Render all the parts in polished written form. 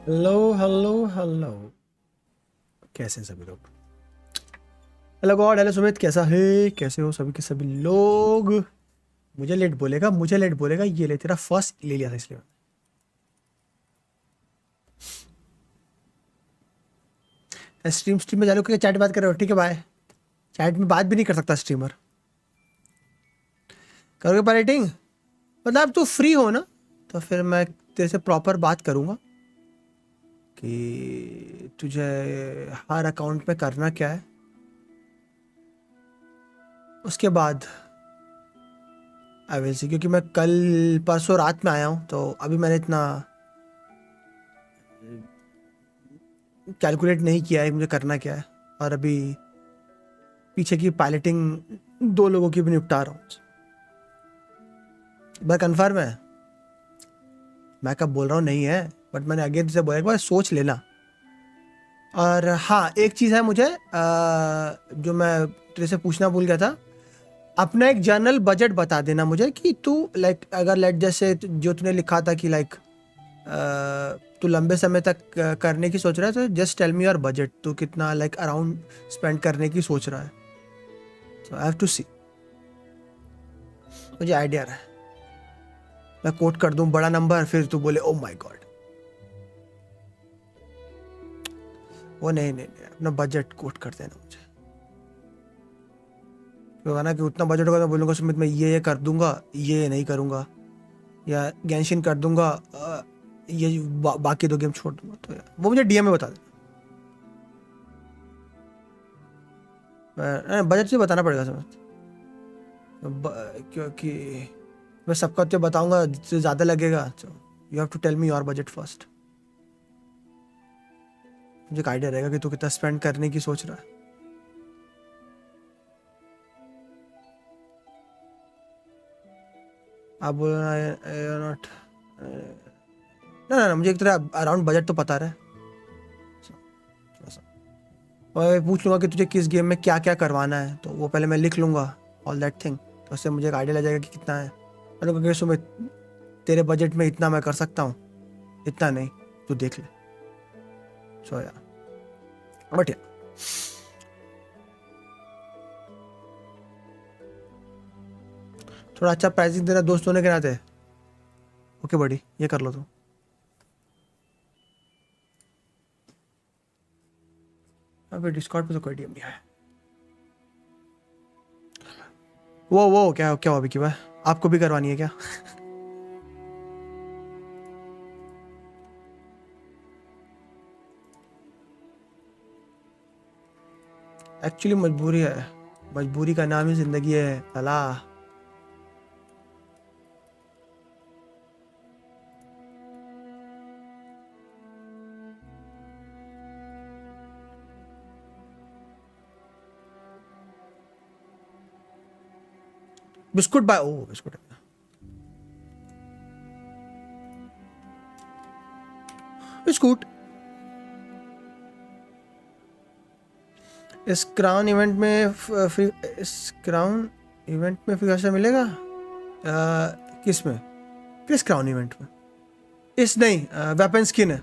Hello hello hello, कैसे हैं सभी लोग? हेलो गॉड, हेलो सुमित, कैसा है? कैसे हो सभी के सभी लोग? मुझे लेट बोलेगा। ये ले, तेरा फर्स्ट ले लिया था इसलिए। स्ट्रीम में चालू करके चैट बात कर रहे हो? ठीक है, बाय। चैट में बात भी नहीं कर सकता स्ट्रीमर। करोगे पायलटिंग? मतलब अब तू फ्री हो ना, तो फिर मैं तेरे से प्रॉपर बात करूँगा कि तुझे हर अकाउंट में करना क्या है। उसके बाद आई विल सी, क्योंकि मैं कल परसों रात में आया हूँ, तो अभी मैंने इतना कैलकुलेट नहीं किया है मुझे करना क्या है। और अभी पीछे की पायलटिंग 2 लोगों की भी निपटा रहा हूँ। बार कन्फर्म है, मैं कब बोल रहा हूँ नहीं है, बट मैंने अगेन से बोला एक बार सोच लेना। और हाँ, एक चीज़ है मुझे जो मैं तेरे से पूछना भूल गया था। अपना एक जनरल बजट बता देना मुझे कि तू लाइक, अगर लाइक जैसे जो तूने लिखा था कि लाइक तू लंबे समय तक करने की सोच रहा है, तो just tell me your budget. तू कितना लाइक अराउंड स्पेंड करने की सोच रहा है? सो आई हैव टू सी, मुझे आइडिया रहा है। मैं कोट कर दूं बड़ा नंबर, फिर तू बोले ओ माय गॉड। वो नहीं, अपना बजट कोट कर देना मुझे। क्योंकि ना कि उतना बजट होगा तो बोलूँगा सुमित मैं ये कर दूंगा, ये नहीं करूँगा, या गेंशिन कर दूंगा, ये बाकी 2 गेम छोड़ दूंगा। तो वो मुझे डीएम में बता देना। बजट से बताना पड़ेगा सुमित, क्योंकि मैं सबका तो बताऊंगा जिससे ज़्यादा लगेगा। तो you have to tell me your budget first. मुझे एक आइडिया रहेगा कि तू कितना स्पेंड करने की सोच रहा है। आप बोल नॉट ना, मुझे एक तरह अराउंड बजट तो पता रहा है। और पूछ लूँगा कि तुझे किस गेम में क्या क्या करवाना है, तो वो पहले मैं लिख लूँगा ऑल दैट थिंग, तो उससे मुझे एक आइडिया लग जाएगा कि कितना है। मैंने कहा कि सुमित तेरे बजट में इतना मैं कर सकता हूँ, इतना नहीं, तू देख ले। सो यार, बट यार थोड़ा अच्छा प्राइसिंग देना दोस्त होने के नाते। ओके बड़ी, ये कर लो तुम। अबे डिस्कॉर्ड पे तो कोई डीएम नहीं है। वो क्या क्या हुआ अभी की बात? आपको भी करवानी है क्या? एक्चुअली मजबूरी है, मजबूरी का नाम ही जिंदगी है। अला बिस्कुट बाय, ओ बिस्कुट बिस्कुट। इस क्राउन इवेंट में फ्री, इस क्राउन इवेंट में फ्री कैसे मिलेगा? किस में? किस क्राउन इवेंट में? इस नहीं, वेपन स्किन है।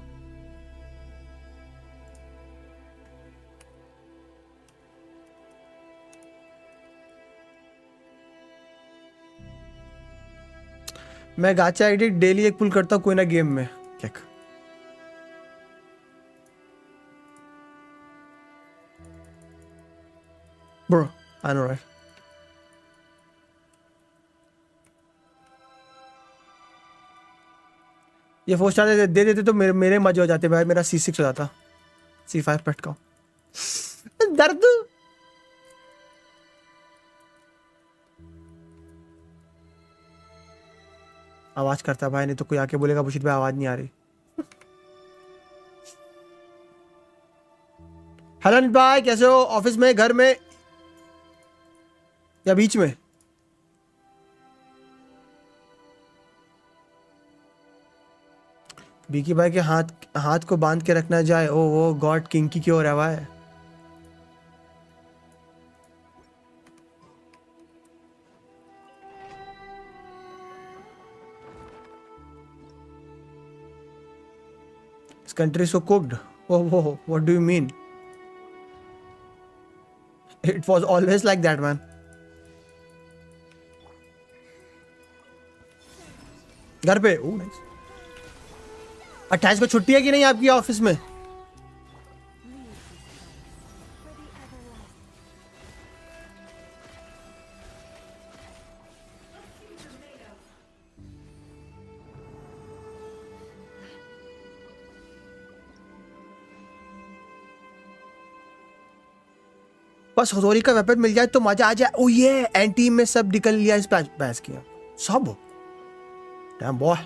मैं गाचा आईडी डेली एक पुल करता हूँ कोई ना गेम में। क्या ब्रो, आई नो राइट। ये 4 स्टार दे देते तो मेरे मजे हो जाते भाई, मेरा C6 हो जाता, C5 पट का दर्द। आवाज करता भाई, नहीं तो कोई आके बोलेगा बुशित भाई आवाज नहीं आ रही। हेलो अनिल भाई, कैसे हो? ऑफिस में, घर में, या बीच में? बीकी भाई के हाथ को बांध के रखना जाए। ओ वो गॉड, किंकी क्यों हो रहा है? This country is so cooked. Oh, what do you mean? It was always like that, man. घर पे? Oh nice. 28 को छुट्टी है कि नहीं आपकी ऑफिस में? बस हथौड़ी का वेपन मिल जाए तो मजा आ जाए। ओ ये एंटी में सब निकल लिया इस पैस किया सब। Dam boy.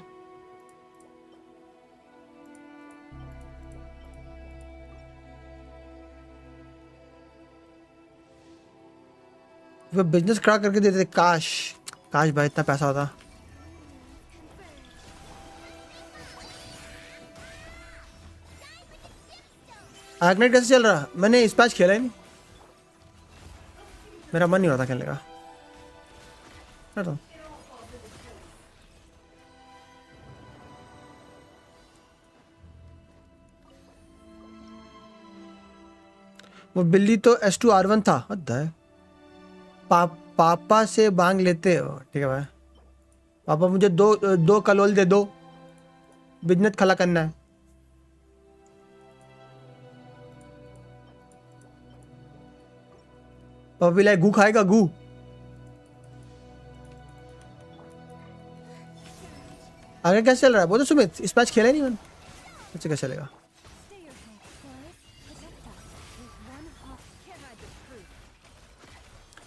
वो बिजनेस खड़ा करके देते। काश काश भाई इतना पैसा होता। आर्कनाइट कैसे चल रहा? मैंने इस पैच खेला ही नहीं, मेरा मन नहीं होता खेलने का। तो वो बिल्ली तो S2R1 था। हद है। पापा से मांग लेते हो? ठीक है भाई। पापा मुझे दो कलोल दे दो, बिजनेस खला करना है। पापा भी लाए, गू खाएगा गू। आगे कैसे चल रहा है? वो तो सुमित इस मैच खेला नहीं मैंने, कैसे कैसे चलेगा?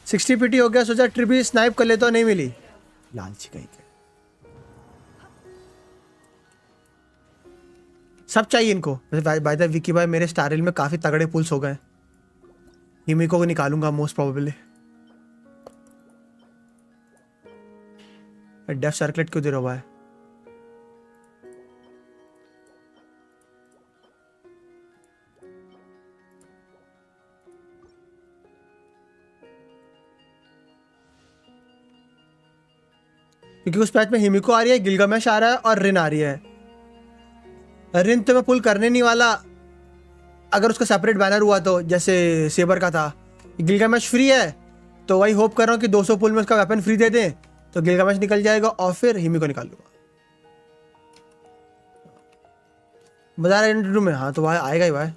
सिक्सटी पीटी हो गया, सोचा ट्रिप भी स्नाइप कर लेता, नहीं मिली। लालची कहीं के। सब चाहिए इनको। बाय द विकी भाई, मेरे स्टारिल में काफी तगड़े पुल्स हो गए। हिमिको को निकालूंगा मोस्ट प्रोबेबली। डेफ सर्कलेट क्यों दे रहा है? क्योंकि उस पैच में हिमिको आ रही है, गिलगामेश आ रहा है और रिन आ रही है। रिन तो मैं पुल करने नहीं वाला अगर उसका सेपरेट बैनर हुआ तो, जैसे सेबर का था। गिलगामेश फ्री है तो वही होप कर रहा हूँ कि 200 पुल में उसका वेपन फ्री दे दें तो गिलगामेश निकल जाएगा और फिर हिमिको निकाल लूंगा। मजा आ रहा है में। हाँ तो भाई आएगा ही भाई।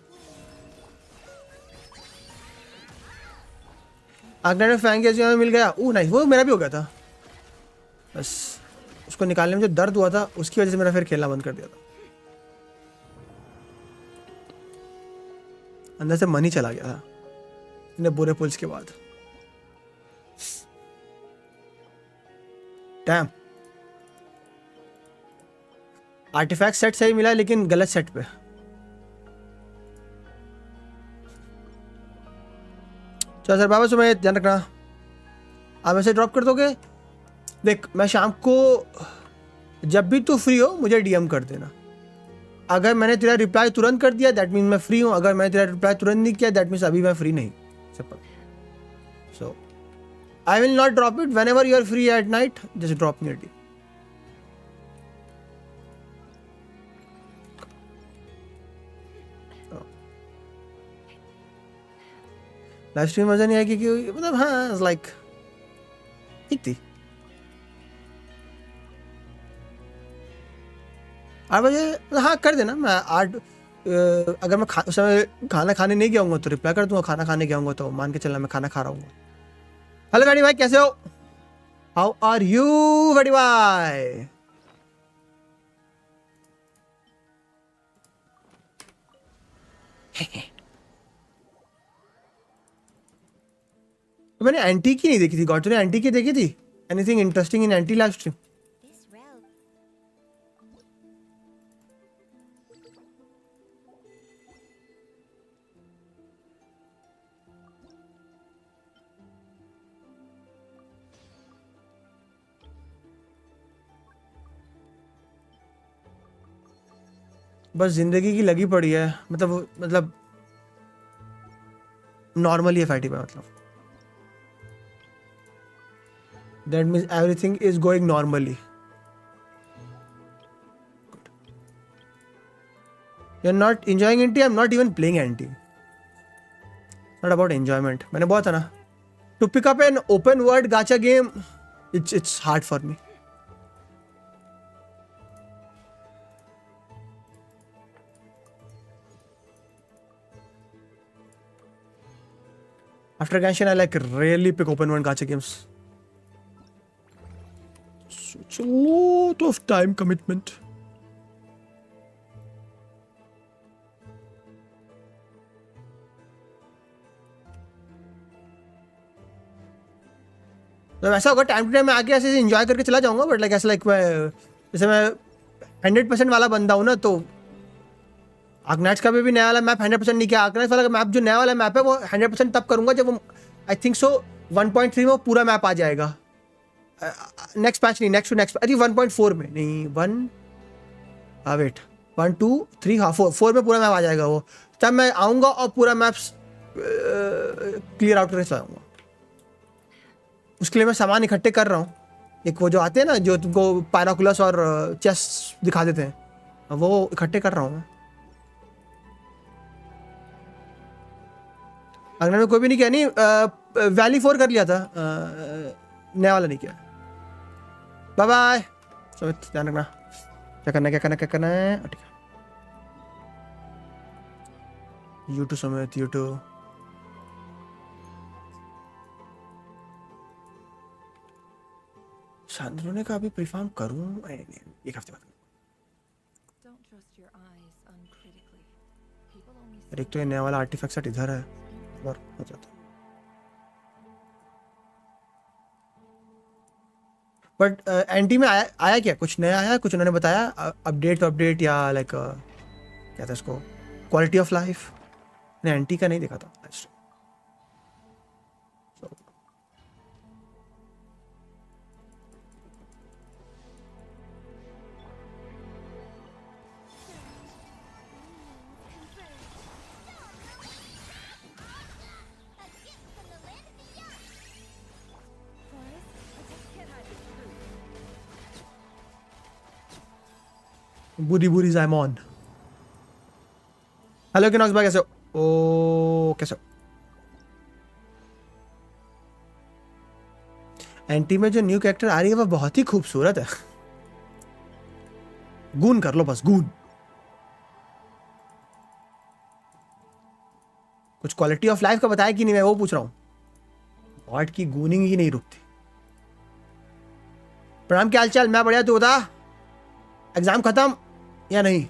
आगनेट फैंग मिल गया। ओ नाइस, वो मेरा भी हो गया था। बस उसको निकालने में जो दर्द हुआ था उसकी वजह से मेरा फिर खेलना बंद कर दिया था। अंदर से मन ही चला गया था इतने बुरे पुल्स के बाद। डैम, आर्टिफैक्ट सेट सही मिला लेकिन गलत सेट पे। चलो सर बाबा, सुबह ध्यान रखना। आप ऐसे ड्रॉप कर दोगे देख मैं शाम को जब भी तू फ्री हो मुझे डीएम कर देना। अगर मैंने तेरा रिप्लाई तुरंत कर दिया दैट मीन मैं फ्री हूँ, अगर मैंने तेरा रिप्लाई तुरंत नहीं किया दैट मीन्स अभी मैं फ्री नहीं। Simple. So I will not drop it, whenever you are free at night just drop me a DM. Live stream मजा नहीं आएगी क्योंकि मतलब हाँ लाइक ठीक थी। 8 बजे हाँ कर देना। मैं 8 अगर मैं उस समय खाना खाने नहीं गया हूँ तो रिप्लाई कर दूंगा, खाना खाने गया हूँ तो मान के चलना मैं खाना खा रहा हूँ। हेलो वेडी भाई कैसे हो? हाउ आर यू वेडी भाई? तो मैंने एंटी की नहीं देखी थी गॉड, तूने एंटी की देखी थी? Anything interesting in anti live stream? बस जिंदगी की लगी पड़ी है, मतलब नॉर्मली है फाइटी पे, मतलब that means everything is going normally. You are not enjoying anti, I am not even playing anti, not about enjoyment. मैंने बोला था ना to pick up an open world gacha game it's hard for me. After GENSHIN, I like really pick open world gacha games. It's a lot of time commitment. तो ऐसा होगा time to time मैं आके ऐसे enjoy करके चला जाऊंगा, but like ऐसा लाइक मैं जैसे मैं 100% वाला बंदा हूँ ना, तो आर्कनाइट्स का भी नया वाला मैप 100% नहीं किया। आर्कनाइट्स वाला मैप जो नया वाला मैप है वो 100% तब करूंगा जब वो आई थिंक सो 1.3 में वो पूरा मैप आ जाएगा। नेक्स्ट पैच नहीं, next to next I think 1.4 में नहीं, 1 वेट 1 2 3 हाँ 4 में पूरा मैप आ जाएगा वो, तब मैं आऊँगा और पूरा मैप्स क्लियर आउट करके चलाऊँगा। उसके लिए मैं सामान इकट्ठे कर रहा हूँ, एक वो जो आते हैं ना जो तुमको पायराकुलस और चेस दिखा देते हैं, वो इकट्ठे कर रहा हूँ मैं। अगले में कोई भी नहीं किया, नहीं वैली 4 कर लिया था, नया वाला नहीं किया। बाय बाय सुमित, ध्यान रखना। क्या करना है क्या करना है क्या करना है? ठीक है यूट्यूब सुमित, यूट्यूब सांद्रोने का अभी प्रीफार्म करूं एक हफ्ते बाद। एक तो ये नया वाला आर्टिफैक्ट सेट इधर है, बार हो जाता। बट एंटी में आया क्या कुछ नया आया? कुछ उन्होंने बताया अपडेट या लाइक क्या था इसको, क्वालिटी ऑफ लाइफ? ने एंटी का नहीं देखा था। बुरी जायमोन। हेलो किनॉक्स भाई कैसे हो? ओ कैसे हो? एंटी में जो न्यू कैरेक्टर आ रही है वो बहुत ही खूबसूरत है। गून कर लो बस, गून। कुछ क्वालिटी ऑफ लाइफ का बताया कि नहीं, मैं वो पूछ रहा हूँ। बॉट की गूनिंग ही नहीं रुकती। प्रणाम, क्या हालचाल? मैं बढ़िया, तू बता एग्जाम खत्म या नहीं?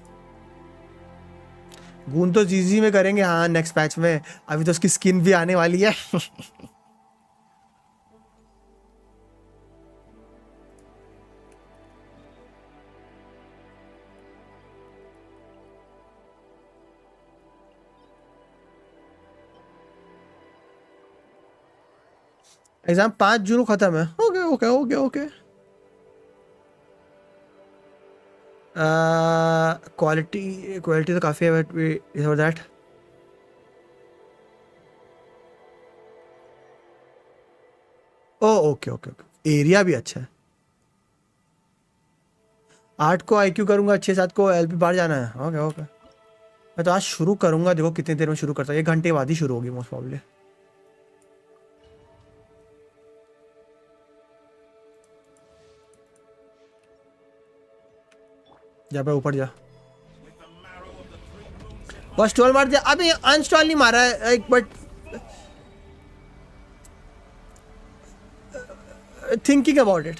गून तो जीजी में करेंगे हाँ नेक्स्ट पैच में, अभी तो उसकी स्किन भी आने वाली है। एग्जाम 5 जून को खत्म है। Okay okay okay okay quality quality तो काफ़ी है but for that oh okay okay okay area भी अच्छा है। 8 को आईक्यू करूंगा, 6-7 को एलपी बाहर जाना है। ओके ओके, मैं तो आज शुरू करूंगा, देखो कितनी देर में शुरू करता हूँ। 1 घंटे बाद ही शुरू होगी मोस्ट प्रॉब्ली। जा पे ऊपर जा, बस स्टॉल मार दिया। अभी अनस्टॉल नहीं मारा है एक, but thinking about it.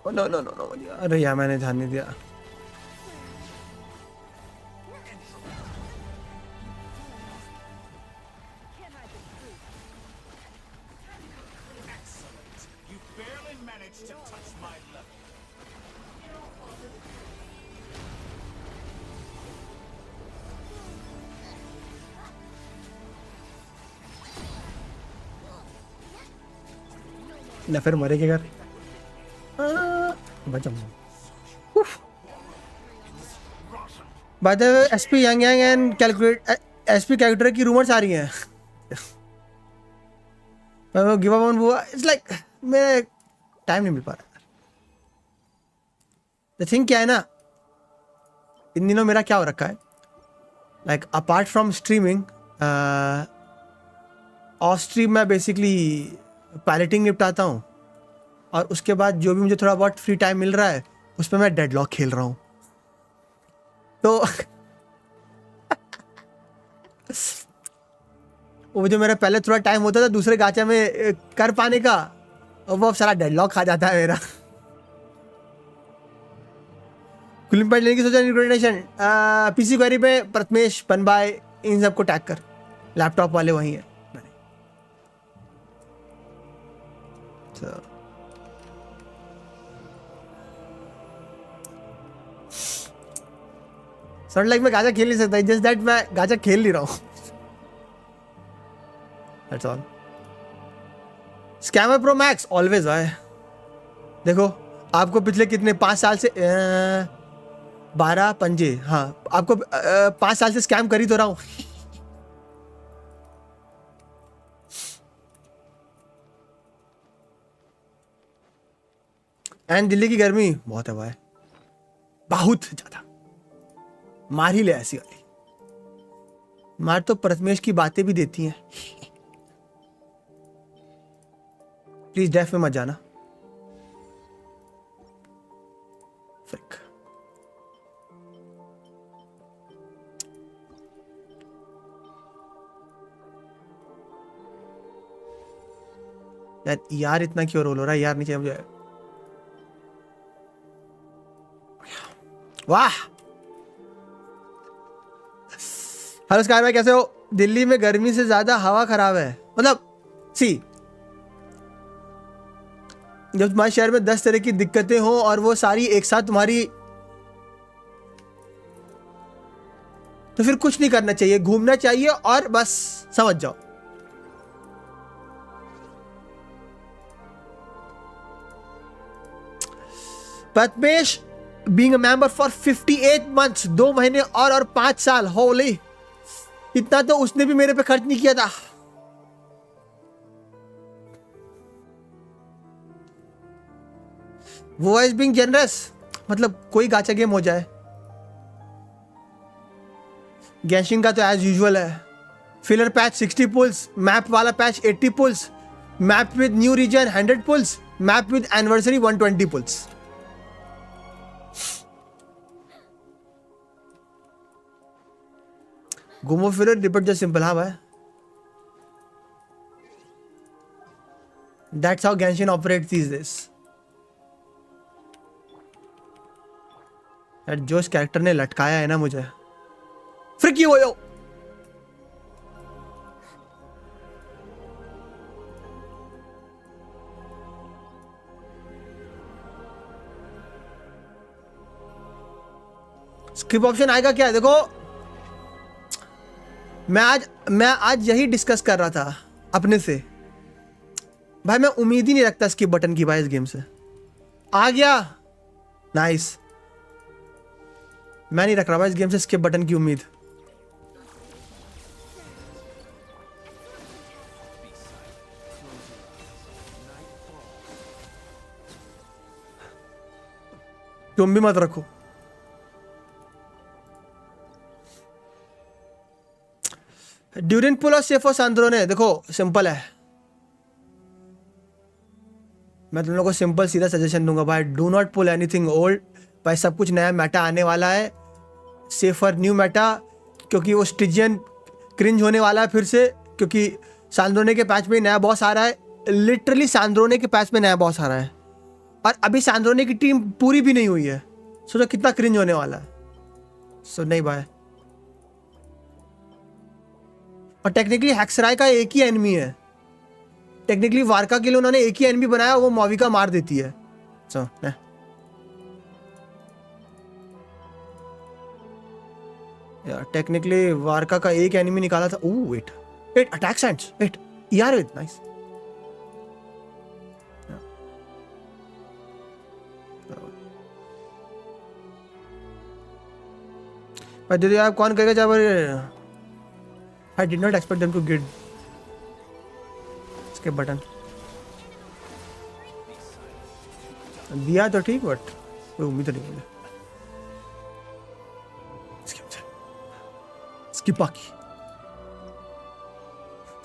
No no no no, अरे यार मैंने ध्यान नहीं दिया। ना फिर मरे के घर बचा। Bye the way SP young young and calculate SP calculator की रूमर्स आ रही हैं। गिव अप ऑन वो, इट्स लाइक मेरे टाइम नहीं मिल पा रहा। द थिंग क्या है ना, इन दिनों मेरा क्या हो रखा है, like apart from streaming, of stream मैं बेसिकली पायलटिंग निपटाता हूँ, और उसके बाद जो भी मुझे थोड़ा बहुत फ्री टाइम मिल रहा है उसमें मैं डेडलॉक खेल रहा हूँ। तो वो जो मेरा पहले थोड़ा टाइम होता था दूसरे गाचा में कर पाने का, वो अब सारा डेडलॉक खा जाता है मेरा। कूलिंग पैड लेने की सोचा रिकमेंडेशन, पीसी क्वेरी पे प्रथमेश पनबाई इन सबको टैग कर, लैपटॉप वाले वही है। सर लाइक मैं गाचा खेल नहीं सकता, जस्ट दैट मैं गाचा खेल नहीं रहा हूँ। That's all. Scammer pro max always है। देखो आपको पिछले कितने 5 साल से 12 पंजे, हाँ आपको 5 साल से स्कैम कर ही तो रहा हूँ। एंड दिल्ली की गर्मी बहुत है भाई, बहुत ज्यादा। मार ही ले ऐसी वाली मार, तो प्रथमेश की बातें भी देती हैं। प्लीज डेफ में मत जाना। फ्रिक। यार इतना क्यों रोल हो रहा है यार, नीचे मुझे। वाह, हेलो स्कार भाई कैसे हो? दिल्ली में गर्मी से ज्यादा हवा खराब है। मतलब सी, जब तुम्हारे शहर में 10 तरह की दिक्कतें हो और वो सारी एक साथ तुम्हारी, तो फिर कुछ नहीं करना चाहिए, घूमना चाहिए और बस समझ जाओ। Padmesh being a member for 58 months, 2 महीने और 5 साल। होली, इतना तो उसने भी मेरे पे खर्च नहीं किया था। वो इज बीइंग जनरस, मतलब कोई गाचा गेम हो जाए। गेंशिन का तो एज यूजुअल है, फिलर पैच 60 पुल्स, मैप वाला patch 80 pulls, map with new region 100 pulls, map with anniversary 120 pulls. घूमो फिरो रिपीट जो सिंपल। हाँ भाई, that's how Genshin operates these days. जो इस कैरेक्टर ने लटकाया है ना मुझे, फ्रिकी हो यो। स्किप ऑप्शन आएगा क्या? देखो मैं आज यही डिस्कस कर रहा था अपने से भाई, मैं उम्मीद ही नहीं रखता स्किप बटन की भाई इस गेम से। आ गया, नाइस। मैं नहीं रख रहा भाई इस गेम से स्किप बटन की उम्मीद। तुम भी मत रखो। ड्यूरिन पुल और सेफ और सैंड्रोने, देखो सिंपल है, मैं तुम लोगों को सिंपल सीधा सजेशन दूंगा भाई, do not pull anything old भाई। सब कुछ नया मेटा आने वाला है, सेफर न्यू मेटा, क्योंकि वो स्टिजियन क्रिंज होने वाला है फिर से, क्योंकि सैंड्रोने के पैच में नया बॉस आ रहा है। लिटरली सैंड्रोने के पैच में नया बॉस आ रहा है और अभी सैंड्रोने की टीम पूरी भी नहीं हुई है। सोचो कितना क्रिंज होने वाला है। सो नहीं भाई, और टेक्निकली हैक्सराय का एक ही एनिमी है, टेक्निकली वारका के लिए उन्होंने एक ही एनिमी बनाया, वो मॉविका मार देती है। सो यार टेक्निकली वारका का एक एनिमी निकाला था। Oh wait wait, attack sense, wait er with nice. भाई दीदी आप कौन कहेगा जब I did not expect them to get इसके बटन दिया तो ठीक, बट कोई उम्मीद नहीं मुझे स्किपा की।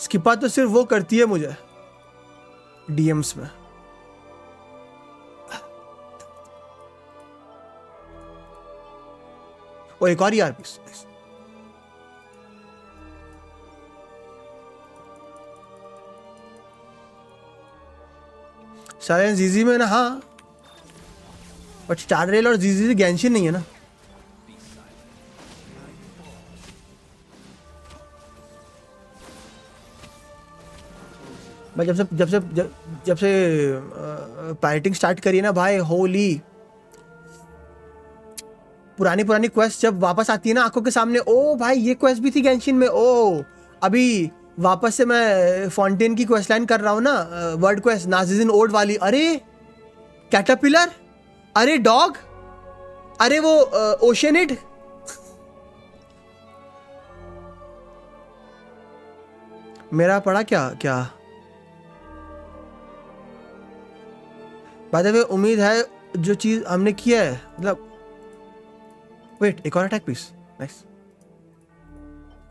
स्किपा तो सिर्फ वो करती है मुझे डीएम्स में। वो एक और यार पीस सारे जीजी में ना, हाँ बट स्टार रेल और जीजी से गेंशिन नहीं है ना। मैं जब से पायरेटिंग स्टार्ट करी ना भाई, होली पुरानी क्वेस्ट जब वापस आती है ना आंखों के सामने, ओ भाई ये क्वेस्ट भी थी गेंशिन में। ओ अभी वापस से मैं फाउंटेन की क्वेस्ट लाइन कर रहा हूँ ना, वर्ड क्वेस्ट नाजिजिन ओल्ड वाली। अरे कैटरपिलर, अरे डॉग, अरे वो ओशनिड। मेरा पड़ा क्या बाय द वे, उम्मीद है जो चीज हमने किया है, मतलब वेट एक और अटैक पीस, नाइस।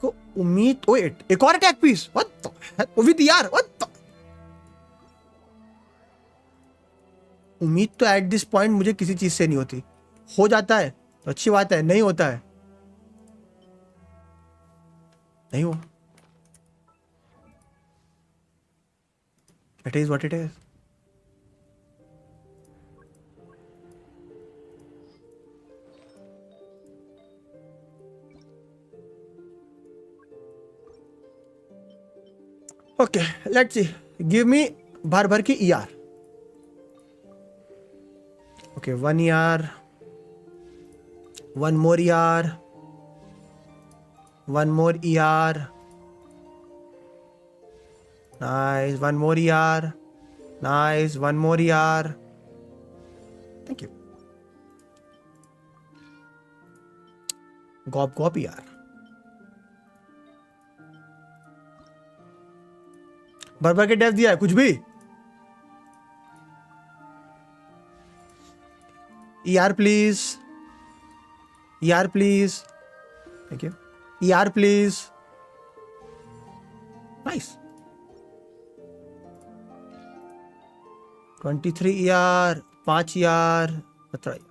को उम्मीद, वेट एक और attack piece, what the with यार, व्हाट द। उम्मीद तो एट दिस पॉइंट मुझे किसी चीज से नहीं होती। हो जाता है तो अच्छी बात है, नहीं होता है नहीं हुआ, it is what it is. Okay, let's see. Give me भर की ER. Okay, 1 ER. 1 more ER. 1 more ER. Nice. 1 more ER. Nice. 1 more ER. Thank you. Gop ER. भर के डेफ दिया है कुछ भी। ER please, ER please, thank you. ER please, nice. 23 ER, 5 ER, 17 ER।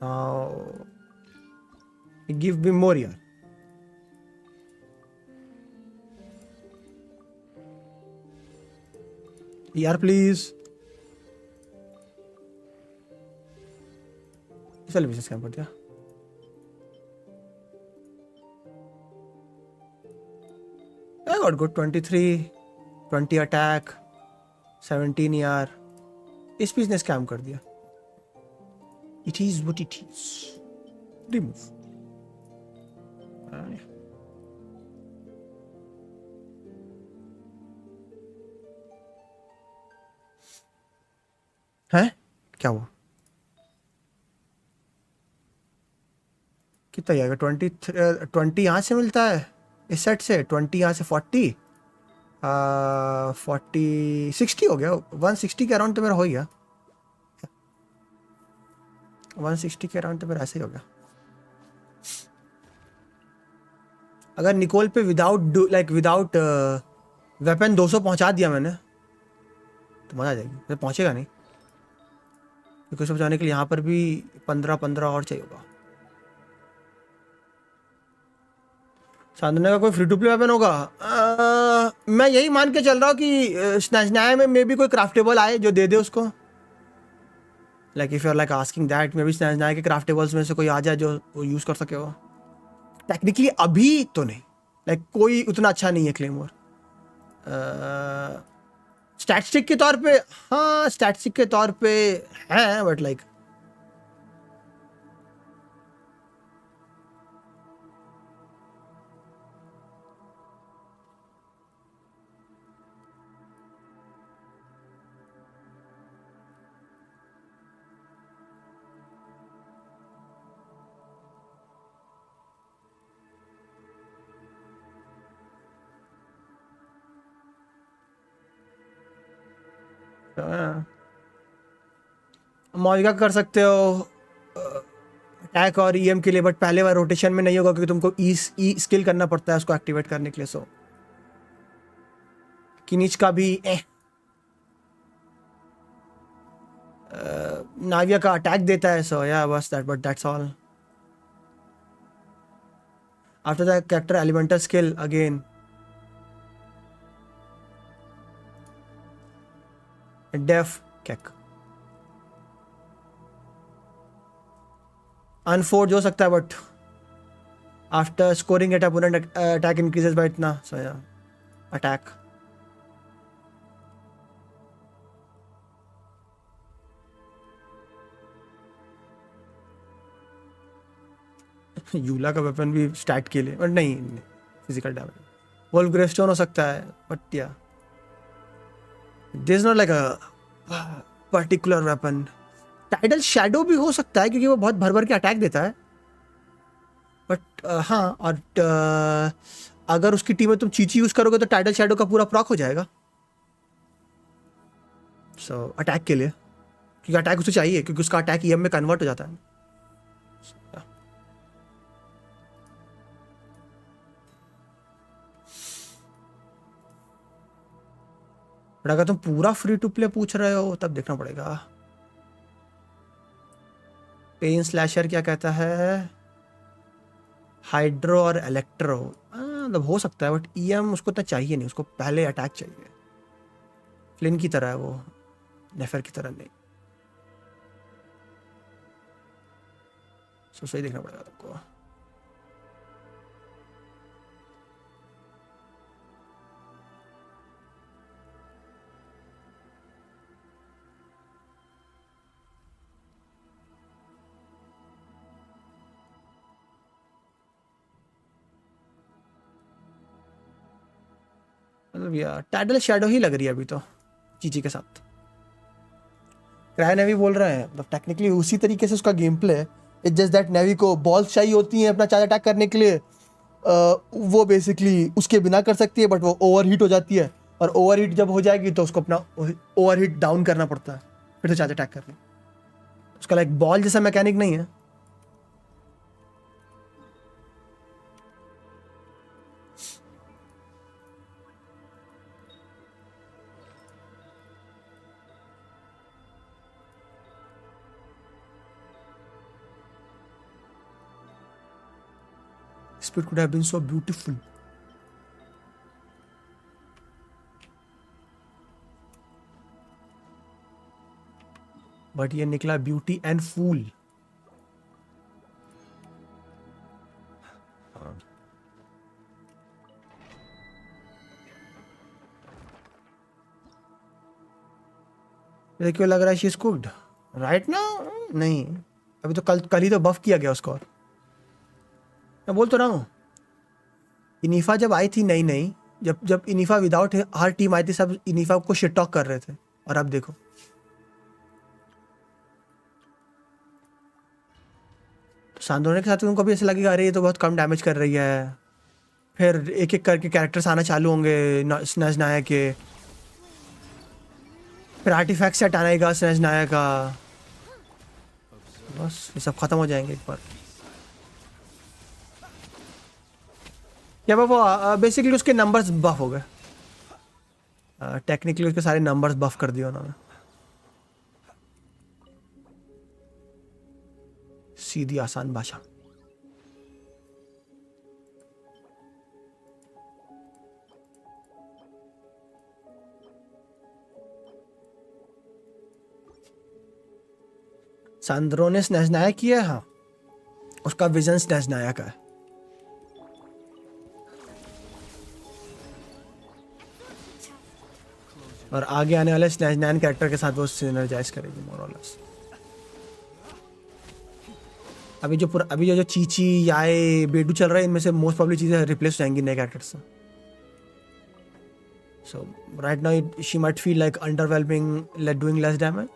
Now give me more ER। ER please. चल business camp कर दिया। I got good 23, 20 attack, 17 ER। इस बिजनेस कैंप कर दिया। It is what it is। Remove. है क्या हुआ? कितना जाएगा? 20 यहाँ से मिलता है इस सेट से, 20 यहाँ से 40, 40 60 हो गया। 160 के अराउंड तो मेरा हो ही गया। 160 के अराउंड तो मेरा ऐसे ही हो गया। अगर निकोल पे विदाउट वेपन 200 पहुंचा दिया मैंने तो मजा आ जाएगी। तो पहुंचेगा नहीं क्योंकि उसको बचाने के लिए यहाँ पर भी 15 और चाहिए होगा। सांदने का कोई फ्री टू प्ले वेपन होगा? मैं यही मान के चल रहा हूँ कि स्नैचनाया में मे भी कोई क्राफ्टेबल आए जो दे दे उसको। Like if you are like asking that, maybe स्नैचनाया के क्राफ्टेबल्स में से कोई आ जाए जो वो यूज कर सके। वो टेक्निकली अभी तो नहीं, लाइक कोई उतना अच्छा नहीं है क्लेमोर। स्टैटिस्टिक के तौर पे हाँ, स्टैटिस्टिक के तौर पे है, बट लाइक मौलिका कर सकते हो अटैक और ईएम के लिए, बट पहले बार रोटेशन में नहीं होगा क्योंकि तुमको ई स्किल करना पड़ता है उसको एक्टिवेट करने के लिए। सो किनिच का भी नाविया का अटैक देता है। सो या बस that, but that's all. After the character elemental skill again def कैक अनफोर्ज हो सकता है, but after scoring at opponent attack increases by इतना। सो या अटैक यूला का वेपन भी स्टैट के लिए, बट नहीं फिजिकल डैमेज। वोल्फ ग्रेवस्टोन हो सकता है, बट या this not like a particular weapon. Tidal shadow भी हो सकता है क्योंकि वो बहुत भर भर के अटैक देता है, बट हाँ। और अगर उसकी टीम में तुम चीची यूज करोगे तो टाइडल शैडो का पूरा प्रॉक हो जाएगा। सो अटैक के लिए, क्योंकि अटैक उसे चाहिए क्योंकि उसका अटैक ईएम में कन्वर्ट हो जाता है। बट अगर तुम पूरा फ्री टू प्ले पूछ रहे हो तब देखना पड़ेगा। पेन स्लैशर क्या कहता है? हाइड्रो और इलेक्ट्रो मतलब हो सकता है, बट ईएम उसको इतना चाहिए नहीं, उसको पहले अटैक चाहिए। फ्लिन की तरह है वो, नेफर की तरह नहीं। सो सही देखना पड़ेगा तुमको। मतलब यार टाइडल शैडो ही लग रही है अभी तो चीची के साथ। क्राय नेवी बोल रहे हैं मतलब टेक्निकली उसी तरीके से उसका गेम प्ले है। इट्स जस्ट दैट नेवी को बॉल्स चाहिए होती हैं अपना चार्ज अटैक करने के लिए। वो बेसिकली उसके बिना कर सकती है, बट वो ओवरहीट हो जाती है, और ओवरहीट जब हो जाएगी तो उसको अपना ओवरहीट डाउन करना पड़ता है फिर से चार्ज अटैक करने। उसका लाइक बॉल जैसा मैकेनिक नहीं है। Spirit could have been so beautiful. But ये निकला ब्यूटी एंड फूल। मुझे क्यों लग रहा है she is cooked right now? नहीं, अभी तो कल ही तो बफ किया गया उसको। मैं बोल तो रहा हूँ, इनीफा जब आई थी नई नई, जब इनीफा विदाउट हर टीम आई थी, सब इनीफा को शिट टॉक कर रहे थे, और अब देखो। तो सांद्रोने के साथ उनको भी ऐसा लगेगा, अरे ये तो बहुत कम डैमेज कर रही है। फिर एक एक करके कैरेक्टर्स आना चालू होंगे स्नेज नाया के, फिर आर्टिफैक्ट सेट आएगा स्नेज नाया का, बस ये सब खत्म हो जाएंगे एक बार। क्या वो बेसिकली उसके नंबर्स बफ हो गए, टेक्निकली उसके सारे नंबर्स बफ कर दिए उन्होंने। सीधी आसान भाषा। सांद्रोने स्नेजनाया किया है, हाँ, उसका विजन स्नेजनाया का है। और आगे आने वाले स्नेजनायन कैरेक्टर के साथ वो सिनर्जाइज करेगी मोर और लेस। अभी जो चीची याए बेडू चल रहा है, इनमें से मोस्ट प्रॉब्ली चीजें रिप्लेस हो जाएंगी नए कैरेक्टर्स से। So right now she might feel like underwhelming, like doing less damage.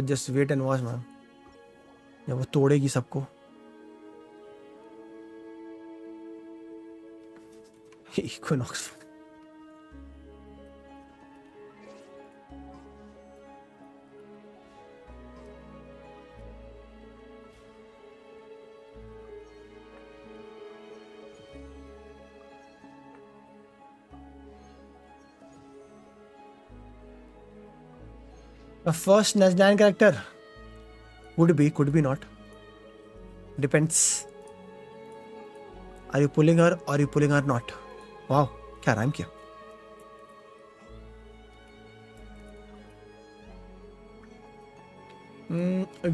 Just wait and watch, man. जब वो तोड़ेगी सबको। Equinox. The first Nazdan character could be not. Depends. Are you pulling her or are you pulling her not? Wow, क्या rhyme किया?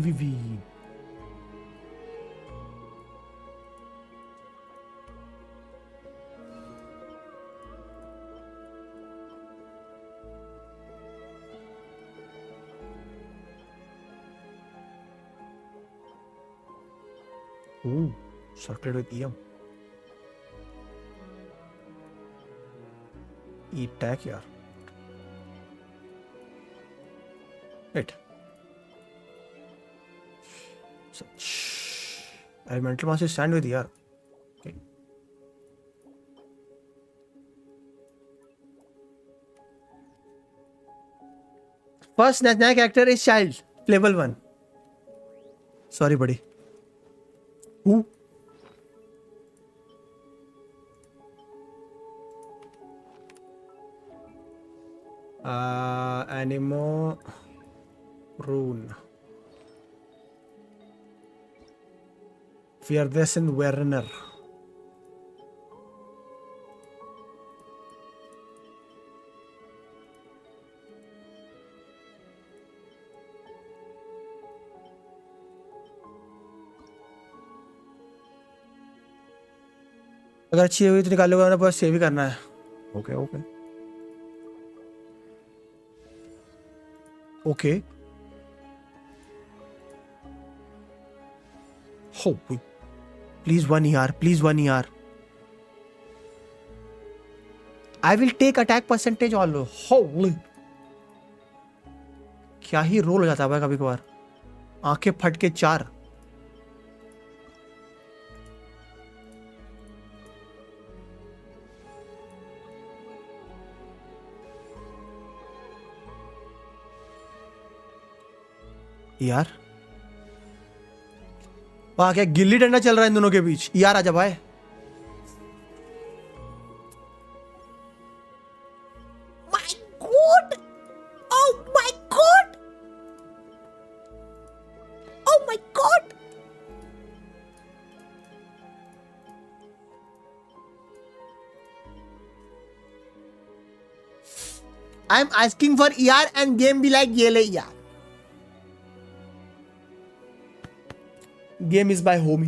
VV. Ooh, circled with EM. E-tag यार. Wait. Elemental mass is stand with यार. Okay. First नया character is child. Level 1. Sorry buddy. Who? Animo Rune. Fearless and Werner. अगर अच्छी हुई तो निकालोगे, वरना बस सेव ही करना है। Okay okay okay. हो please 1 ER, please 1 ER। I will take attack percentage all. Holy, क्या ही रोल हो जाता है कभी कभार। आंखें फट के 4। यार वहां क्या गिल्ली डंडा चल रहा है इन दोनों के बीच। यार आजा भाई। My God, oh my God, oh my God. I am asking for ER end game be like ये ले यार। Game is by Homi.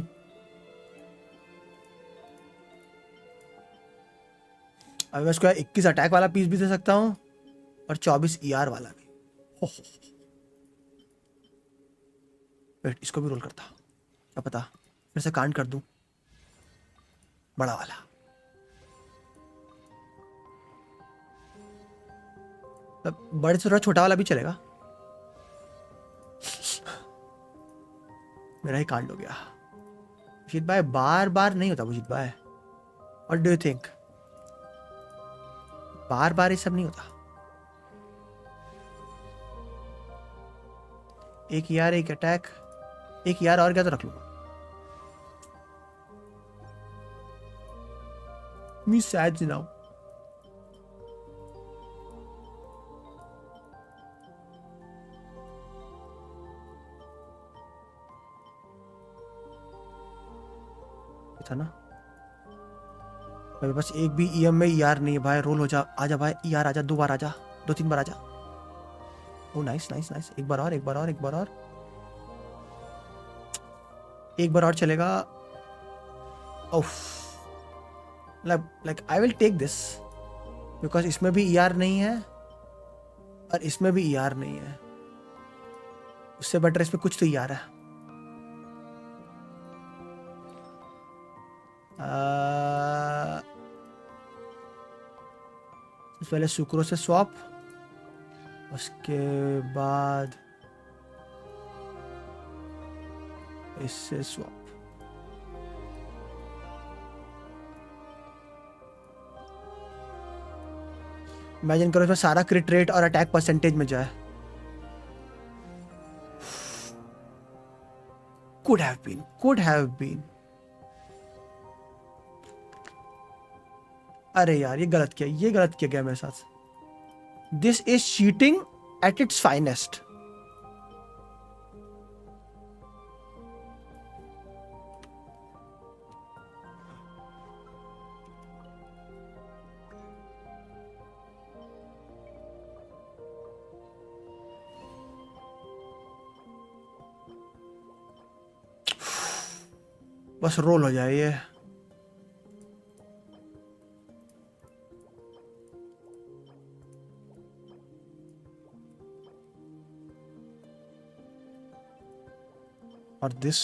अब मैं इसको 21 अटैक वाला पीस भी दे सकता हूं और 24 ER वाला भी। हो। वेट, इसको भी रोल करता, क्या पता फिर से कांड कर दूं। बड़ा वाला। बड़े से थोड़ा छोटा वाला भी चलेगा। मेरा ही कांड हो गया। बुशित भाई बार बार नहीं होता बुशित भाई। What do you think? बार बार ये सब नहीं होता। एक यार एक अटैक, एक यार और क्या तो रख लूंगा। मी सैड नाउ। था ना मेरे पास एक भी ईएम में यार नहीं है भाई। रोल हो जा, आजा भाई यार, आजा 2 बार, आजा 2-3 बार आजा। ओ नाइस नाइस नाइस। एक बार और, एक बार और, एक बार और, एक बार और चलेगा। ओफ, like I will take this because इसमें भी ईआर नहीं है और इसमें भी ईआर नहीं है। उससे बेटर इसमें कुछ तो ईआर है। पहले सुक्रो से स्वैप, उसके बाद इससे स्वैप। इमेजिन करो इसमें सारा क्रिट रेट और अटैक परसेंटेज में जाए। Could have been. अरे यार ये गलत किया गया मेरे साथ। This is cheating at its finest. बस रोल हो जाए ये। और दिस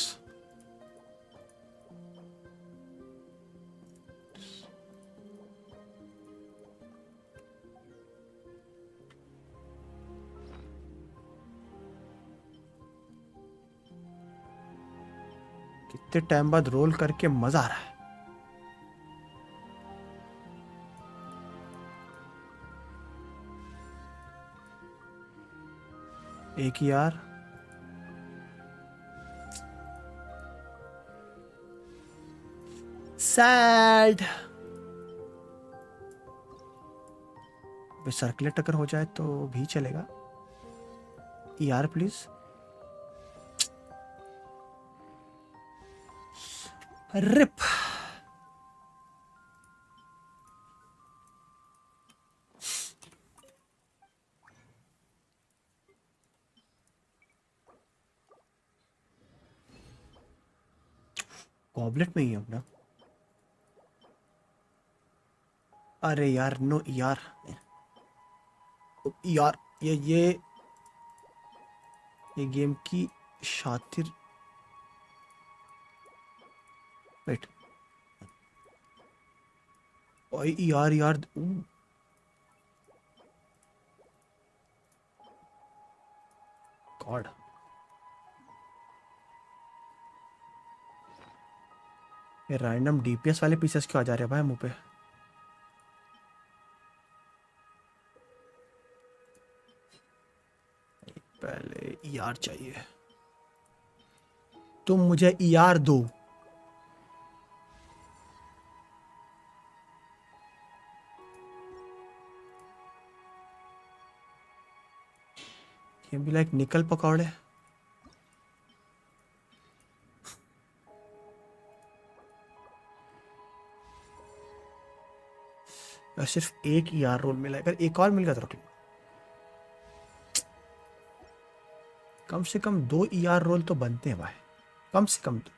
कितने टाइम बाद रोल करके मजा आ रहा है। एक यार, सैड। सर्कुलेट अगर हो जाए तो भी चलेगा। यार प्लीज। रिप। गॉबलेट में ही है अपना। अरे यार नो यार, यार ये गेम की शातिर। वेट, ओए यार गॉड। ये रैंडम डीपीएस वाले पीसेस क्यों आ जा रहे हैं भाई मुंह पे? पहले ईआर चाहिए, तुम मुझे ईआर दो। ये भी लाइक निकल पकौड़े। सिर्फ एक ईआर रोल मिला, अगर एक और मिल गया तो रख लो। कम से कम 2 ईआर रोल तो बनते हैं भाई, कम से कम 2।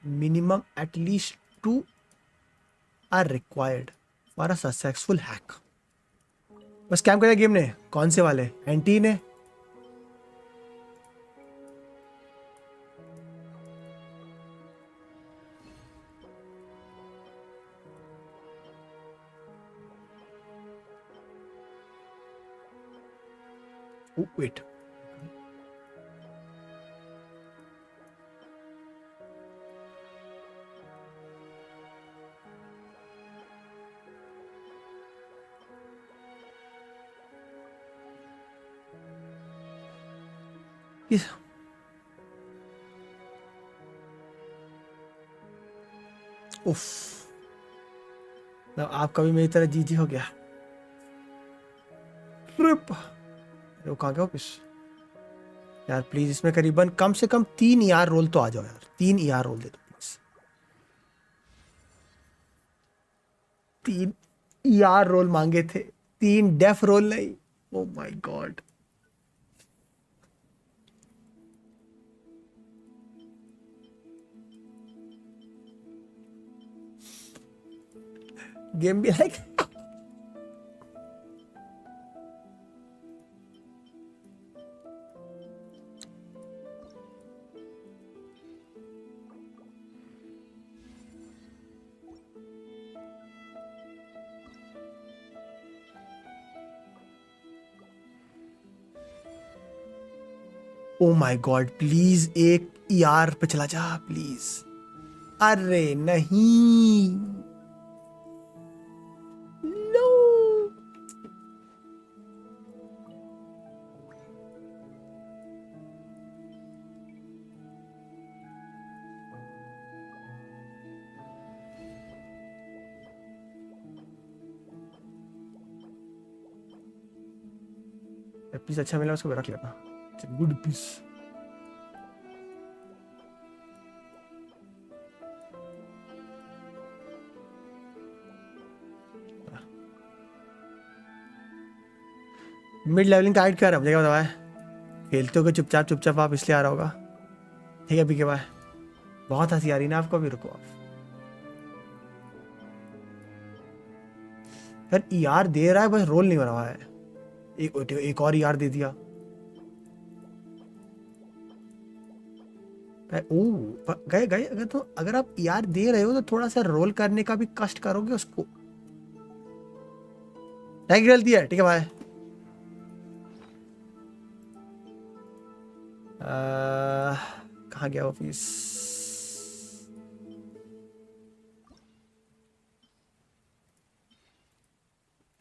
Minimum at least 2 are required for a successful hack. बस कैम किया गेम ने, कौन से वाले? एंटी ने। वेट, उफ, आपका भी मेरी तरह जीजी हो गया। ट्रिप वो कहाँ गया वापिस यार? प्लीज इसमें करीबन कम से कम 3 ER रोल तो आ जाओ यार, 3 ER रोल दे दो प्लीज। 3 ER रोल मांगे थे, 3 डेफ रोल नहीं। ओ माय गॉड, गेम भी like oh my God, please एक ER पे चला जा प्लीज। अरे नहीं, नो। पीस अच्छा मिला उसको रख लेना, good piece. Mid levelling tight कर मुझे क्या बताया? खेलते हो चुपचाप चुपचाप आप, इसलिए आ रहा होगा। ठीक है पीके भाई, बहुत हंसी आ रही ना आपको, भी रुको आप। यार ER दे रहा है, बस रोल नहीं बना हुआ है। एक और ER दे दिया। गए गए, अगर आप ER दे रहे हो तो थोड़ा सा रोल करने का भी कष्ट करोगे उसको। गलती है, ठीक है भाई। कहाँ गया office?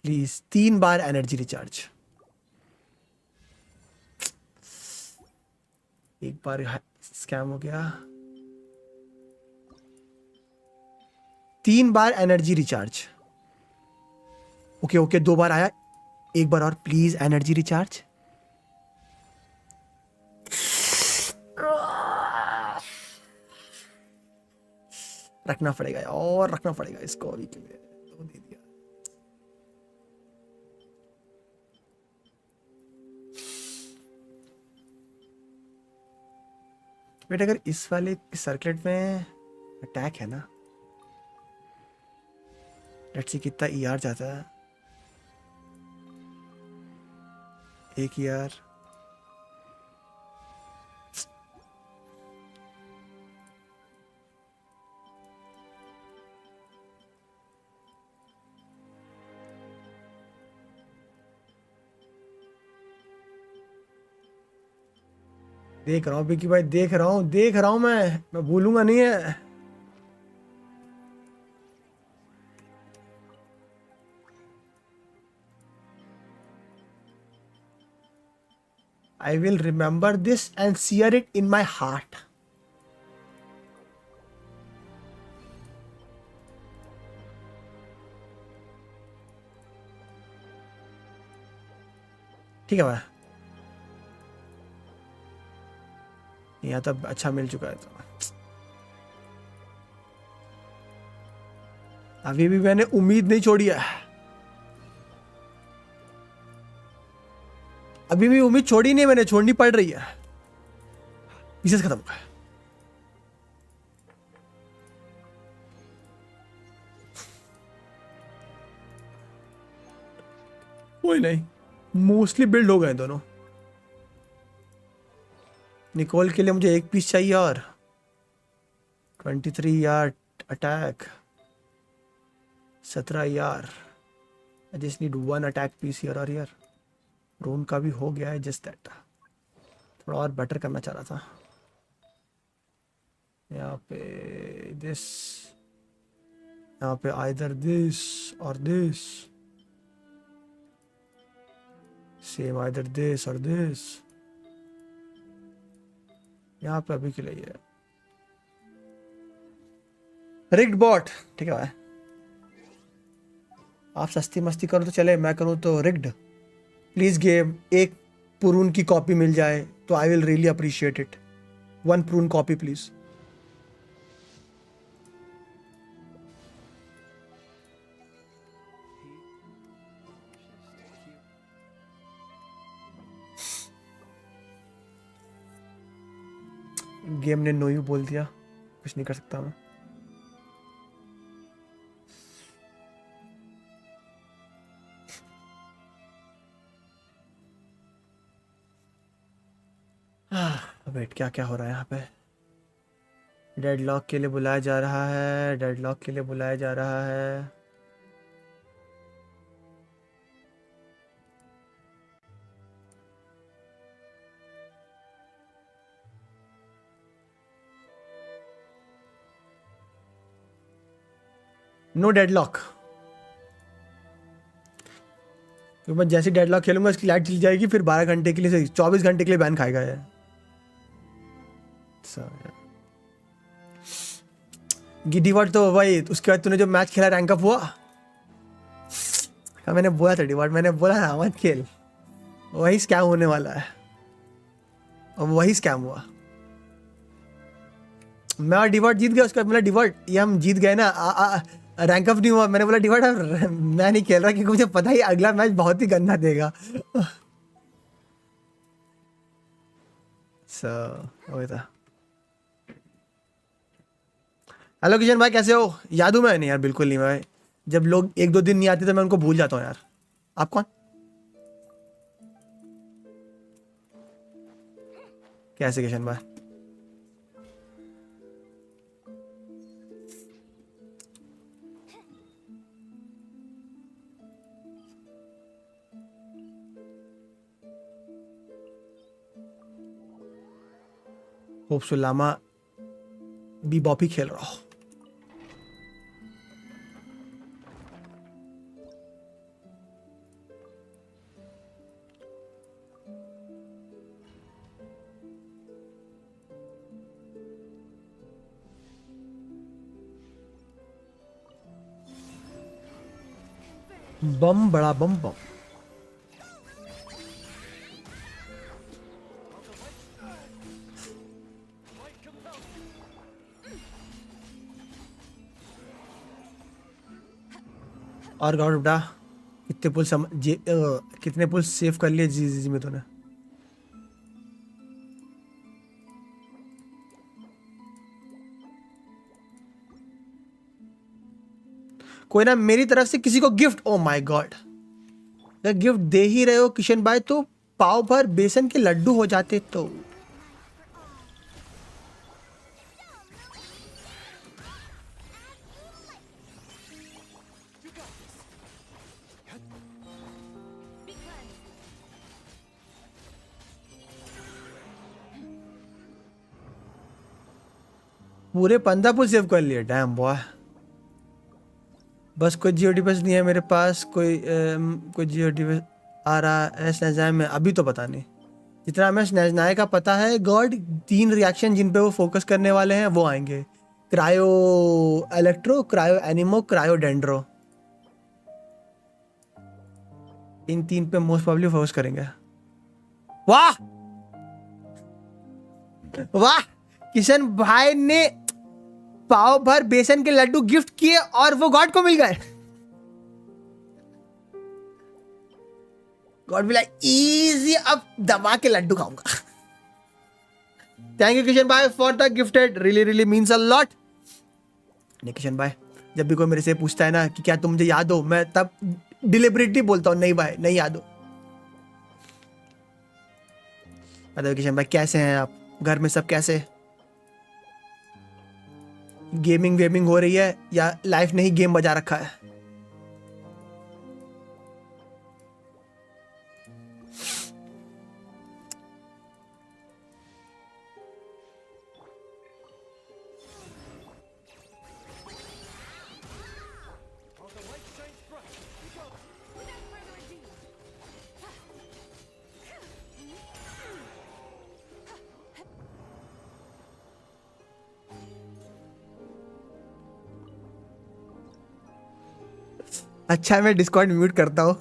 Please 3 bar energy recharge. एक बार स्कैम हो गया। 3 बार एनर्जी रिचार्ज। ओके ओके, 2 बार आया, एक बार और प्लीज एनर्जी रिचार्ज। रखना पड़ेगा और रखना पड़ेगा इसको अभी के लिए, तो दे दिया। बेटा अगर इस वाले सर्कलेट में अटैक है ना, लेट्स सी कितना ER जाता है। 1 ER, देख रहा हूँ बिकी भाई, देख रहा हूँ मैं भूलूंगा नहीं है। I will remember this and sear it in my heart. ठीक है भाई, यहाँ तब अच्छा मिल चुका है तो अभी भी मैंने उम्मीद नहीं छोड़ी है। अभी भी उम्मीद छोड़ी नहीं मैंने, छोड़नी पड़ रही है। पीसेस खत्म हो गए। कोई नहीं, मोस्टली बिल्ड हो गए दोनों। निकोल के लिए मुझे 1 पीस चाहिए और 23 यार अटैक, 17 यार। I just need 1 attack piece here or here. Prune का भी हो गया है, जस्ट दैट थोड़ा और बेटर करना चाह रहा था। यहाँ पे दिस, यहाँ पे आइदर दिस और दिस, सेम आइदर दिस और दिस। यहाँ पे अभी के लिए है रिग्ड बॉट, ठीक है भाई। आप सस्ती मस्ती करो तो चले, मैं करूँ तो रिग्ड। प्लीज गेम, एक प्रून की कॉपी मिल जाए तो I will really appreciate it. 1 prune copy please. Game ने नो यू बोल दिया, कुछ नहीं कर सकता मैं। वेट, क्या क्या हो रहा है यहाँ पे? डेडलॉक के लिए बुलाया जा रहा है, डेडलॉक के लिए बुलाया जा रहा है। No deadlock. तो मैं जैसे डेडलॉक खेलूंगा इसकी लाइट चली जाएगी, फिर 12 घंटे के लिए, 24 घंटे के लिए बैन खाएगा ये। डिवर्ट तो भाई उसके बाद तूने जो मैच खेला रैंक अप हुआ, मैंने बोला था डिवर्ट, मैंने बोला ना मत खेल, वही स्कैम होने वाला है। और वही स्कैम हुआ। मैं और डिवर्ट जीत गया, उसके बाद बोला डिवर्ट ये हम जीत गए ना, रैंक अप नहीं हुआ। मैंने बोला डिवर्ट मैं नहीं खेल रहा क्योंकि मुझे पता ही अगला मैच बहुत ही गंदा देगा। वही था। हेलो किशन भाई, कैसे हो? याद हूँ मैं? नहीं यार, बिल्कुल नहीं भाई। जब लोग 1-2 दिन नहीं आते तो मैं उनको भूल जाता हूँ यार। आप कौन? कैसे किशन भाई? होप सो लामा बी बॉपी खेल रहा हो। बम, बड़ा बम बम। और गॉड बेटा, कितने पुल कितने पुल सेव कर लिए जी में तूने? कोई ना, मेरी तरफ से किसी को गिफ्ट। ओ माय गॉड, अगर गिफ्ट दे ही रहे हो किशन भाई तो पाव भर बेसन के लड्डू हो जाते तो। पूरे 15 पुल सेव कर लिए, डैम बॉय। बस कोई जीओडी बस नहीं है मेरे पास, कोई जीओडी बस आ रहा है स्नैज़ाय में अभी तो पता नहीं। जितना हमें स्नैज़नाय का पता है गॉड, 3 रिएक्शन जिन पे वो फोकस करने वाले हैं वो आएंगे। Cryo electro, cryo anemo, cryo dendro. इन 3 पे मोस्ट प्रोबेबली फोकस करेंगे। वाह वाह, किशन भाई ने पाव भर बेसन के लड्डू गिफ्ट किए और वो गॉड को मिल गए। गॉड भी लाइक इजी, अब दबा के लड्डू खाऊंगा। थैंक यू किशन भाई for the gifted, really really means a lot. नहीं किशन भाई, जब भी कोई मेरे से पूछता है ना कि क्या तुम मुझे याद हो, मैं तब डिलिबरेटली बोलता हूँ नहीं भाई नहीं याद हो। बताओ किशन भाई कैसे हैं आप? घर में सब कैसे? गेमिंग वेमिंग हो रही है या लाइफ ने ही गेम बजा रखा है? अच्छा मैं डिस्कॉर्ड म्यूट करता हूँ।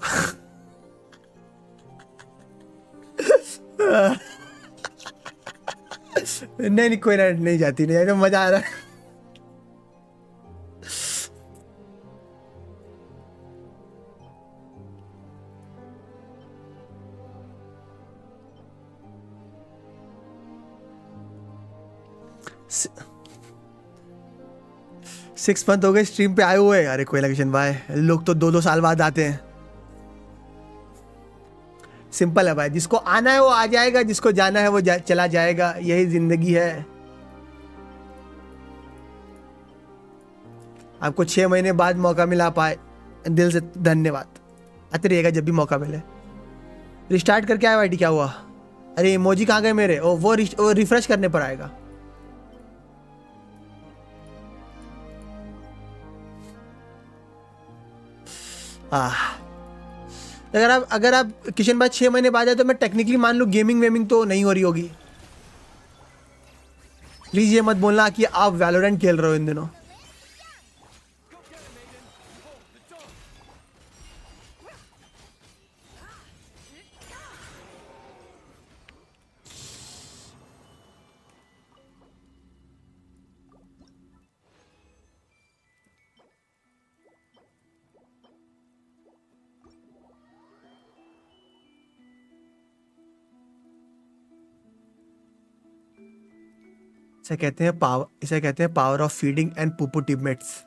नहीं नहीं कोई ना, नहीं जाती, नहीं तो मजा आ रहा है। 6 मंथ हो गए स्ट्रीम पे आए हुए। अरे कोई लक्षण भाई, लोग तो 2-2 साल बाद आते हैं। सिंपल है भाई, जिसको आना है वो आ जाएगा, जिसको जाना है वो चला जाएगा, यही जिंदगी है। आपको 6 महीने बाद मौका मिला पाए, दिल से धन्यवाद। आते रहिएगा जब भी मौका मिले। रिस्टार्ट करके आया वाइटी, क्या हुआ? अरे इमोजी कहाँ गए मेरे? वो रिफ्रेश करने पर आएगा। अगर आप किशन भाई 6 महीने बाद आए तो मैं टेक्निकली मान लूँ गेमिंग वेमिंग तो नहीं हो रही होगी। प्लीज ये मत बोलना कि आप वैलोरेंट खेल रहे हो इन दिनों। इसे कहते हैं पावर ऑफ फीडिंग एंड पुपू टीममेट्स।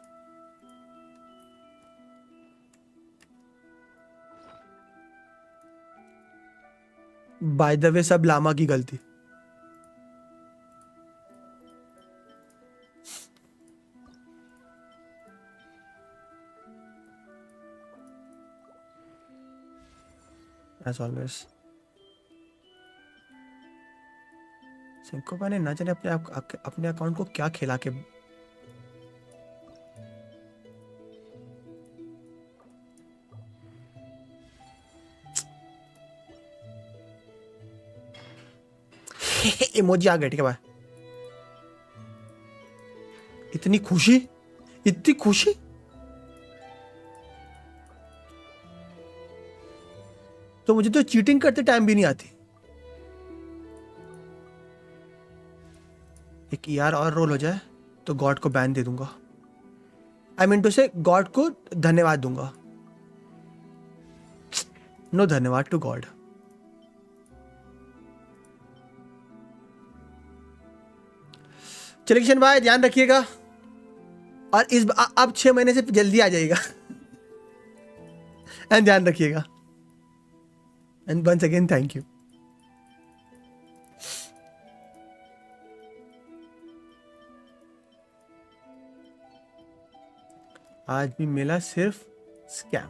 बाय द वे सब लामा की गलती। एज ऑलवेज सिंको मैंने ना जाने अपने अकाउंट को क्या खिला के। इमोजी आ गया, ठीक है भाई। इतनी खुशी, इतनी खुशी। तो मुझे तो चीटिंग करते टाइम भी नहीं आती। एक यार और रोल हो जाए तो गॉड को बैन दे दूंगा। आई मीन टू से गॉड को धन्यवाद दूंगा। नो धन्यवाद टू गॉड। चलिए किशन भाई ध्यान रखिएगा, और अब 6 महीने से जल्दी आ जाइएगा। एंड ध्यान रखिएगा। And once again thank you. आज भी मिला सिर्फ स्कैम।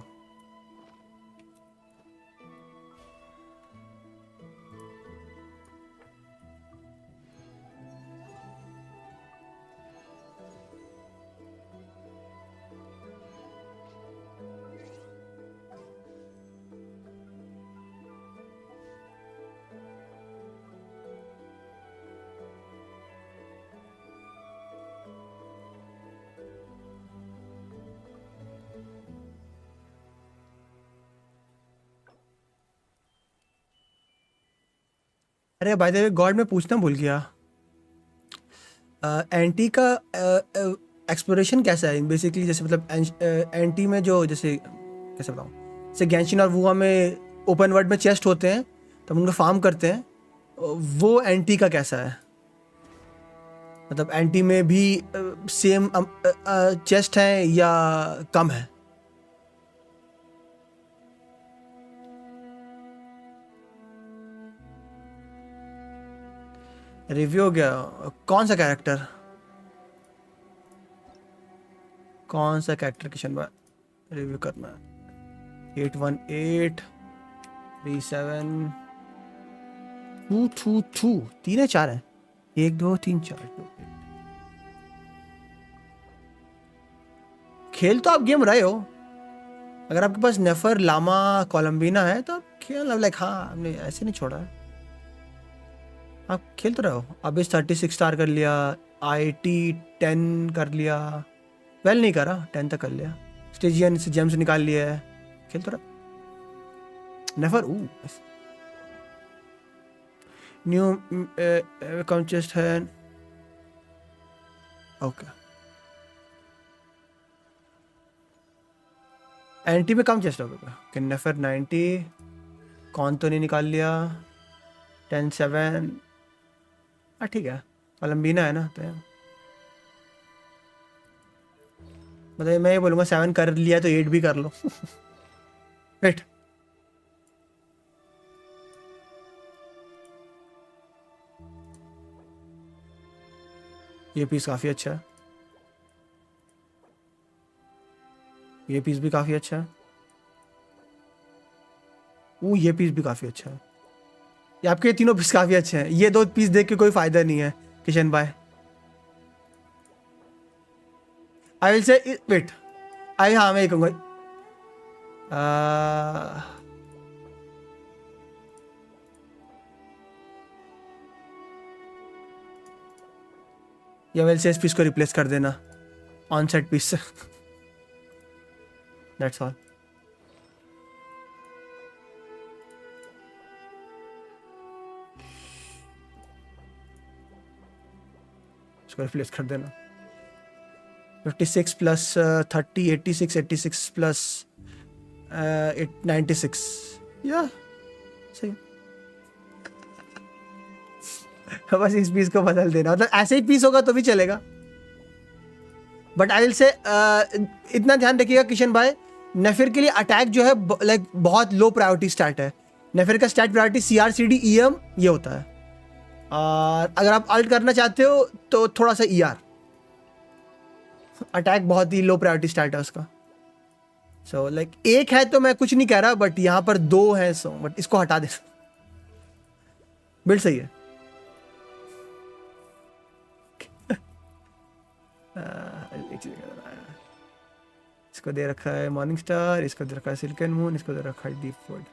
अरे बाय द वे गॉड मैं पूछना भूल गया, एंटी का एक्सप्लोरेशन कैसा है बेसिकली? जैसे मतलब एंटी में जो, जैसे कैसे बताऊँ, जैसे गेंशिन और वुआ में ओपन वर्ल्ड में चेस्ट होते हैं तो हम उनका फार्म करते हैं, वो एंटी का कैसा है? मतलब एंटी में भी सेम चेस्ट है या कम है? रिव्यू हो गया। कौन सा कैरेक्टर किशन भाई रिव्यू करना है? 818372222 3 है 4 है 1 2 3 4 2। खेल तो आप गेम रहे हो, अगर आपके पास नेफर लामा कोलम्बिना है तो आप खेल, लाइक हाँ हमने ऐसे नहीं छोड़ा है, आप खेल तो रहे हो। अब इस 36 स्टार कर लिया, IT 10 कर लिया, वेल नहीं करा 10 तक कर लिया। स्टेजियन से जेम्स निकाल लिया है, खेल तो रहा। नेफर न्यू अकाउंट चेस्ट है। ओके, एंटी में कम चेस्ट होगा। कि नेफर 90, कौन तो नहीं निकाल लिया। 10-7, हाँ ठीक है, कोलम्बीना है ना, तो मतलब मैं ये बोलूँगा 7 कर लिया तो 8 भी कर लो। वेट, ये पीस काफ़ी अच्छा है, ये पीस भी काफ़ी अच्छा है, ये पीस भी काफ़ी अच्छा है। ये आपके तीनों पीस काफ़ी अच्छे हैं। ये 2 पीस देख के कोई फ़ायदा नहीं है किशन भाई। आई विल से वेट, हाँ मैं ये कहूँगा, या विल से इस पीस को रिप्लेस कर देना ऑन सेट पीस से। That's all. इसको रिप्लेस कर देना। 56 प्लस 30, 86, 86 प्लस 96, या सही। बस इस पीस को बदल देना, मतलब ऐसे ही पीस होगा तो भी चलेगा। बट आई विल से इतना ध्यान रखिएगा किशन भाई, नेफिर के लिए अटैक जो है लाइक बहुत लो प्रायोरिटी स्टैट है। नेफिर का stat priority CR CD EM ये होता है, और अगर आप अल्ट करना चाहते हो तो थोड़ा सा ER। अटैक बहुत ही लो प्रायोरिटी स्टैट है उसका। सो लाइक एक है तो मैं कुछ नहीं कह रहा, बट यहाँ पर 2 है, सो बट इसको हटा दे। बिल्ड सही है। इसको दे रखा है मॉर्निंग स्टार, इसको दे रखा है सिल्कन मून, इसको दे रखा है डीप फूड।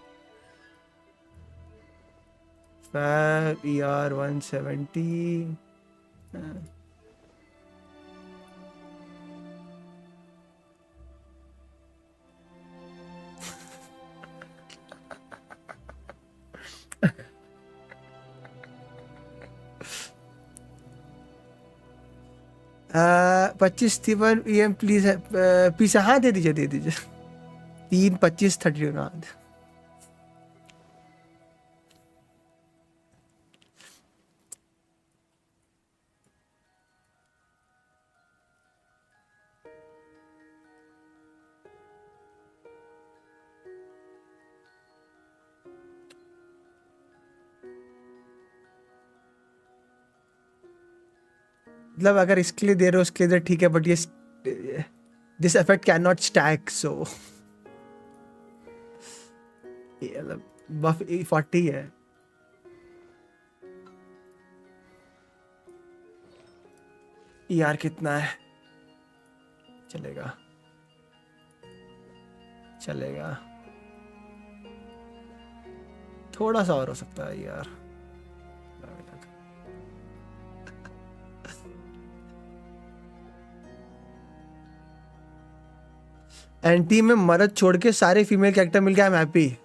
Fab ER 170। पच्चीस Steven EM प्लीज है, पीस हाँ दे दीजिए 3, 25, 30 का। मतलब अगर इसके लिए दे रहे हो उसके लिए ठीक है, बट ये this effect can not stack, so मतलब बफ 40 है। यार कितना है, चलेगा चलेगा, थोड़ा सा और हो सकता है यार। एंटी में मर्द छोड़ के सारे फीमेल कैरेक्टर मिल गया, आई एम हैप्पी।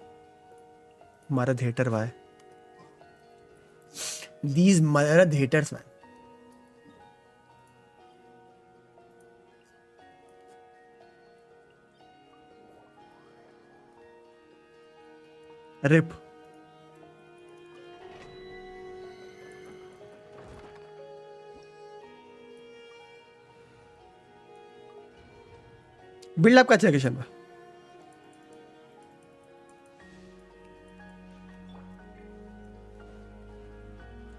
मर्द हेटर भाई, दीज मर्द हेटर्स मैन। रिप बिल्डअप का चेकेशन में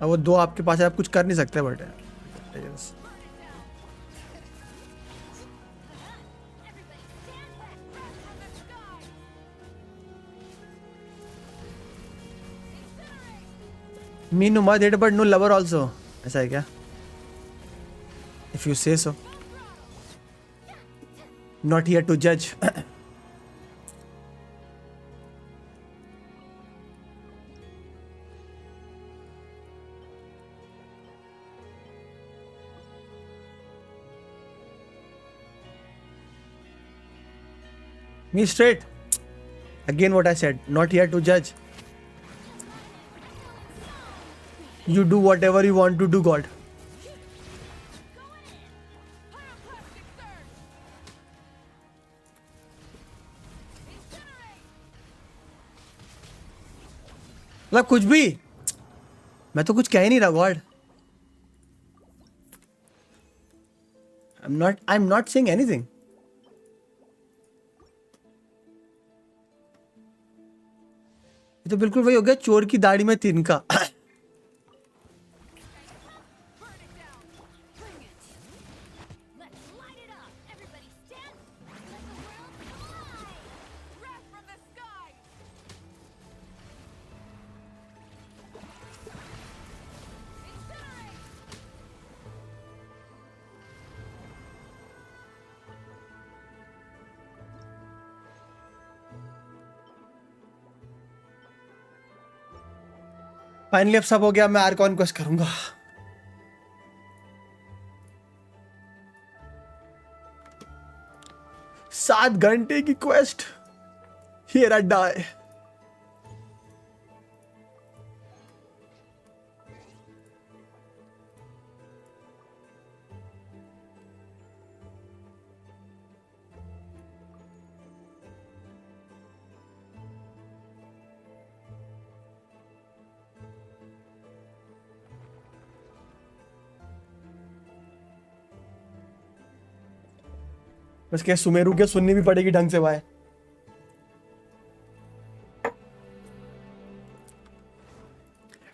अब वो 2 आपके पास है, आप कुछ कर नहीं सकते, बट मीनू मत hate but no lover also, ऐसा है क्या? If you say so, not here to जज। Me straight. Again what I said, not here to judge. You do whatever you want to do, God. मतलब कुछ भी, मैं तो कुछ कह ही नहीं रहा, God. I'm not saying anything. ये तो बिल्कुल वही हो गया, चोर की दाढ़ी में तिनका. फाइनली अब सब हो गया, मैं आर्कॉन क्वेस्ट करूंगा. सात घंटे की क्वेस्ट. Here I die. बस क्या सुमेरु के सुननी भी पड़ेगी ढंग से भाई.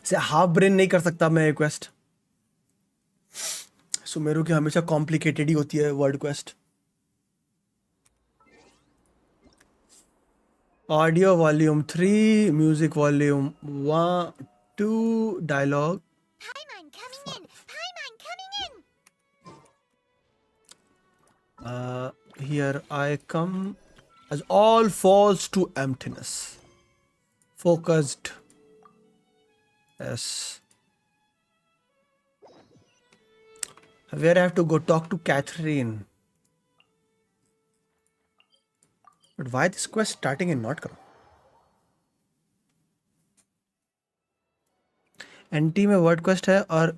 से हाफ ब्रेन नहीं कर सकता मैं ये क्वेस्ट. सुमेरु की हमेशा कॉम्प्लिकेटेड ही होती है word quest. Audio volume 3, music volume 1, 2, dialogue. Here I come as all falls to emptiness. Focused. Yes. Where I have to go talk to Catherine. But why this quest starting and not करो? NT में word quest है और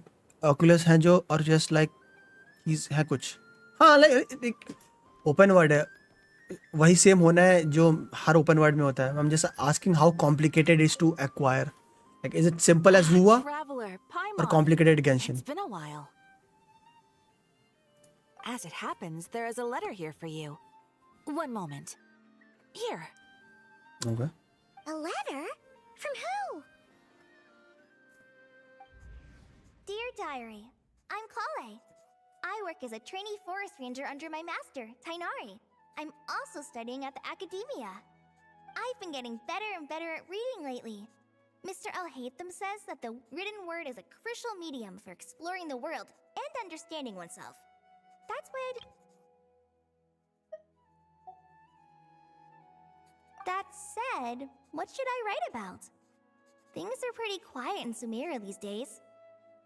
Oculus हैं जो, और just like his है कुछ. हाँ लाइक ओपन वर्ड है, वही सेम होना है जो हर ओपन वर्ड में होता है. I'm just asking how complicated it is to acquire. Like, is it simple as Huwa or complicated Genshin? It's been a while. As it happens, there is a letter here for you. One moment. Here. Okay. A letter? From who? Dear Diary, I'm Kale. I work as a trainee forest ranger under my master, Tainari. I'm also studying at the academia. I've been getting better and better at reading lately. Mr. Al-Haytham says that the written word is a crucial medium for exploring the world and understanding oneself. That said, what should I write about? Things are pretty quiet in Sumeria these days.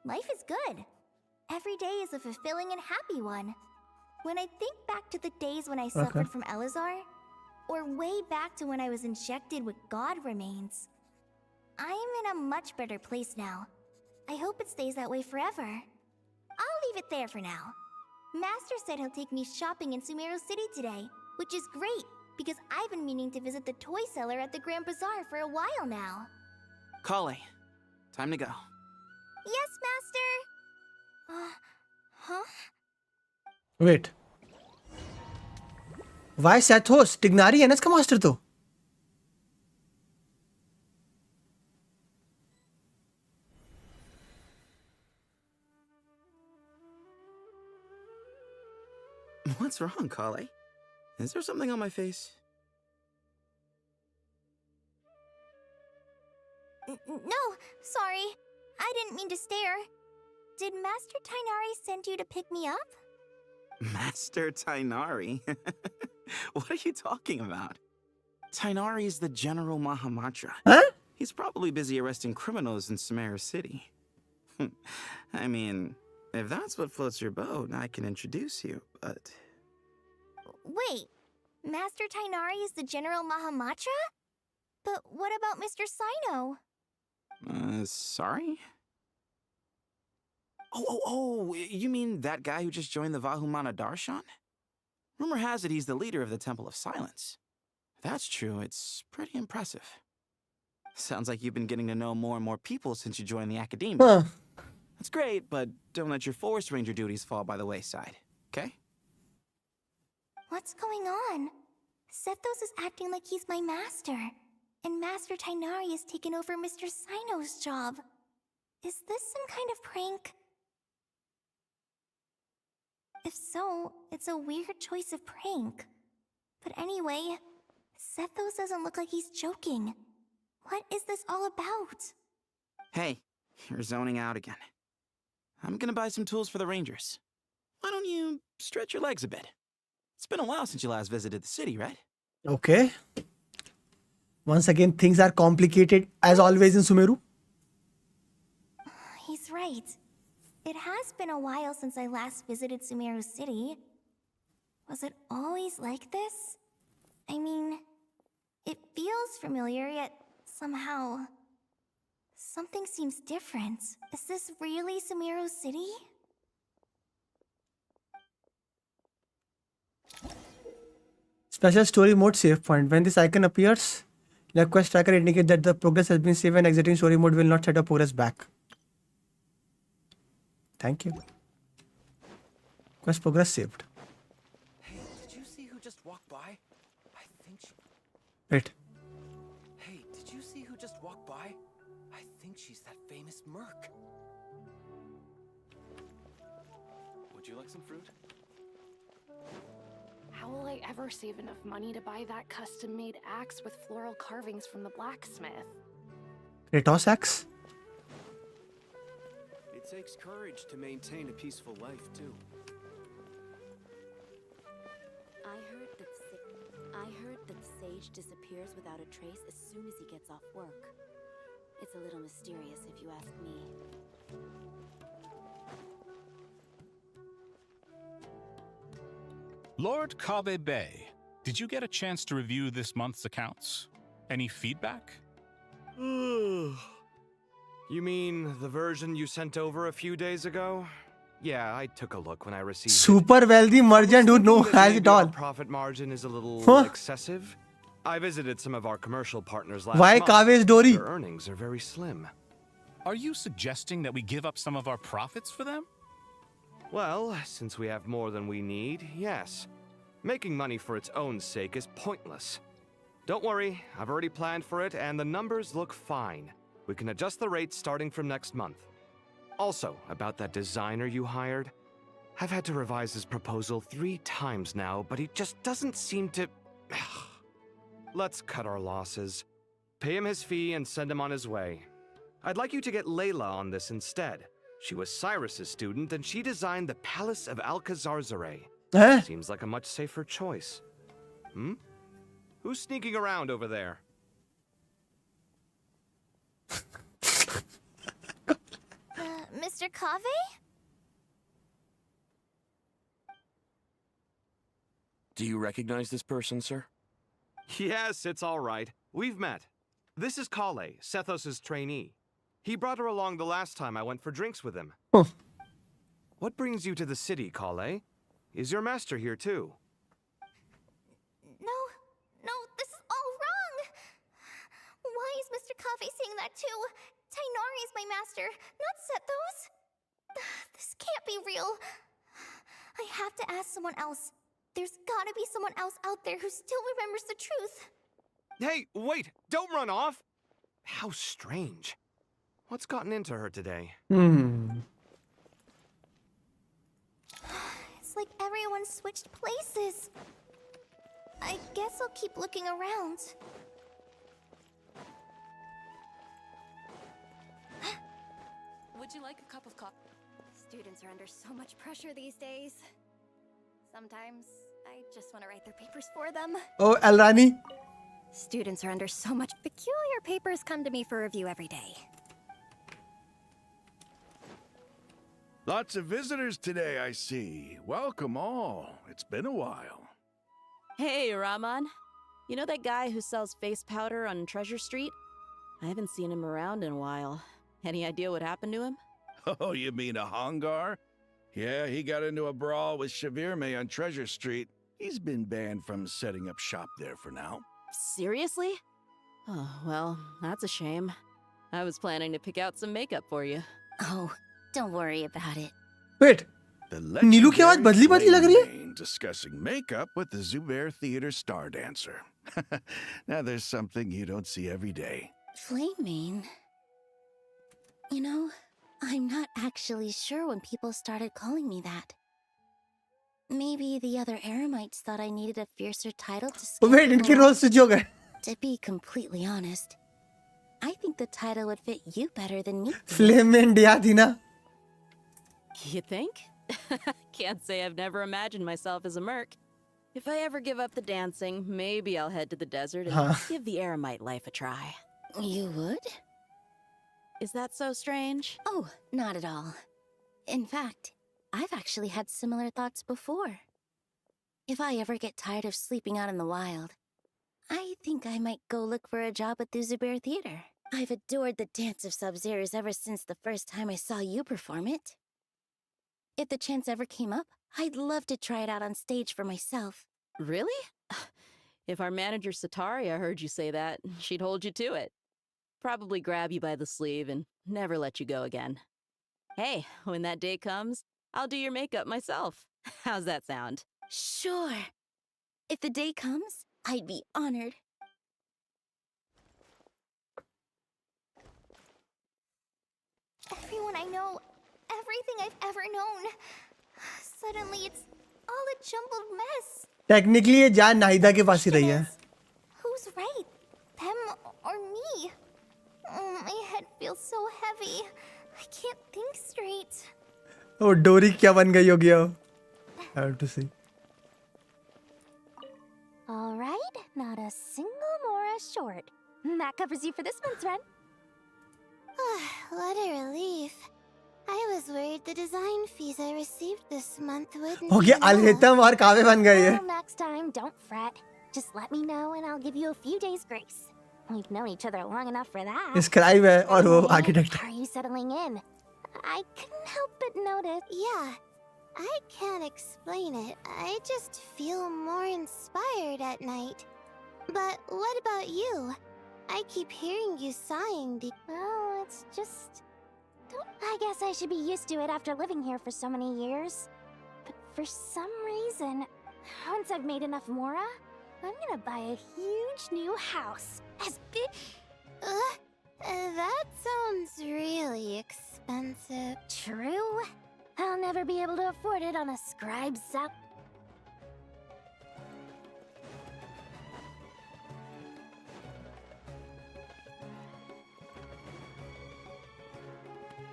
Life is good. Every day is a fulfilling and happy one. When I think back to the days when I suffered from Elazar, or way back to when I was injected with God remains, I am in a much better place now. I hope it stays that way forever. I'll leave it there for now. Master said he'll take me shopping in Sumeru City today, which is great, because I've been meaning to visit the toy seller at the Grand Bazaar for a while now. Holyy, time to go. Yes, Master! Huh? Wait. Why Sathos? Tignari है ना इसका master तो. What's wrong, Holyy? Is there something on my face? No, sorry. I didn't mean to stare. Did Master Tainari send you to pick me up? Master Tainari? What are you talking about? Tainari is the General Mahamatra. Huh? He's probably busy arresting criminals in Sumeru City. I mean, if that's what floats your boat, I can introduce you, but... Wait, Master Tainari is the General Mahamatra? But what about Mr. Sino? Sorry? Oh, you mean that guy who just joined the Vahumana Darshan? Rumor has it he's the leader of the Temple of Silence. If that's true, it's pretty impressive. Sounds like you've been getting to know more and more people since you joined the academia. Huh. That's great, but don't let your Forest Ranger duties fall by the wayside, okay? What's going on? Sethos is acting like he's my master, and Master Tainari has taken over Mr. Sino's job. Is this some kind of prank? If so, it's a weird choice of prank. But anyway, Sethos doesn't look like he's joking. What is this all about? Hey, you're zoning out again. I'm gonna buy some tools for the Rangers. Why don't you stretch your legs a bit? It's been a while since you last visited the city, right? Okay. Once again, things are complicated as always in Sumeru. He's right. It has been a while since I last visited Sumeru City. Was it always like this? I mean, it feels familiar, yet somehow something seems different. Is this really Sumeru City? Special story mode save point. When this icon appears, the quest tracker indicates that the progress has been saved and exiting story mode will not set up progress back. Thank you. Quest progress saved. Hey, did you see who just walked by? I think she... Wait. Hey, did you see who just walked by? I think she's that famous merc. Would you like some fruit? How will I ever save enough money to buy that custom-made axe with floral carvings from the blacksmith? Kratos axe? It takes courage to maintain a peaceful life, too. I heard that Sage disappears without a trace as soon as he gets off work. It's a little mysterious if you ask me. Lord Kave Bay, did you get a chance to review this month's accounts? Any feedback? You mean the version you sent over a few days ago? Yeah, I took a look when I received it. Super wealthy merchant who Thinking that has maybe it our all. profit margin is a little Huh? excessive. I visited some of our commercial partners last Why month. Kave's Dory? Their earnings are very slim. Are you suggesting that we give up some of our profits for them? Well, since we have more than we need, yes. Making money for its own sake is pointless. Don't worry, I've already planned for it, and the numbers look fine. We can adjust the rates starting from next month. Also, about that designer you hired, I've had to revise his proposal 3 times now, but he just doesn't seem to... Let's cut our losses. Pay him his fee and send him on his way. I'd like you to get Layla on this instead. She was Cyrus's student, and she designed the Palace of Alcazarzare. Eh? Seems like a much safer choice. Hmm? Who's sneaking around over there? Mr. Kave? Do you recognize this person, sir? Yes, it's all right. We've met. This is Kale, Sethos' trainee. He brought her along the last time I went for drinks with him. Huh. What brings you to the city, Kale? Is your master here too? No, this is all wrong! Why is Mr. Kave saying that too? Tainari is my master, not Sethos! This can't be real. I have to ask someone else. There's gotta be someone else out there who still remembers the truth. Hey, wait! Don't run off! How strange. What's gotten into her today? It's like everyone switched places. I guess I'll keep looking around. Would you like a cup of coffee? Students are under so much pressure these days. Sometimes I just want to write their papers for them. Oh, Alrani. Students are under so much. Peculiar papers come to me for review every day. Lots of visitors today, I see. Welcome all. It's been a while. Hey, Rahman. You know that guy who sells face powder on Treasure Street? I haven't seen him around in a while. Any idea what happened to him? Oh, you mean a Hongar? Yeah, he got into a brawl with Shavirme on Treasure Street. He's been banned from setting up shop there for now. Seriously? Oh, well, that's a shame. I was planning to pick out some makeup for you. Oh, don't worry about it. Wait, The नीलू की आवाज बदली बदली लग रही है? Flame Mane discussing makeup with the Zubair Theater star dancer. Now there's something you don't see every day. Flame Mane? You know, I'm not actually sure when people started calling me that. Maybe the other Eremites thought I needed a fiercer title to scare Wait, people इनके off. Role switch हो गए. To be completely honest, I think the title would fit you better than me. Flame में India थी ना. You think? Can't say I've never imagined myself as a merc. If I ever give up the dancing, maybe I'll head to the desert and give the Eremite life a try. You would? Is that so strange? Oh, not at all. In fact, I've actually had similar thoughts before. If I ever get tired of sleeping out in the wild, I think I might go look for a job at the Zubair Theater. I've adored the dance of Sub-Zeros ever since the first time I saw you perform it. If the chance ever came up, I'd love to try it out on stage for myself. Really? If our manager Sataria heard you say that, she'd hold you to it. Probably grab you by the sleeve and never let you go again. Hey, when that day comes, I'll do your makeup myself. How's that sound? Sure. If the day comes, I'd be honored. Everyone I know, everything I've ever known. Suddenly it's all a jumbled mess. Technically ये जान नाहिदा के पास ही रही है. Who's right? Them or me? My head feels so heavy. I can't think straight. वो डोरी क्या बन गई होगी अब? I have to see. All right, not a single Mora short. That covers you for this month's run. What a relief. I was worried the design fees I received this month wouldn't हो be गया enough. अलहितम और कावे बन गई है. Well, next time, don't fret. Just let me know and I'll give you a few days' grace. We've known each other long enough for that. Scribe है और वो Anyway, architect. Are you settling in? I couldn't help but notice. Yeah, I can't explain it. I just feel more inspired at night. But what about you? I keep hearing you sighing. Well, it's just... I guess I should be used to it after living here for so many years. But for some reason, once I've made enough Mora, I'm gonna buy a huge new house. As big... That sounds really expensive. True. I'll never be able to afford it on a scribe's sap.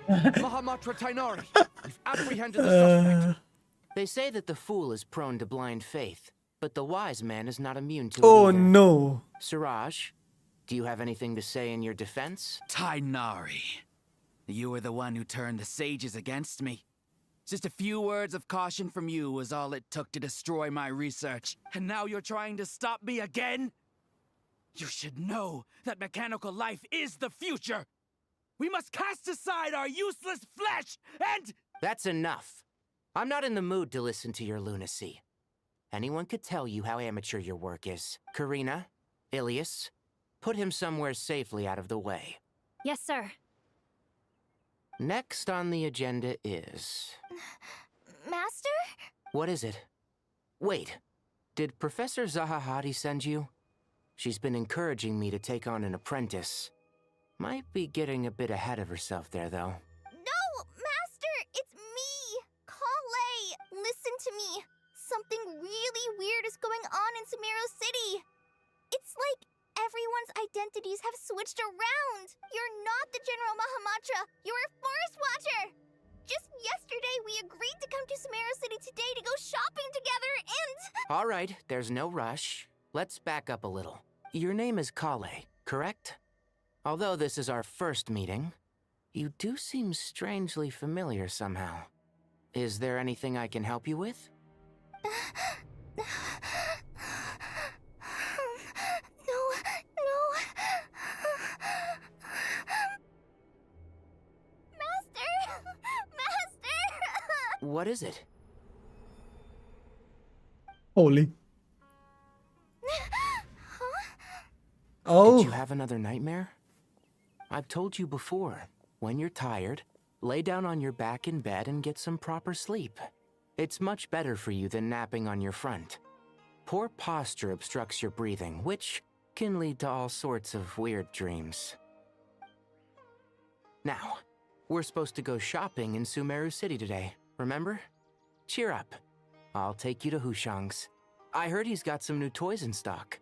Mahamatra Tainari, we've apprehended the suspect. They say that the fool is prone to blind faith, but the wise man is not immune to Oh it either. no. Siraj, do you have anything to say in your defense? Tainari, you were the one who turned the sages against me. Just a few words of caution from you was all it took to destroy my research. And now you're trying to stop me again? You should know that mechanical life is the future. We must cast aside our useless flesh and... That's enough. I'm not in the mood to listen to your lunacy. Anyone could tell you how amateur your work is. Karina, Ilias, put him somewhere safely out of the way. Yes, sir. Next on the agenda is... Master? What is it? Wait, did Professor Zahahati send you? She's been encouraging me to take on an apprentice. Might be getting a bit ahead of herself there, though. No, Master! It's me! Holyy! Listen to me! Something really weird is going on in Sumero City! It's like everyone's identities have switched around! You're not the General Mahamatra! You're a Forest Watcher! Just yesterday we agreed to come to Sumero City today to go shopping together and... All right, there's no rush. Let's back up a little. Your name is Kale, correct? Although this is our first meeting, you do seem strangely familiar somehow. Is there anything I can help you with? What is it? Holy. Oh. Did you have another nightmare? I've told you before, when you're tired, lay down on your back in bed and get some proper sleep. It's much better for you than napping on your front. Poor posture obstructs your breathing, which can lead to all sorts of weird dreams. Now, we're supposed to go shopping in Sumeru City today, remember? Cheer up. I'll take you to Hushang's. I heard he's got some new toys in stock.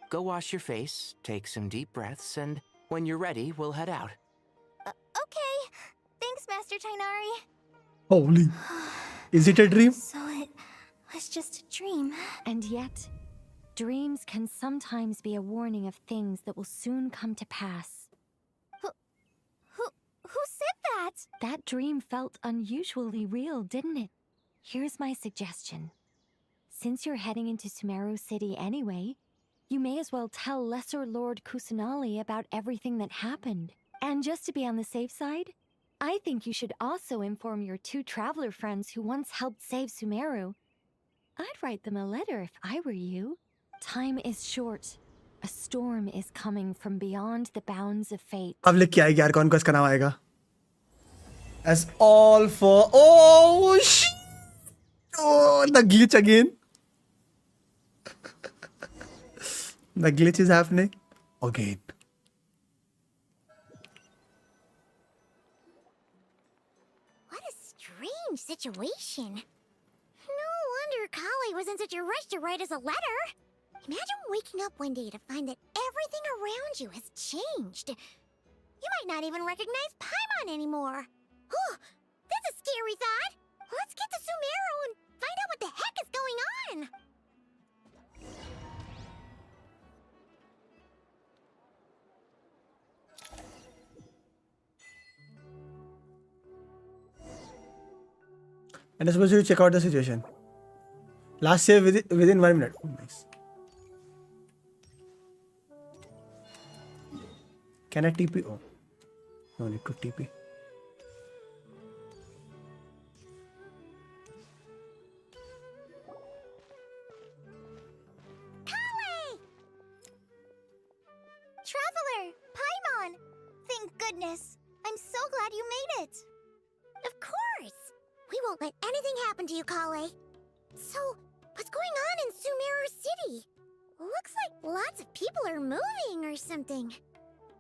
Go wash your face, take some deep breaths, and when you're ready, we'll head out. Okay. Thanks, Master Tainari. Holy. Is it a dream? So it was just a dream. And yet, dreams can sometimes be a warning of things that will soon come to pass. Who said that? That dream felt unusually real, didn't it? Here's my suggestion. Since you're heading into Sumeru City anyway, you may as well tell Lesser Lord Kusanali about everything that happened. And just to be on the safe side, I think you should also inform your 2 traveler friends who once helped save Sumeru. I'd write them a letter if I were you. Time is short. A storm is coming from beyond the bounds of fate. अब लिख के आएगी यार कौन इसका नाम आएगा? As all for oh shit! Oh, the glitch again. The glitch is happening again. What a strange situation. No wonder Kali was in such a rush to write us a letter. Imagine waking up one day to find that everything around you has changed. You might not even recognize Paimon anymore. Oh, that's a scary thought. Let's get to Sumeru and find out what the heck is going on. And I suppose you check out the situation. Last save within 1 minute. Oh, nice. Can I TP? Oh, no need to TP. Traveler! Paimon! Thank goodness. I'm so glad you made it. Of course. We won't let anything happen to you, Kale. So, what's going on in Sumeru City? Looks like lots of people are moving or something.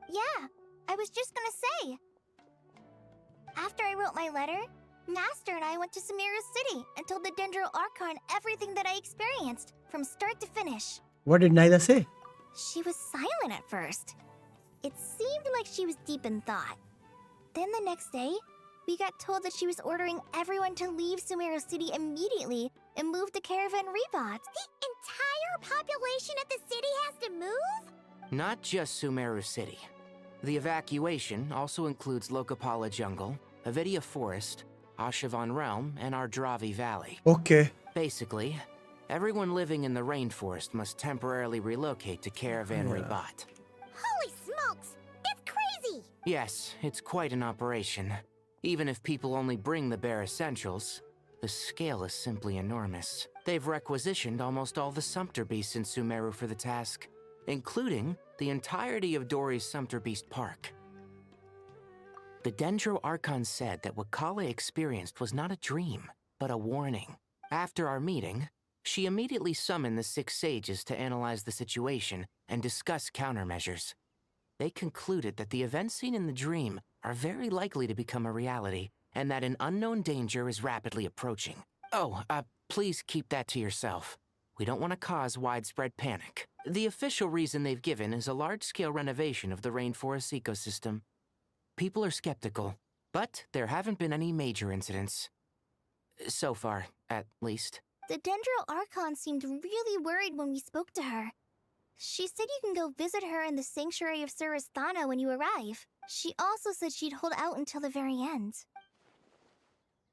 Yeah, I was just gonna say. After I wrote my letter, Master and I went to Sumeru City and told the Dendro Archon everything that I experienced, from start to finish. What did Naida say? She was silent at first. It seemed like she was deep in thought. Then the next day, we got told that she was ordering everyone to leave Sumeru City immediately and move to Caravan Rebot. The entire population of the city has to move? Not just Sumeru City. The evacuation also includes Lokapala Jungle, Avidia Forest, Ashavan Realm, and Ardravi Valley. Okay. Basically, everyone living in the rainforest must temporarily relocate to Caravan Rebot. Holy smokes! That's crazy! Yes, it's quite an operation. Even if people only bring the bare essentials, the scale is simply enormous. They've requisitioned almost all the Sumpter Beasts in Sumeru for the task, including the entirety of Dori's Sumpter Beast Park. The Dendro Archon said that what Kale experienced was not a dream, but a warning. After our meeting, she immediately summoned the 6 sages to analyze the situation and discuss countermeasures. They concluded that the events seen in the dream are very likely to become a reality, and that an unknown danger is rapidly approaching. Oh, please keep that to yourself. We don't want to cause widespread panic. The official reason they've given is a large-scale renovation of the rainforest ecosystem. People are skeptical, but there haven't been any major incidents. So far, at least. The Dendro Archon seemed really worried when we spoke to her. She said you can go visit her in the Sanctuary of Surasthana when you arrive. She also said she'd hold out until the very end.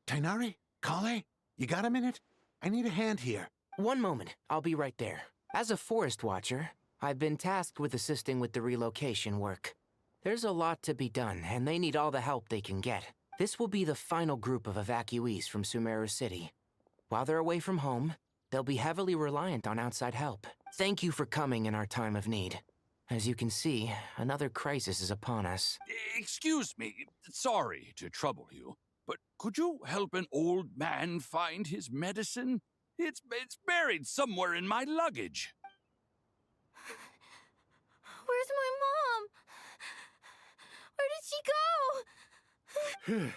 Tainari? Kale? You got a minute? I need a hand here. One moment, I'll be right there. As a forest watcher, I've been tasked with assisting with the relocation work. There's a lot to be done, and they need all the help they can get. This will be the final group of evacuees from Sumeru City. While they're away from home, they'll be heavily reliant on outside help. Thank you for coming in our time of need. As you can see, another crisis is upon us. Excuse me, sorry to trouble you, but could you help an old man find his medicine? It's buried somewhere in my luggage. Where's my mom? Where did she go?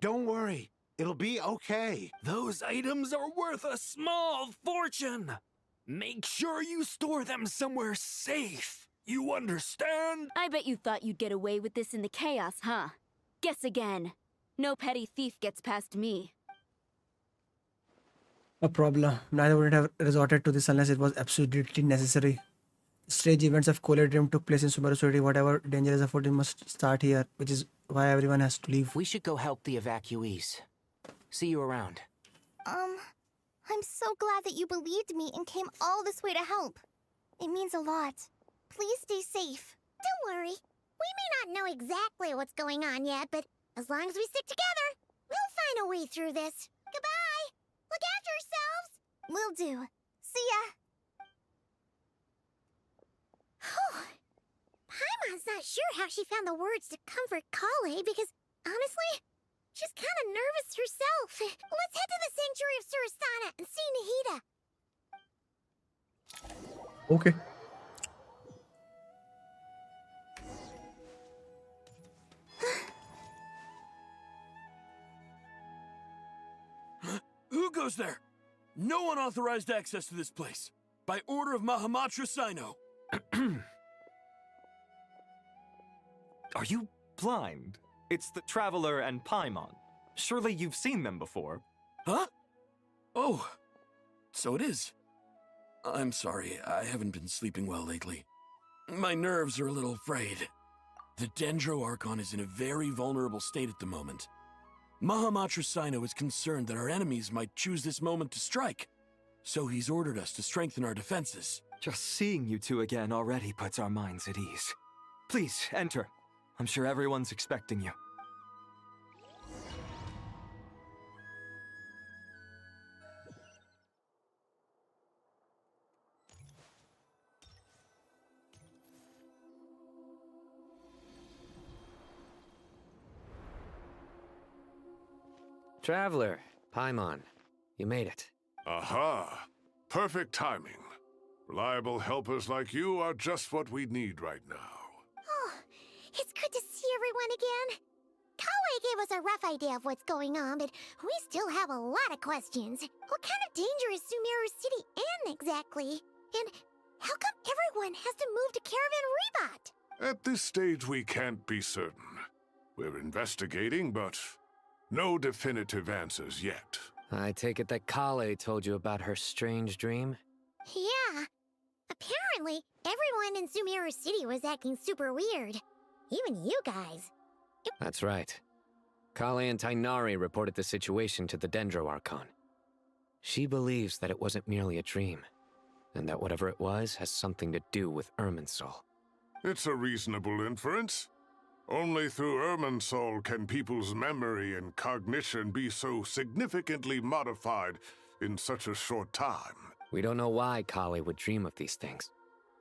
Don't worry. It'll be okay. Those items are worth a small fortune. Make sure you store them somewhere safe. You understand? I bet you thought you'd get away with this in the chaos, huh? Guess again. No petty thief gets past me. A problem. Neither would have resorted to this unless it was absolutely necessary. Strange events of Holyy Dream took place in Sumeru City. Whatever danger is afoot, it must start here, which is why everyone has to leave. We should go help the evacuees. See you around. I'm so glad that you believed me and came all this way to help. It means a lot. Please stay safe. Don't worry. We may not know exactly what's going on yet, but as long as we stick together, we'll find a way through this. Goodbye! Look after yourselves! Will do. See ya! Paimon's not sure how she found the words to comfort Kale because, honestly, she's kind of nervous herself. Let's head to the Sanctuary of Surasana and see Nahida. Okay. Who goes there? No unauthorized access to this place. By order of Mahamatra Sino. Are you blind? It's the Traveler and Paimon. Surely you've seen them before. Huh? Oh, so it is. I'm sorry, I haven't been sleeping well lately. My nerves are a little frayed. The Dendro Archon is in a very vulnerable state at the moment. Mahamatra Sino is concerned that our enemies might choose this moment to strike, so he's ordered us to strengthen our defenses. Just seeing you two again already puts our minds at ease. Please, enter. I'm sure everyone's expecting you. Traveler, Paimon, you made it. Aha! Perfect timing. Reliable helpers like you are just what we need right now. Oh, it's good to see everyone again. Kale gave us a rough idea of what's going on, but we still have a lot of questions. What kind of danger is Sumeru City in exactly? And how come everyone has to move to Caravan Reebot? At this stage, we can't be certain. We're investigating, but no definitive answers yet. I take it that Kale told you about her strange dream? Yeah. Apparently, everyone in Sumeru City was acting super weird. Even you guys. That's right. Kale and Tainari reported the situation to the Dendro Archon. She believes that it wasn't merely a dream, and that whatever it was has something to do with Irminsul. It's a reasonable inference. Only through Irminsul can people's memory and cognition be so significantly modified in such a short time. We don't know why Kale would dream of these things,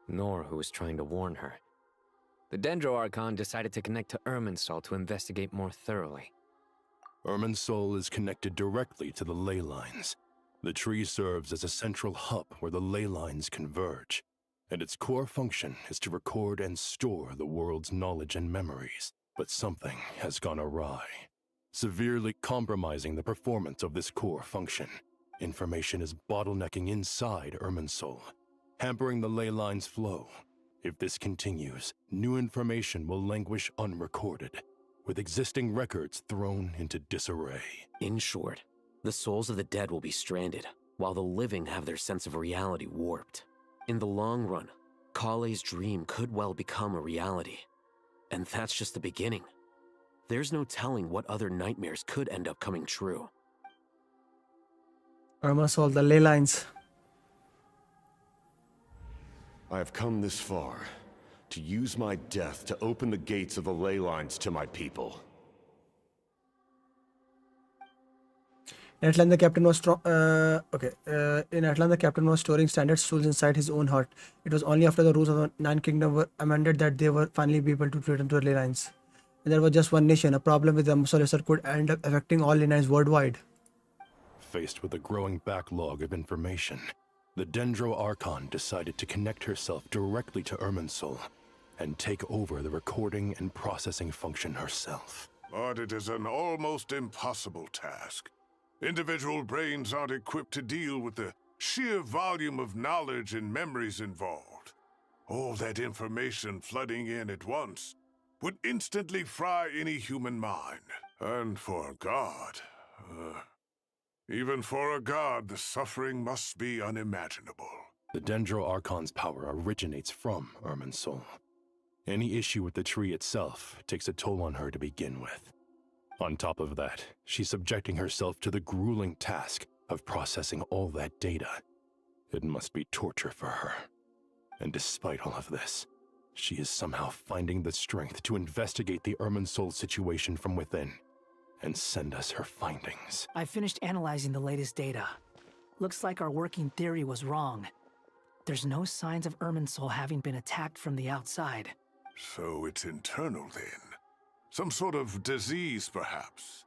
nor who was trying to warn her. The Dendro Archon decided to connect to Irminsul to investigate more thoroughly. Irminsul is connected directly to the ley lines. The tree serves as a central hub where the ley lines converge, and its core function is to record and store the world's knowledge and memories. But something has gone awry, severely compromising the performance of this core function. Information is bottlenecking inside Irminsul, hampering the ley lines' flow. If this continues, new information will languish unrecorded, with existing records thrown into disarray. In short, the souls of the dead will be stranded, while the living have their sense of reality warped. In the long run, Kale's dream could well become a reality. And that's just the beginning. There's no telling what other nightmares could end up coming true. Irminsul, the ley lines. I have come this far to use my death to open the gates of the ley lines to my people. In Atlan, the captain was in Atlan, the captain was storing standard stools inside his own hut. It was only after the rules of the Nine Kingdom were amended that they were finally able to return to the ley lines. And there was just one nation. A problem with the Solicitor could end up affecting all ley lines worldwide. Faced with a growing backlog of information, the Dendro Archon decided to connect herself directly to Irminsul and take over the recording and processing function herself. But it is an almost impossible task. Individual brains aren't equipped to deal with the sheer volume of knowledge and memories involved. All that information flooding in at once would instantly fry any human mind. And for a god, even for a god, the suffering must be unimaginable. The Dendro Archon's power originates from Irminsul. Any issue with the tree itself takes a toll on her to begin with. On top of that, she's subjecting herself to the grueling task of processing all that data. It must be torture for her. And despite all of this, she is somehow finding the strength to investigate the Irminsul situation from within and send us her findings. I finished analyzing the latest data. Looks like our working theory was wrong. There's no signs of Irminsul having been attacked from the outside. So it's internal then? Some sort of disease, perhaps?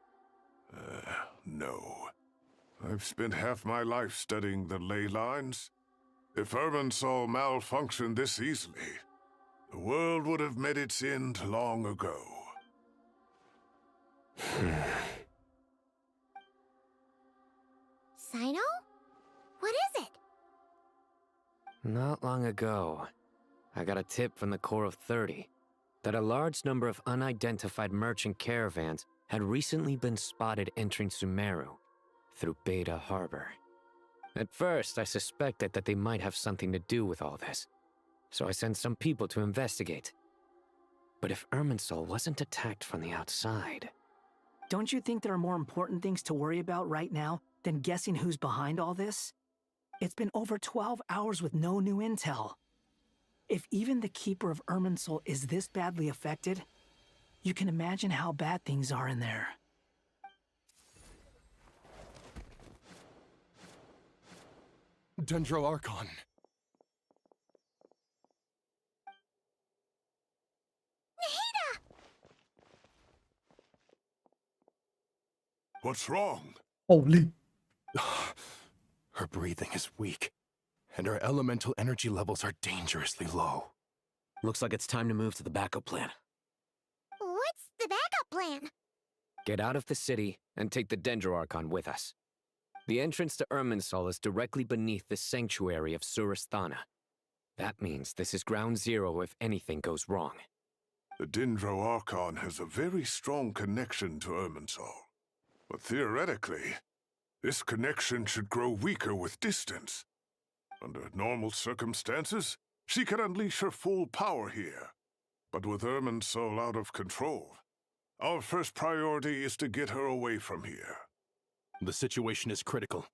No. I've spent half my life studying the ley lines. If Irminsul malfunctioned this easily, the world would have met its end long ago. Sino? What is it? Not long ago, I got a tip from the Core of 30 that a large number of unidentified merchant caravans had recently been spotted entering Sumeru through Beta Harbor. At first, I suspected that they might have something to do with all this, so I sent some people to investigate. But if Irminsul wasn't attacked from the outside... Don't you think there are more important things to worry about right now than guessing who's behind all this? It's been over 12 hours with no new intel. If even the Keeper of Irminsul is this badly affected, you can imagine how bad things are in there. Dendro Archon. What's wrong? Holy. Her breathing is weak, and her elemental energy levels are dangerously low. Looks like it's time to move to the backup plan. What's the backup plan? Get out of the city and take the Dendro Archon with us. The entrance to Irminsul is directly beneath the sanctuary of Surasthana. That means this is ground zero if anything goes wrong. The Dendro Archon has a very strong connection to Irminsul. But theoretically, this connection should grow weaker with distance. Under normal circumstances, she could unleash her full power here. But with Irminsul out of control, our first priority is to get her away from here. The situation is critical.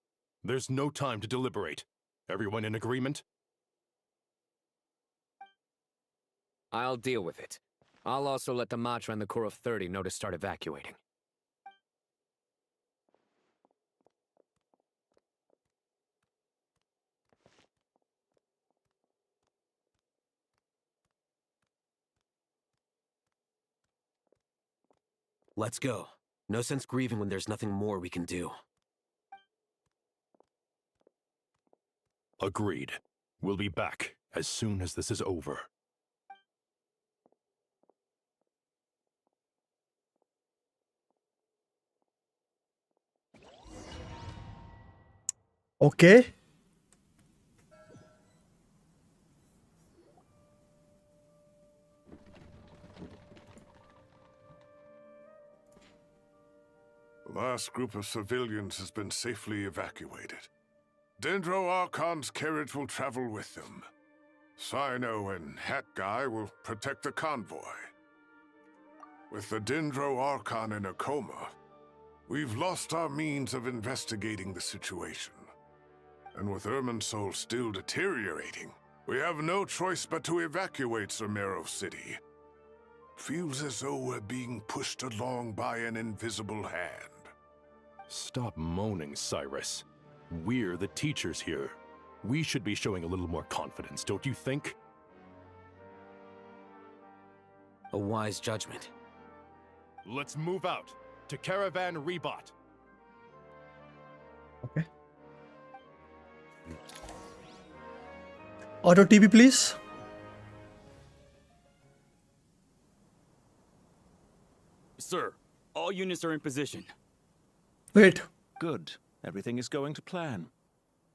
There's no time to deliberate. Everyone in agreement? I'll deal with it. I'll also let the Matra and the Core of 30 know to start evacuating. Let's go. No sense grieving when there's nothing more we can do. Agreed. We'll be back as soon as this is over. Okay. The last group of civilians has been safely evacuated. Dendro Archon's carriage will travel with them. Sino and Hat Guy will protect the convoy. With the Dendro Archon in a coma, we've lost our means of investigating the situation. And with Irminsul still deteriorating, we have no choice but to evacuate Sumeru City. Feels as though we're being pushed along by an invisible hand. Stop moaning, Cyrus. We're the teachers here. We should be showing a little more confidence, don't you think? A wise judgment. Let's move out to Caravan Rebot. Okay. Auto TP, please. Sir, all units are in position. Wait. Good. Everything is going to plan.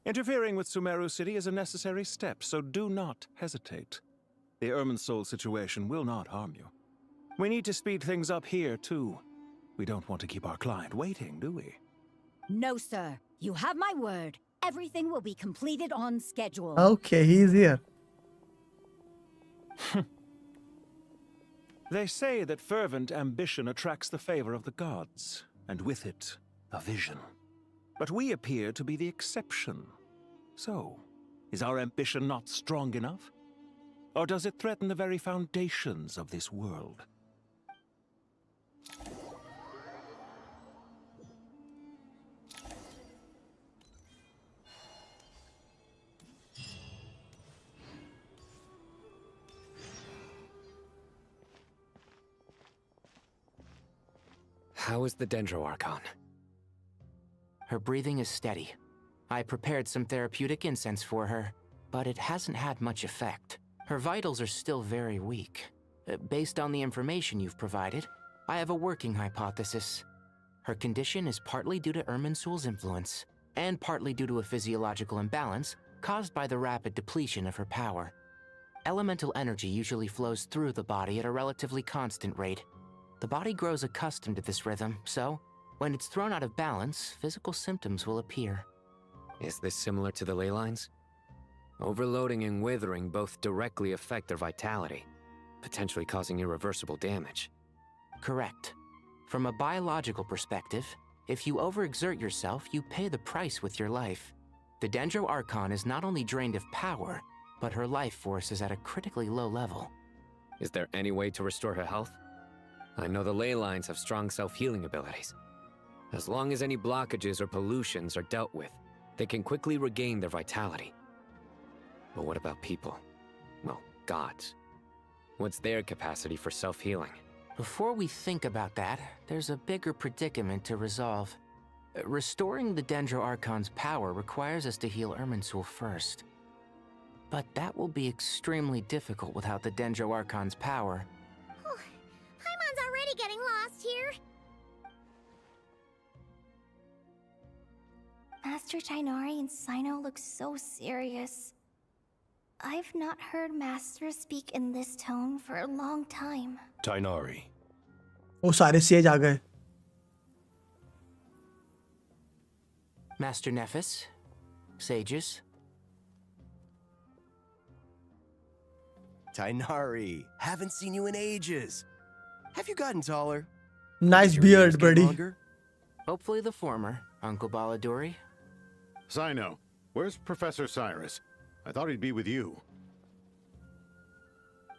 Interfering with Sumeru City is a necessary step, so do not hesitate. The Irminsul situation will not harm you. We need to speed things up here, too. We don't want to keep our client waiting, do we? No, sir. You have my word. Everything will be completed on schedule. Okay, he's here. They say that fervent ambition attracts the favor of the gods, and with it, a vision. But we appear to be the exception. So, is our ambition not strong enough? Or does it threaten the very foundations of this world? How is the Dendro Archon? Her breathing is steady. I prepared some therapeutic incense for her, but it hasn't had much effect. Her vitals are still very weak. Based on the information you've provided, I have a working hypothesis. Her condition is partly due to Irminsul's influence, and partly due to a physiological imbalance caused by the rapid depletion of her power. Elemental energy usually flows through the body at a relatively constant rate. The body grows accustomed to this rhythm, so when it's thrown out of balance, physical symptoms will appear. Is this similar to the ley lines? Overloading and withering both directly affect their vitality, potentially causing irreversible damage. Correct. From a biological perspective, if you overexert yourself, you pay the price with your life. The Dendro Archon is not only drained of power, but her life force is at a critically low level. Is there any way to restore her health? I know the ley lines have strong self-healing abilities. As long as any blockages or pollutions are dealt with, they can quickly regain their vitality. But what about people? Well, gods. What's their capacity for self-healing? Before we think about that, there's a bigger predicament to resolve. Restoring the Dendro Archon's power requires us to heal Irminsul first. But that will be extremely difficult without the Dendro Archon's power. Paimon's already getting lost here. Master Tighnari and Sino look so serious. I've not heard Master speak in this tone for a long time. Tighnari. वो सारे says आ गए. Master Nephis, sages. Tighnari, haven't seen you in ages. Have you gotten taller? Nice Your beard, ears get buddy. longer? Hopefully the former, Uncle Baladuri. Sino, where's Professor Cyrus? I thought he'd be with you.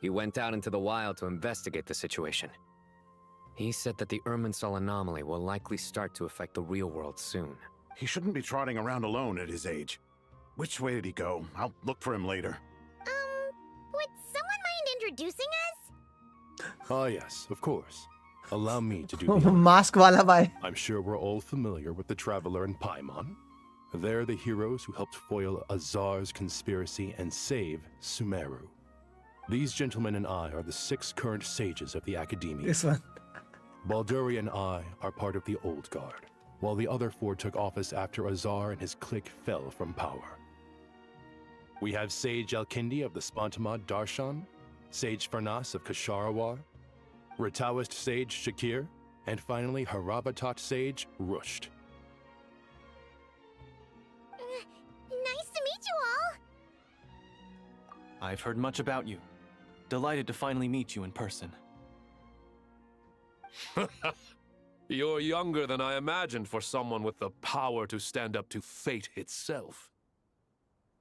He went out into the wild to investigate the situation. He said that the Irminsul anomaly will likely start to affect the real world soon. He shouldn't be trotting around alone at his age. Which way did he go? I'll look for him later. Would someone mind introducing us? Ah, yes, of course. Allow me to do the honors. Mask wala bhai. I'm sure we're all familiar with the Traveler and Paimon. They're the heroes who helped foil Azar's conspiracy and save Sumeru. These gentlemen and I are the 6 current sages of the Academia. This one. Balduri and I are part of the Old Guard, while the other 4 took office after Azar and his clique fell from power. We have Sage Elkindi of the Spontamad Darshan, Sage Farnas of Kasharawar, Rataoist Sage Shakir, and finally Harabatot Sage Rusht. Nice to meet you all. I've heard much about you. Delighted to finally meet you in person. You're younger than I imagined for someone with the power to stand up to fate itself.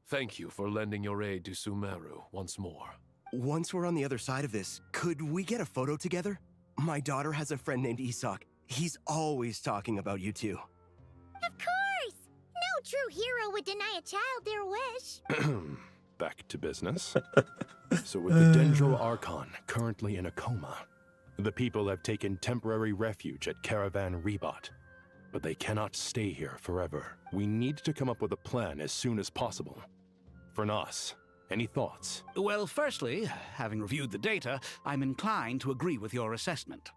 Thank you for lending your aid to Sumeru once more. Once we're on the other side of this, could we get a photo together? My daughter has a friend named Isak. He's always talking about you two. Of course! No true hero would deny a child their wish. Back to business. So with the Dendro Archon currently in a coma, the people have taken temporary refuge at Caravan Rebot. But they cannot stay here forever. We need to come up with a plan as soon as possible. For Nas, any thoughts? Well, firstly, having reviewed the data, I'm inclined to agree with your assessment.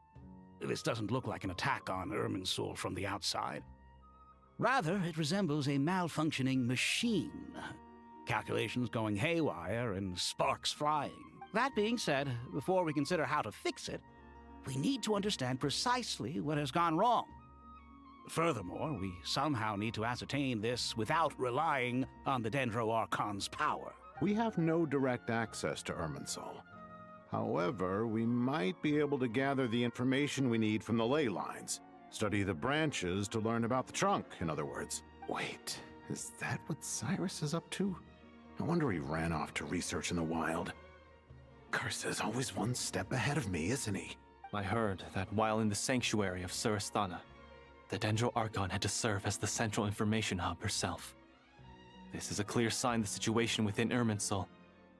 This doesn't look like an attack on Irminsul from the outside. Rather, it resembles a malfunctioning machine. Calculations going haywire and sparks flying. That being said, before we consider how to fix it, we need to understand precisely what has gone wrong. Furthermore, we somehow need to ascertain this without relying on the Dendro Archon's power. We have no direct access to Irminsul. However, we might be able to gather the information we need from the ley lines. Study the branches to learn about the trunk, in other words. Wait, is that what Cyrus is up to? No wonder he ran off to research in the wild. Curse, always one step ahead of me, isn't he? I heard that while in the sanctuary of Surasthana, the Dendro Archon had to serve as the central information hub herself. This is a clear sign the situation within Irminsul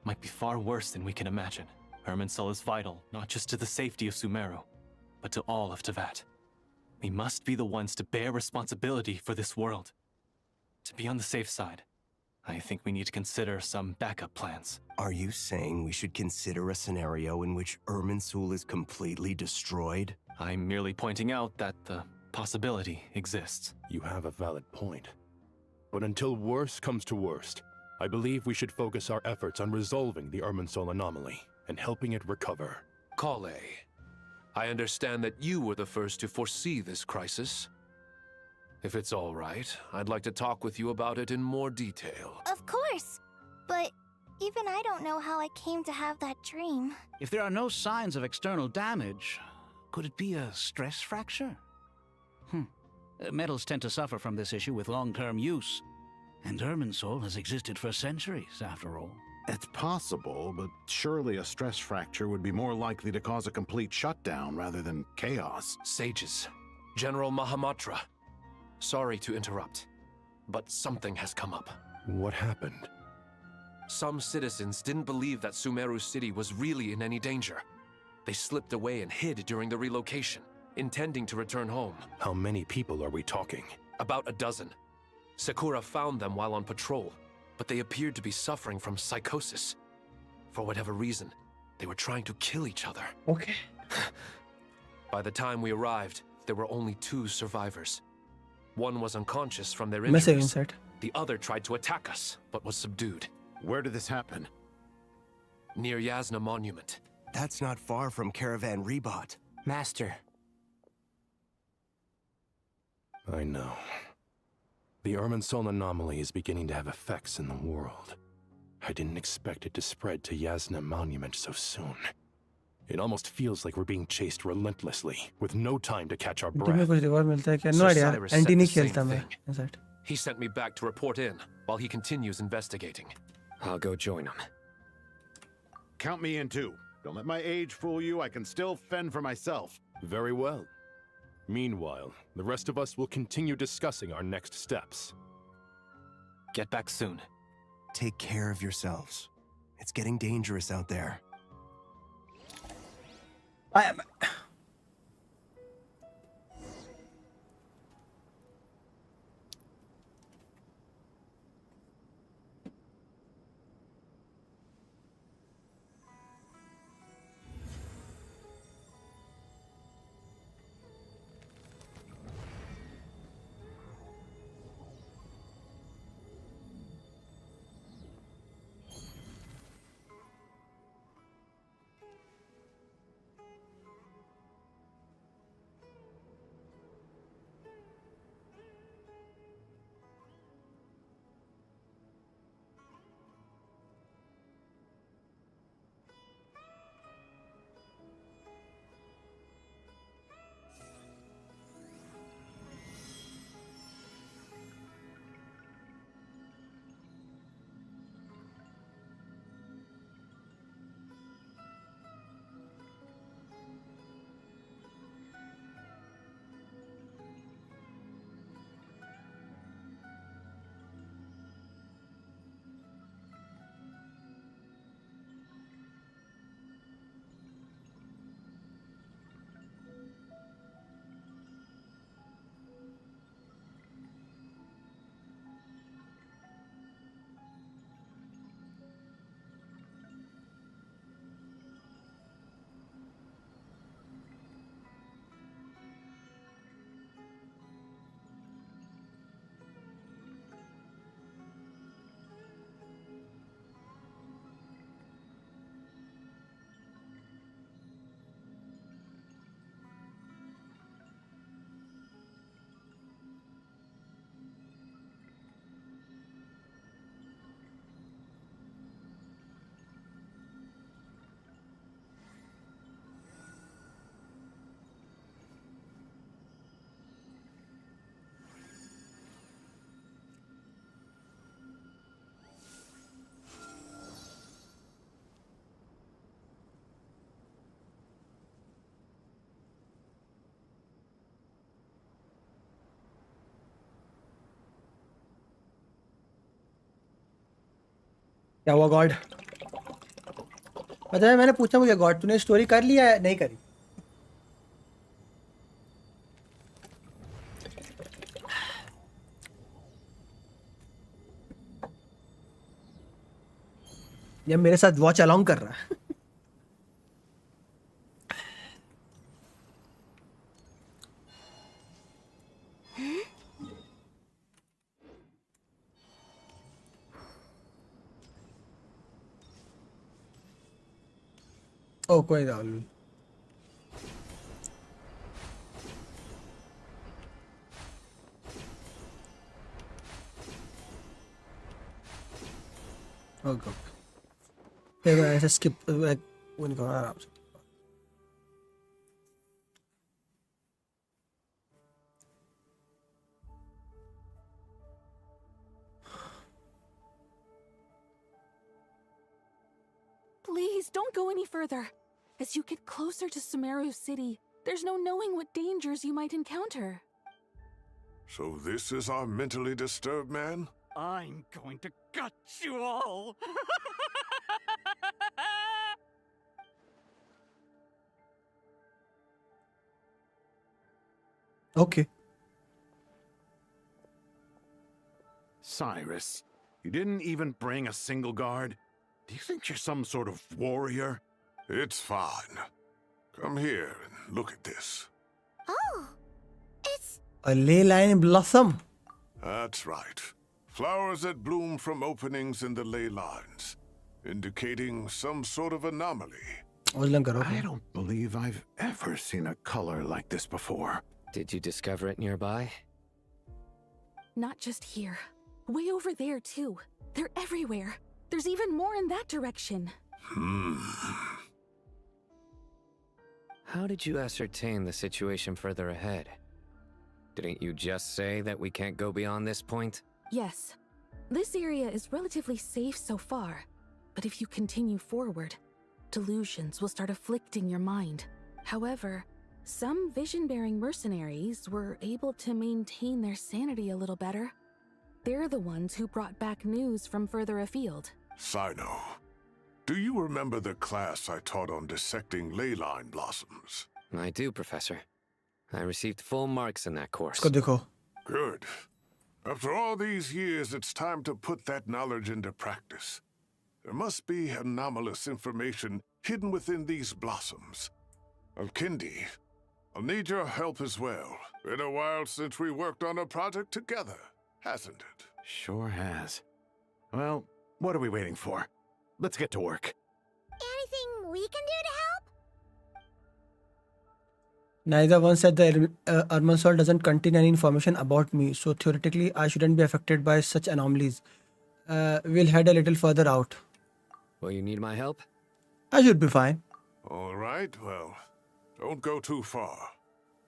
might be far worse than we can imagine. Irminsul is vital, not just to the safety of Sumeru, but to all of Teyvat. We must be the ones to bear responsibility for this world. To be on the safe side, I think we need to consider some backup plans. Are you saying we should consider a scenario in which Irminsul is completely destroyed? I'm merely pointing out that the possibility exists. You have a valid point. But until worst comes to worst, I believe we should focus our efforts on resolving the Irminsul anomaly and helping it recover. Holyy, I understand that you were the first to foresee this crisis. If it's all right, I'd like to talk with you about it in more detail. Of course. But even I don't know how I came to have that dream. If there are no signs of external damage, could it be a stress fracture? Metals tend to suffer from this issue with long-term use. And Irminsul has existed for centuries, after all. It's possible, but surely a stress fracture would be more likely to cause a complete shutdown rather than chaos. Sages, General Mahamatra, sorry to interrupt, but something has come up. What happened? Some citizens didn't believe that Sumeru City was really in any danger. They slipped away and hid during the relocation, intending to return home. How many people are we talking? About a dozen. Sakura found them while on patrol, but they appeared to be suffering from psychosis. For whatever reason, they were trying to kill each other. Okay. By the time we arrived, there were only 2 survivors. One was unconscious from their Message injuries. insert. The other tried to attack us, but was subdued. Where did this happen? Near Yasna Monument. That's not far from Caravan Rebot. Master. I know. The Irminsul anomaly is beginning to have effects in the world. I didn't expect it to spread to Yasna Monument so soon. It almost feels like we're being chased relentlessly, with no time to catch our breath. No idea. Anti नहीं खेलता मैं. Insert. He sent me back to report in, while he continues investigating. I'll go join him. Count me in too. Don't let my age fool you. I can still fend for myself. Very well. Meanwhile, the rest of us will continue discussing our next steps. Get back soon. Take care of yourselves. It's getting dangerous out there. I am. क्या हुआ God? पता है मैंने पूछा मुझे God तूने story कर लिया है नहीं करी? ये मेरे साथ वॉच अलोंग कर रहा है. ओ कोई बात नहीं. ओके फिर मैं ऐसे स्किप वो नहीं करना आराम से. Please, don't go any further. As you get closer to Sumeru City, there's no knowing what dangers you might encounter. So this is our mentally disturbed man? I'm going to gut you all! Okay. Cyrus, you didn't even bring a single guard? Do you think you're some sort of warrior? It's fine. Come here and look at this. Oh, it's... A ley line blossom. That's right. Flowers that bloom from openings in the ley lines, indicating some sort of anomaly. I don't believe I've ever seen a color like this before. Did you discover it nearby? Not just here. Way over there, too. They're everywhere. There's even more in that direction. How did you ascertain the situation further ahead? Didn't you just say that we can't go beyond this point? Yes. This area is relatively safe so far. But if you continue forward, delusions will start afflicting your mind. However, some vision-bearing mercenaries were able to maintain their sanity a little better. They're the ones who brought back news from further afield. Sino, do you remember the class I taught on dissecting ley line blossoms? I do, Professor. I received full marks in that course. Good. After all these years, it's time to put that knowledge into practice. There must be anomalous information hidden within these blossoms. Alkindi, I'll need your help as well. Been a while since we worked on a project together, hasn't it? Sure has. Well, what are we waiting for? Let's get to work. Anything we can do to help? Neither one said the Irminsul doesn't contain any information about me, so theoretically I shouldn't be affected by such anomalies. We'll head a little further out. Will you need my help? I should be fine. All right, well, don't go too far.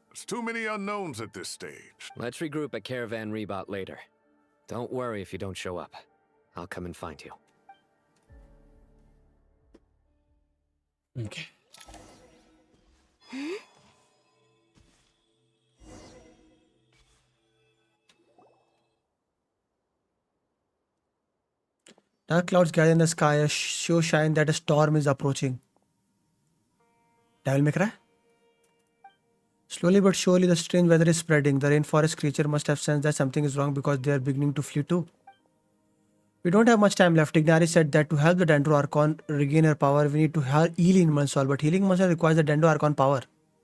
There's too many unknowns at this stage. Let's regroup at Caravan Rebot later. Don't worry if you don't show up. I'll come and find you. Okay. Dark clouds gather in the sky, a show shine that a storm is approaching. Devil May Cry? Slowly but surely the strange weather is spreading. The rainforest creature must have sensed that something is wrong because they are beginning to flee too. We don't have much time left. Ignari said that to help the Dendro Archon regain her power, we need to heal Irminsul, but healing Irminsul requires the Dendro Archon power.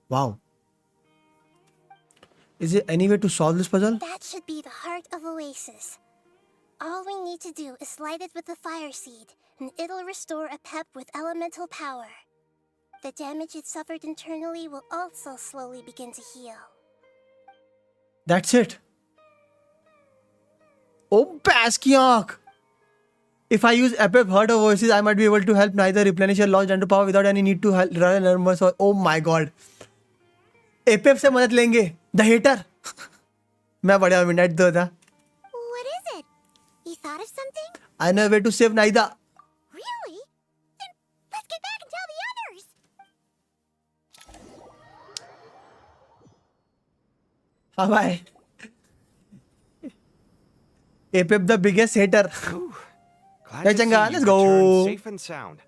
Wow. Is there any way to solve this puzzle? That should be the heart of Oasis. All we need to do is light it with the fire seed, and it'll restore a pep with elemental power. The damage it suffered internally will also slowly begin to heal. That's it. Oh, Basquiat! If I use Epic Heart of Voices, I might be able to help neither replenish your lost Dendro power without any need to run numbers. Oh my god. Epic से मदद लेंगे. The hater. मैं बड़ा minute दो था. What is it? You thought of something? I know a way to save Naida. Really? Then let's get back and tell the others! Bye-bye. Apep the biggest hater. Hey Changa, let's go. Safe and sound.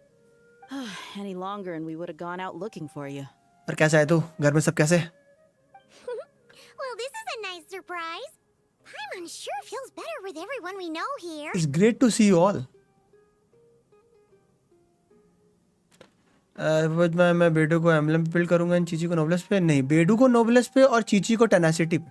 Any longer and we would have gone out looking for you. पर कैसा है तू? घर में सब कैसे? Well, this is a nice surprise. Paimon sure feels better with everyone we know here. It's great to see you all. मैं बेडू को एम्बलम पे बिल्ड करूंगा, चीची को नोबलेस पे नहीं, बेडू को नोबलेस पे और चीची को टेनासिटी पे.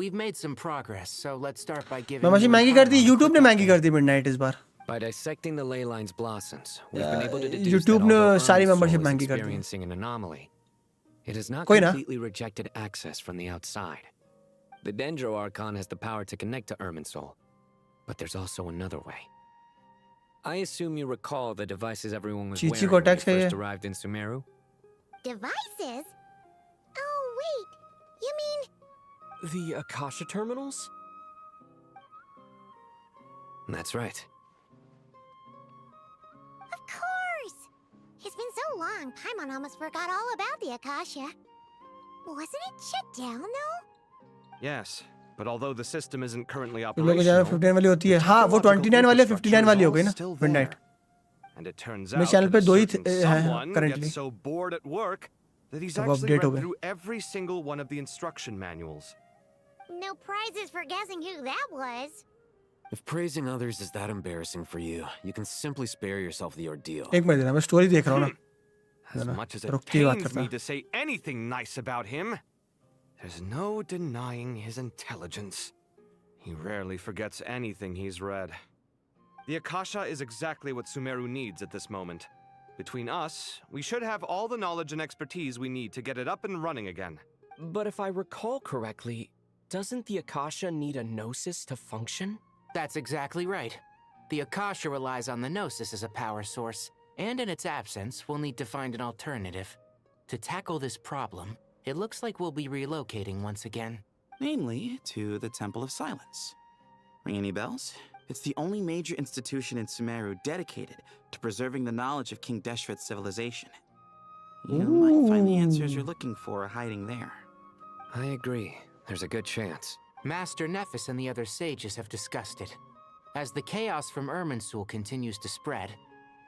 We've made some progress, so let's start by giving. मामाशी महंगी कर दी, YouTube ने महंगी कर दी मिडनाइट इस बार. By dissecting the ley lines blossoms, we've been able to deduce YouTube that ने although सारी Irminsul membership is महंगी कर दी. experiencing an anomaly, it has not कोई ना. completely rejected access from the outside. The Dendro Archon has the power to connect to Irminsul, but there's also another way. I assume you recall the devices everyone was Chichi wearing को when attack we first चाहिए. arrived in Sumeru? Devices? Oh, wait. You mean... The Akasha terminals? That's right. Of course! It's been so long, Paimon almost forgot all about the Akasha. Wasn't it shut down, though? Yes, but although the system isn't currently तुम लोग को जहाँ operational, 59 वाली होती है. हाँ, वो 29 वाली 59 वाली हो गई ना मिडनाइट. and it turns मेरे out चैनल पे that दो a ही certain हैं someone currently. gets so bored at work that he's सब actually update हो read गए. through every single one of the instruction manuals. No prizes for guessing who that was. If praising others is that embarrassing for you, you can simply spare yourself the ordeal. एक minute देना, मैं story देख रहा हूँ ना. As much as it रुक के बात pains करना. me to say anything nice about him, there's no denying his intelligence. He rarely forgets anything he's read. The Akasha is exactly what Sumeru needs at this moment. Between us, we should have all the knowledge and expertise we need to get it up and running again. But if I recall correctly, doesn't the Akasha need a gnosis to function? That's exactly right. The Akasha relies on the Gnosis as a power source, and in its absence, we'll need to find an alternative. To tackle this problem, it looks like we'll be relocating once again. Namely, to the Temple of Silence. Ring any bells? It's the only major institution in Sumeru dedicated to preserving the knowledge of King Deshret's civilization. You might find the answers you're looking for hiding there. I agree. There's a good chance. Master Nephis and the other sages have discussed it. As the chaos from Irminsul continues to spread,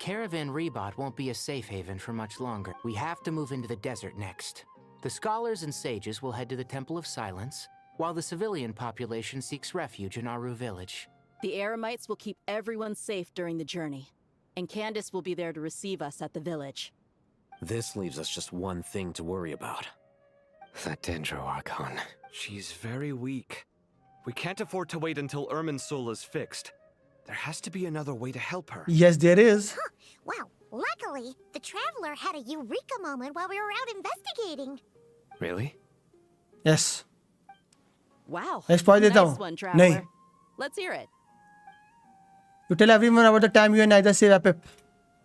Caravan Rebot won't be a safe haven for much longer. We have to move into the desert next. The scholars and sages will head to the Temple of Silence, while the civilian population seeks refuge in Aru village. The Eremites will keep everyone safe during the journey, and Candace will be there to receive us at the village. This leaves us just one thing to worry about. That Dendro Archon. She's very weak. We can't afford to wait until Irminsul is fixed. There has to be another way to help her. Yes, there is. Wow, luckily, the Traveler had a eureka moment while we were out investigating. Really? Yes. Wow. मैं spoil देता Nice हूँ. one, नहीं. Traveler. Let's hear it. You tell everyone about the time you and Ida save Apep.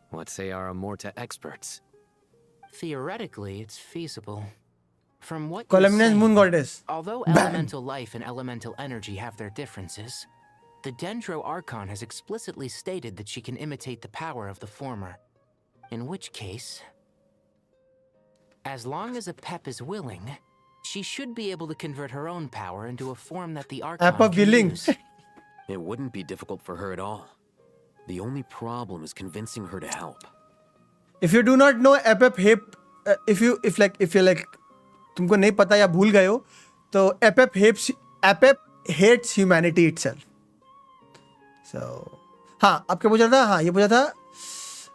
What say our Amorta experts? Theoretically, it's feasible. From what Columnus you're Moon saying, Goddess. although elemental life and elemental energy have their differences, the Dendro Archon has explicitly stated that she can imitate the power of the former. In which case, as long as Apep is willing, she should be able to convert her own power into a form that the Archon Apep can willing. use. It wouldn't be difficult for her at all. The only problem is convincing her to help. If you do not know Apep hate, if you're like तुमको नहीं पता या भूल गए हो तो Apep hates humanity itself. So हाँ, अब क्या पूछा था? हाँ, ये पूछा था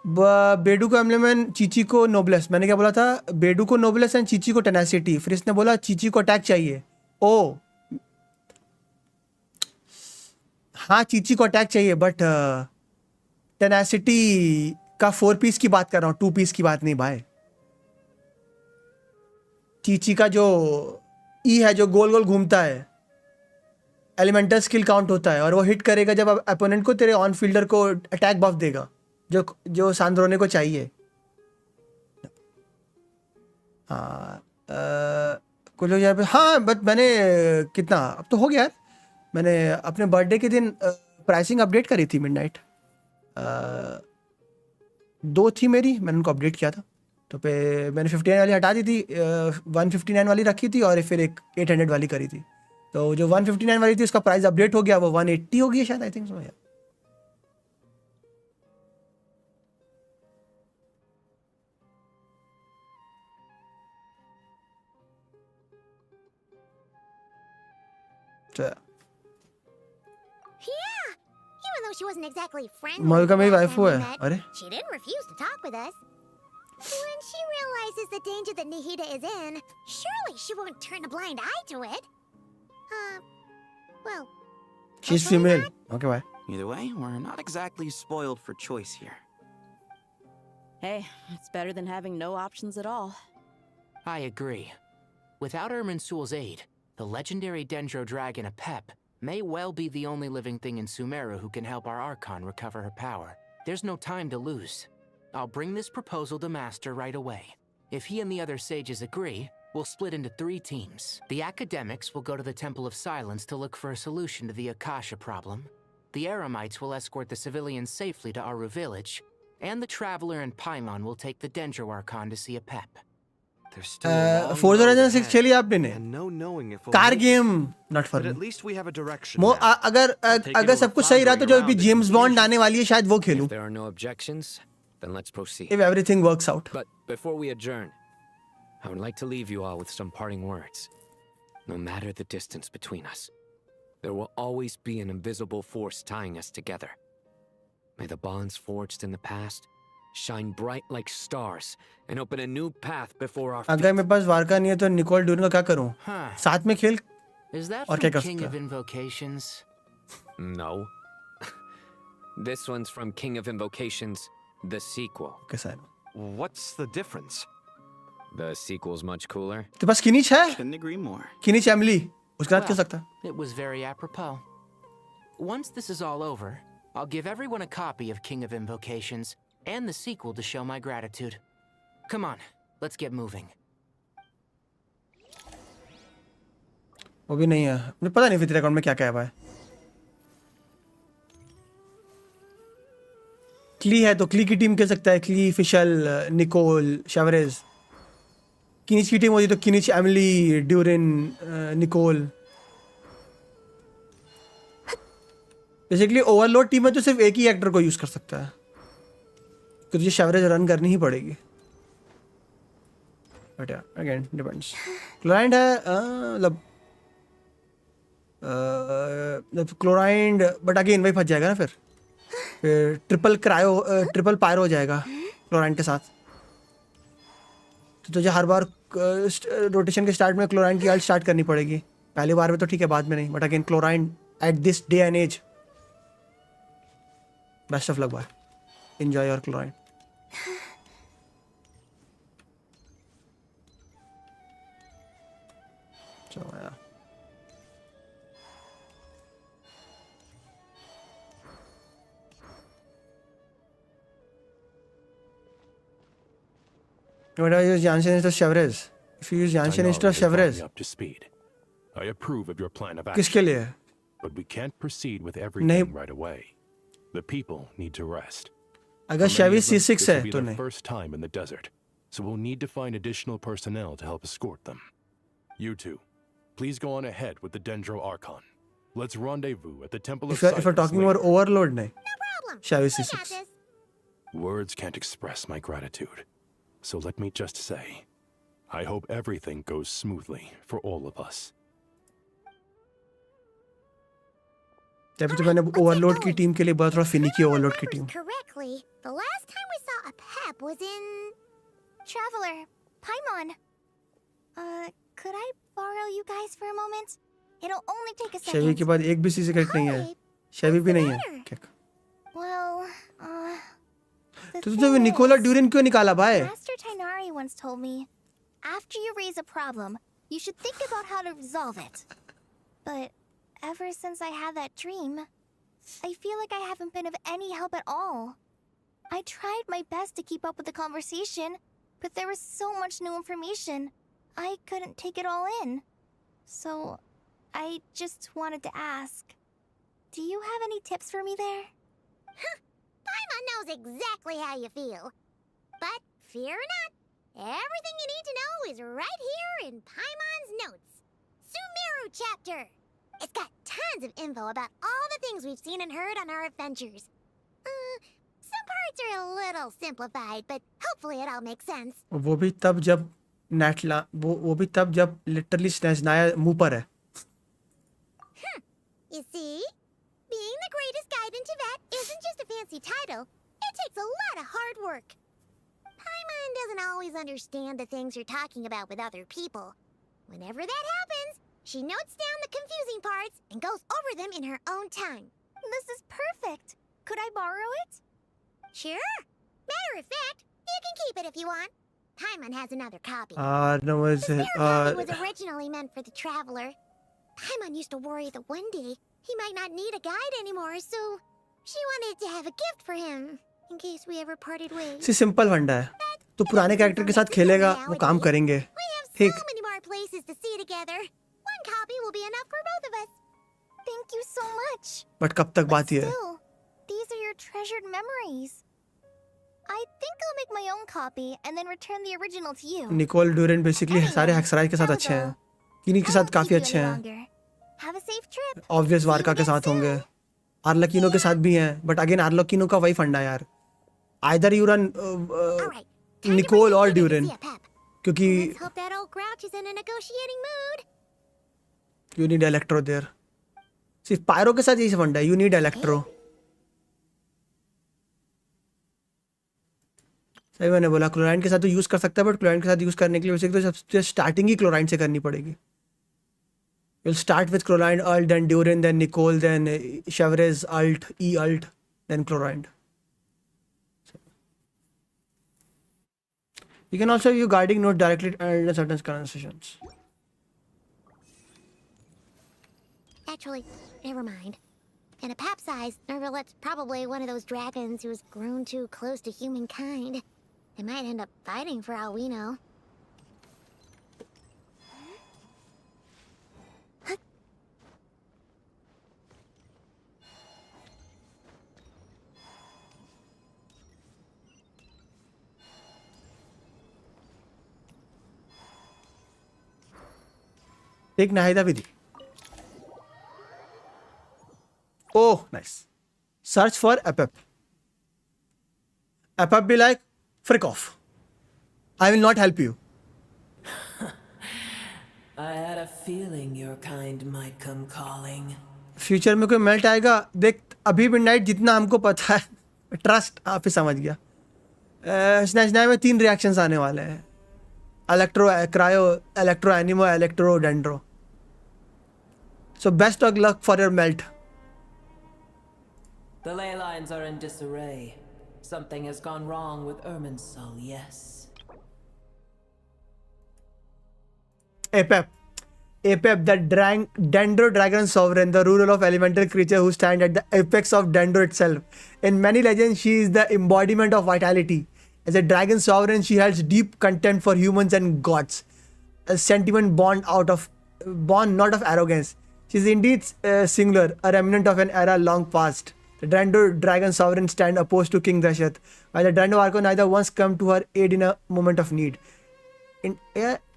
बेडू को एम्बलेम, चीची को नोबलेस. मैंने क्या बोला था? बेडू को नोबलेस एंड चीची को टेनासिटी. फिर इसने बोला चीची को अटैक चाहिए. ओ हाँ, चीची को अटैक चाहिए, बट टेनासिटी का 4 पीस की बात कर रहा हूँ, 2 पीस की बात नहीं भाई. चीची का जो ई है, जो गोल गोल घूमता है, एलिमेंटल स्किल काउंट होता है और वो हिट करेगा जब अपोनेंट को, तेरे ऑन फील्डर को अटैक बफ देगा, जो सांद्रोने को चाहिए. हाँ, कुछ लोग यहाँ पे. हाँ, बट मैंने कितना अब तो हो गया यार. मैंने अपने बर्थडे के दिन प्राइसिंग अपडेट करी थी. मिडनाइट 2 थी मेरी, मैंने उनको अपडेट किया था. तो पे मैंने 59 वाली हटा दी थी, 159 वाली रखी थी और फिर एक 800 वाली करी थी. तो जो 159 वाली थी उसका प्राइस अपडेट हो गया, वो 180 हो गई शायद, आई थिंक सो यार। Yeah, even though she wasn't exactly friendly. मलका मेरी the wife last time we है। met, अरे she didn't refuse to talk with us. When she realizes the danger that Nihida is in, surely she won't turn a blind eye to it. Well, she's female. Okay, bye. Either way, we're not exactly spoiled for choice here. Hey, it's better than having no options at all. I agree. Without Irminsul's aid, the legendary Dendro Dragon Apep may well be the only living thing in Sumeru who can help our Archon recover her power. There's no time to lose. I'll bring this proposal to Master right away. If he and the other sages agree, we'll split into 3 teams. The academics will go to the Temple of Silence to look for a solution to the Akasha problem. The Eremites will escort the civilians safely to Aru village. And the Traveler and Paimon will take the Dendro Archon to see Apep. Forza Horizon 6 खेली आपने ने? Car game not for me. अगर सब कुछ सही रहा तो जो भी जेम्स बॉन्ड आने वाली है शायद वो खेलूं। If there are no objections, then let's proceed. If everything works out. But before we adjourn, I would like to leave you all with some parting words. No matter the distance between us, there will always be an invisible force tying us together. May the bonds forged in the past shine bright like stars and open a new path before our अगर मेरे पास वारका नहीं है तो Nicol Durand का क्या करूं? साथ में खेल Is that और क्या from कर King सकता of है? Invocations? No. This one's from King of Invocations, the sequel. Okay, sir. What's the difference? The sequel's much cooler. तेरे पास किनिच है? Couldn't agree more. किनिच एमिली उसके साथ क्या Well, सकता है? it was very apropos. Once this is all over, I'll give everyone a copy of King of Invocations and the sequel to show my gratitude. Come on, let's get moving. वो भी नहीं है, मुझे पता नहीं फिर तेरे अकाउंट में क्या क्या है भाई। क्ली है तो क्ली की टीम खेल सकता है, क्ली, फिशल, निकोल, शेवरेज। किनिच की टीम होती तो Kinich, Emilie, Durin, Nicole. Basically overload team है तो सिर्फ एक ही एक्टर को यूज कर सकता है, तो तुझे शेवरेज रन करनी ही पड़ेगी। बट या अगेन डिपेंड्स। क्लोराइंड है मतलब क्लोराइंड, बट अगेन वही फंस जाएगा ना फिर ट्रिपल पायरो हो जाएगा क्लोराइंड के साथ। तो तुझे हर बार रोटेशन के स्टार्ट में क्लोराइंड की आल्ट स्टार्ट करनी पड़ेगी। पहली बार में तो ठीक है, बाद में नहीं। But again Clorinde at this day and age, best of luck bye, enjoy your Clorinde. So, yeah. What I use GENSHIN instead of Chevrez? If you use GENSHIN instead of Chevrez, Up to speed. I approve of your plan of किसके action. लिए? But we can't proceed with everything right away. The people need to rest. अगर For many Chevy of them, C6 this will है be तो their नहीं। first time in the desert, so we'll need to find additional personnel to help escort them. You two, please go on ahead with the Dendro Archon. Let's rendezvous at the Temple of If you're Silence talking later. about overload, नहीं। Chevy We got C6। this. Words can't express my gratitude. So let me just say, I hope everything goes smoothly for all of us. तभी तो मैंने overload की team के लिए बोला थोड़ा finicky overload की team. Correctly, the last time we saw a Pep was in... Traveler, Paimon. Could I borrow you guys for a moment? It'll only take a second. शेवी के बाद एक भी सीसी करेक्ट नहीं है, शेवी भी नहीं है। क्या? Well, तो तुझे निकोला ड्यूरिन क्यों निकाला भाई? Master Tainari once told me, after you raise a problem, you should think about how to resolve it. But ever since I had that dream, I feel like I haven't been of any help at all. I tried my best to keep up with the conversation, but there was so much new information, I couldn't take it all in. So, I just wanted to ask, do you have any tips for me there? Paimon knows exactly how you feel. But fear not, everything you need to know is right here in Paimon's notes. Sumeru chapter. It's got tons of info about all the things we've seen and heard on our adventures. Some parts are a little simplified, but hopefully it all makes sense. वो भी तब जब नेटला वो भी तब जब literally स्नेजनाया मुंह पर है. You see? Being the greatest guide in Tibet isn't just a fancy title. It takes a lot of hard work. Paimon doesn't always understand the things you're talking about with other people. Whenever that happens, she notes down the confusing parts and goes over them in her own time. This is perfect. Could I borrow it? Sure. Matter of fact, you can keep it if you want. Paimon has another copy. No, was The spare copy was originally meant for the traveler. Paimon used to worry that one day he might not need a guide anymore, so she wanted to have a gift for him in case we ever parted ways. See simple फंडा है. तो पुराने character के साथ खेलेगा वो काम करेंगे. ठीक. So many more places to see together. One copy will be enough for both of us. Thank you so much. But कब तक बात ये है? Still, these are your treasured memories. I think I'll make my own copy and then return the original to you. Nicole Durin basically सारे हैक्सराइज के साथ अच्छे हैं. किनी के साथ काफी अच्छे हैं. Have a safe trip. Obvious वारका के साथ होंगे. आर्लकिनो के साथ भी हैं. बट अगेन आर्लकिनो का वही फंडा यार. आइदर यू रन निकोल और ड्यूरेन. क्योंकि Let's hope that old grouch is in a negotiating mood. You need electro there. सिर्फ पायरो के साथ यही फंडा है. You need electro. सही मैंने बोला. क्लोराइन के साथ तो यूज कर सकता है बट क्लोराइन के साथ यूज करने के लिए बेसिकली तो सबसे स्टार्टिंग ही क्लोराइन से करनी पड़ेगी. You'll start with chlorine ult, then Durin, then Nicole, then Chevres ult, E ult, then chlorine. You can also use guarding note directly under certain conversations. Actually, never mind. In a pap size, Nervalet's probably one of those dragons who's grown too close to humankind. They might end up fighting for all we know. Take Nahida with you. Oh, nice. Search for Epep. Epep be like, frick off. I will not help you. I had a feeling your kind might come calling. Future में कोई melt आएगा. देख अभी midnight जितना हमको पता है. Trust आप ही समझ गया. स्नैचनाई में 3 रिएक्शंस आने वाले हैं. Electro cryo, electro anemo, electro dendro. So best of luck for your melt. The ley lines are in disarray. Something has gone wrong with Irminsul, yes. Apep. Apep, the Dendro Dragon Sovereign, the ruler of elemental creature who stand at the apex of Dendro itself. In many legends, she is the embodiment of vitality. As a dragon sovereign, she has deep contempt for humans and gods. A sentiment born not of arrogance. She is indeed singular, a remnant of an era long past. The Dendro Dragon Sovereign stand opposed to King Dashrath, while the Dendro Archon neither once come to her aid in a moment of need.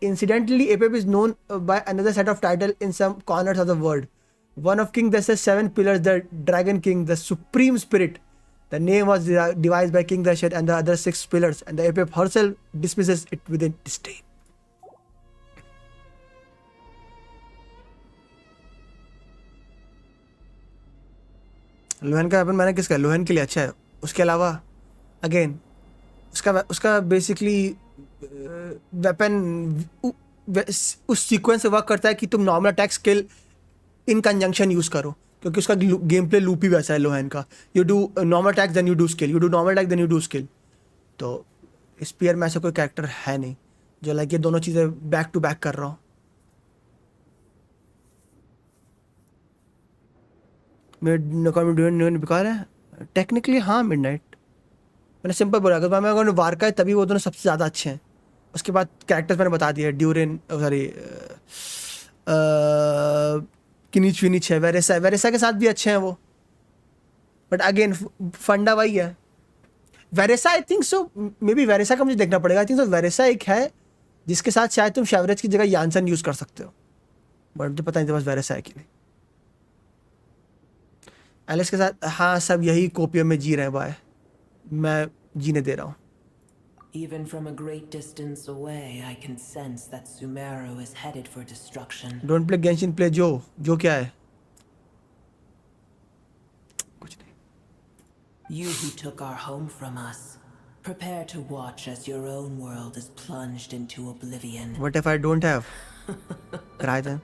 Incidentally, Apep is known by another set of titles in some corners of the world. One of King Dashrath's 7 pillars, the Dragon King, the Supreme Spirit. The name was devised by King Dashrath and the other 6 pillars, and the Apep herself dismisses it with disdain. लोहन का weapon मैंने किसका लोहन के लिए अच्छा है. उसके अलावा again उसका बेसिकली वेपन उस सीक्वेंस से वर्क करता है कि तुम normal attack skill in conjunction use करो, क्योंकि उसका गेम प्ले लूप ही वैसा है लोहन का. You do normal attack then you do skill, you do normal attack then you do skill. तो स्पीयर में ऐसा कोई कैरेक्टर है नहीं जो लाइक ये दोनों चीज़ें बैक टू बैक कर रहा हूँ. बेकार है टेक्निकली. हाँ मिडनाइट मैंने सिंपल बोला, अगर वारका है तभी वो दोनों सबसे ज़्यादा अच्छे हैं. उसके बाद कैरेक्टर्स मैंने बता दिया. ड्यूरिन सॉरी किनिच विनिच है. वेरेसा के साथ भी अच्छे हैं वो, बट अगेन फंडा वही है. वेरेसा I think so may be वेरेसा का मुझे देखना पड़ेगा. आई थिंक सो वेरेसा एक है जिसके साथ शायद तुम शेवरेज की जगह यानसन यूज़ कर सकते हो, बट मुझे पता नहीं था बस वेरेसा है कि नहीं. एलिस के साथ हाँ सब यही कोपियम में जी रहे हैं भाई, मैं जीने दे रहा हूँ. Even from a great distance away, I can sense that Sumeru is headed for destruction. Don't play Genshin, play जो. जो क्या है? कुछ नहीं. You who took our home from us, prepare to watch as your own world is plunged into oblivion. What if I don't have? Cry then.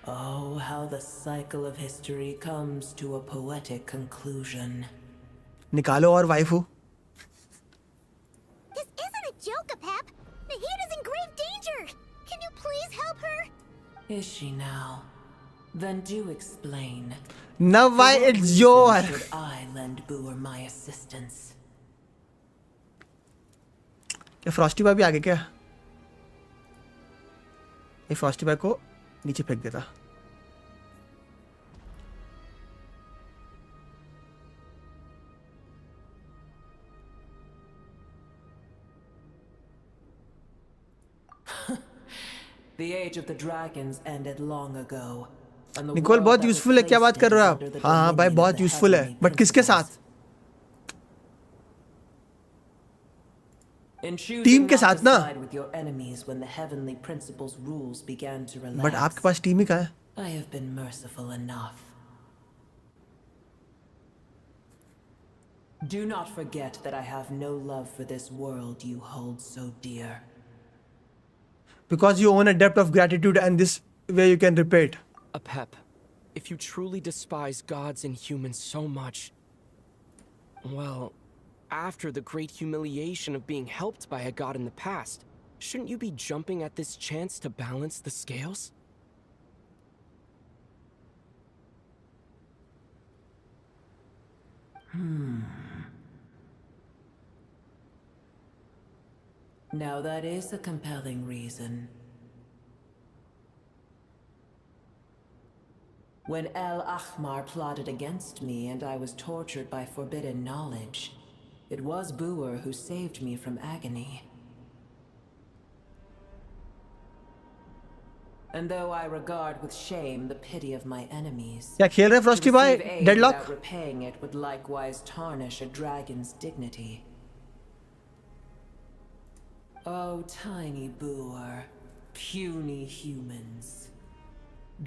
Oh, how the cycle of history comes to a poetic conclusion. निकालो और waifu. This isn't a joke, Pep. Nahida's in grave danger. Can you please help her? Is she now? Then do explain. Now why it's your? Should I lend Booer my assistance? क्या Frosty boy भी आ गया क्या? ये Frosty boy को नीचे फेंक देता. The age of the dragons ended long ago. Nicole बहुत यूजफुल है. क्या बात कर रहे हो आप? हाँ हाँ भाई बहुत यूजफुल है, बट किसके साथ? टीम के साथ ना. बट आपके पास टीम ही कहाँ है? I have been merciful enough. Do not forget that I have no love for this world you hold so dear. Because you own a debt of gratitude, and this way you can repay it. Apep, if you truly despise gods and humans so much, well, after the great humiliation of being helped by a god in the past, shouldn't you be jumping at this chance to balance the scales? Now that is a compelling reason. When El Ahmar plotted against me and I was tortured by forbidden knowledge, it was Booer who saved me from agony. And though I regard with shame the pity of my enemies, क्या खेल रहे Frosty boy? Deadlock. without repaying it would likewise tarnish a dragon's dignity. Oh, tiny Booer, puny humans.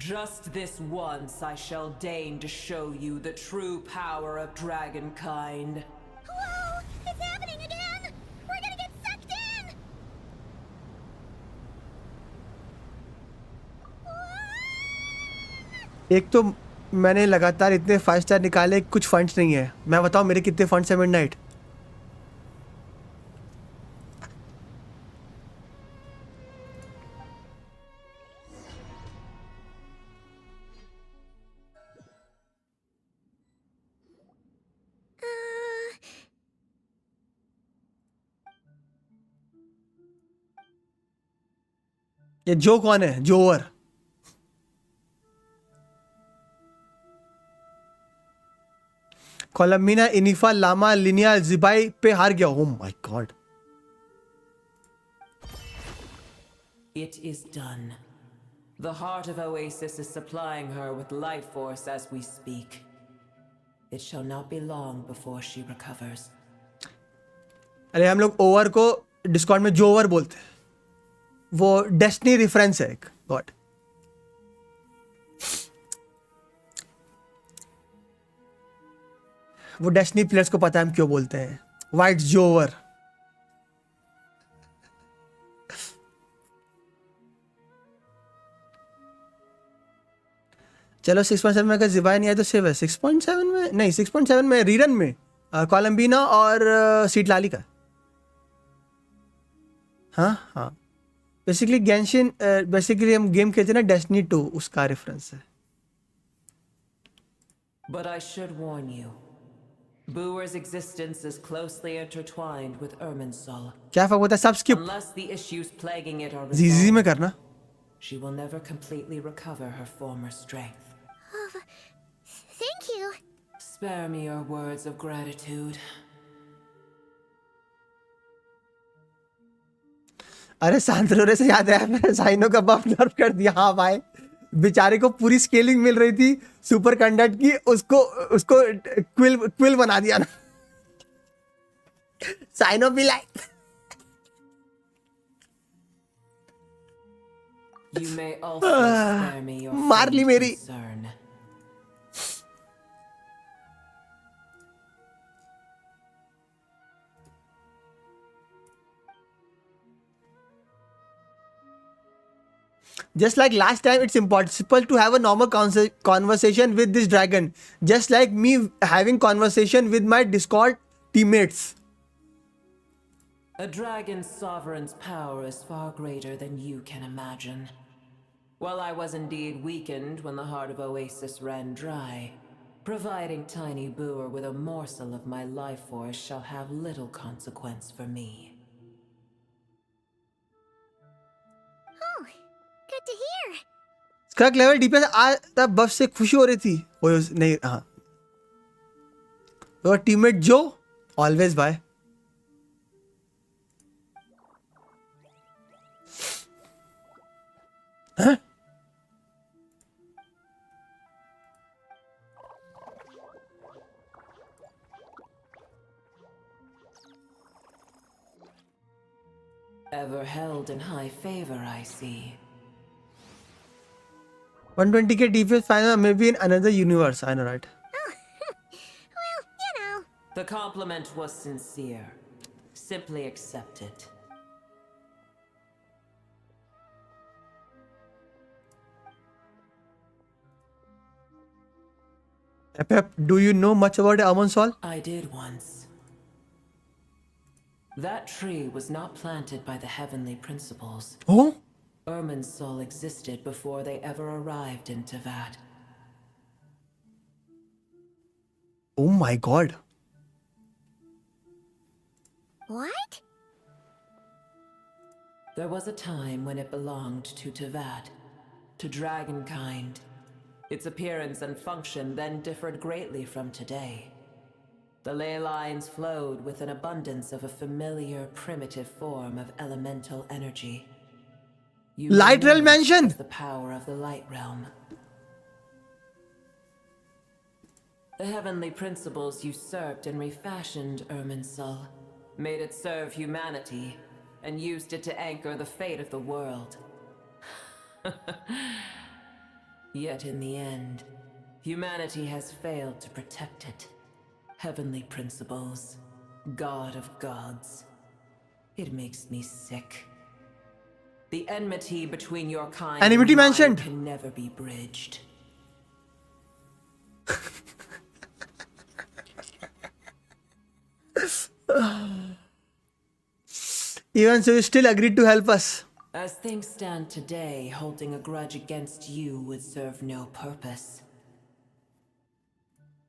Just this once I shall deign to show you the true power of dragonkind. Whoa! It's happening again! We're gonna get sucked in! एक तो मैंने लगातार इतने 5 star निकाले, कुछ funds नहीं है. मैं बताऊं मेरे कितने फंड्स है मिडनाइट? ये जो कौन है? जोवर. कोलम्बिना, इनिफा, लामा, लिनिया, जिबाई पे हार गया. Oh my God. It is done. The heart of Oasis is supplying her with life force as we speak. It shall not be long before she recovers. अरे हम लोग ओवर को डिस्कॉर्ड में जोवर बोलते हैं. वो डेस्टिनी रेफरेंस है एक. गॉड. वो डेस्टिनी प्लेयर्स को पता है हम क्यों बोलते हैं. वाइट जोवर. चलो 6.7 में अगर जिबाई नहीं आए तो सेव है. 6.7 में नहीं, 6.7 में रीरन में कोलम्बिना और सीट लाली का. हाँ हाँ बेसिकली गेंशिन, बेसिकली हम गेम खेलते हैं ना डेस्टिनी 2, उसका रेफरेंस है. But I should warn you. Booer's existence is closely intertwined with Irminsul. क्या फर्क होता है? सब skip. Unless the issues plaguing it are जीजी में resolved, करना. she will never completely recover her former strength. Thank you. Spare me your words of gratitude. अरे सांद्रोने से याद है, मैंने साइनो का बफ नर्फ कर दिया. हाँ भाई बेचारे को पूरी स्केलिंग मिल रही थी सुपर कंडक्ट की, उसको उसको क्विल बना दिया ना। Cyno be like You may also spare me your मार ली faint मेरी। concern. Just like last time, it's impossible to have a normal conversation with this dragon. Just like me having conversation with my Discord teammates. A dragon's sovereign's power is far greater than you can imagine. While I was indeed weakened when the heart of Oasis ran dry, providing Tiny Booer with a morsel of my life force shall have little consequence for me. Oh, good to hear. Skruck level DPS आता बफ से खुशी हो रही थी। वो नहीं, हाँ। तो टीममेट जो always by. Huh? Ever held in high favor, I see. 120k DPS final maybe in another universe. I know, right? Well, you know. The compliment was sincere. Simply accept it. Pep, do you know much about Almond Sol? I did once. That tree was not planted by the heavenly principles. Oh? Irminsul existed before they ever arrived in Teyvat. Oh my god. What? There was a time when it belonged to Teyvat, to dragonkind. Its appearance and function then differed greatly from today. The ley lines flowed with an abundance of a familiar, primitive form of elemental energy. Light Realm Mansion! The power of the Light Realm. The heavenly principles usurped and refashioned Irminsul, made it serve humanity, and used it to anchor the fate of the world. Yet in the end, humanity has failed to protect it. Heavenly principles, God of gods. It makes me sick. The enmity between your kind Enmity and mine mentioned. can never be bridged. Even so, you still agreed to help us. As things stand today, holding a grudge against you would serve no purpose.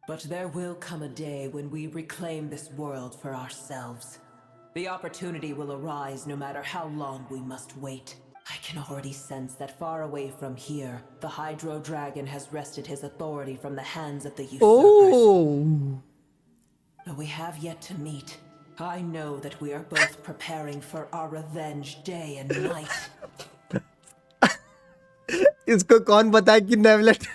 But there will come a day when we reclaim this world for ourselves. The opportunity will arise no matter how long we must wait. I can already sense that far away from here, the Hydro Dragon has wrested his authority from the hands of the usurpers. Oh! Though we have yet to meet, I know that we are both preparing for our revenge day and night. इसको कौन बताए कि नेवलेट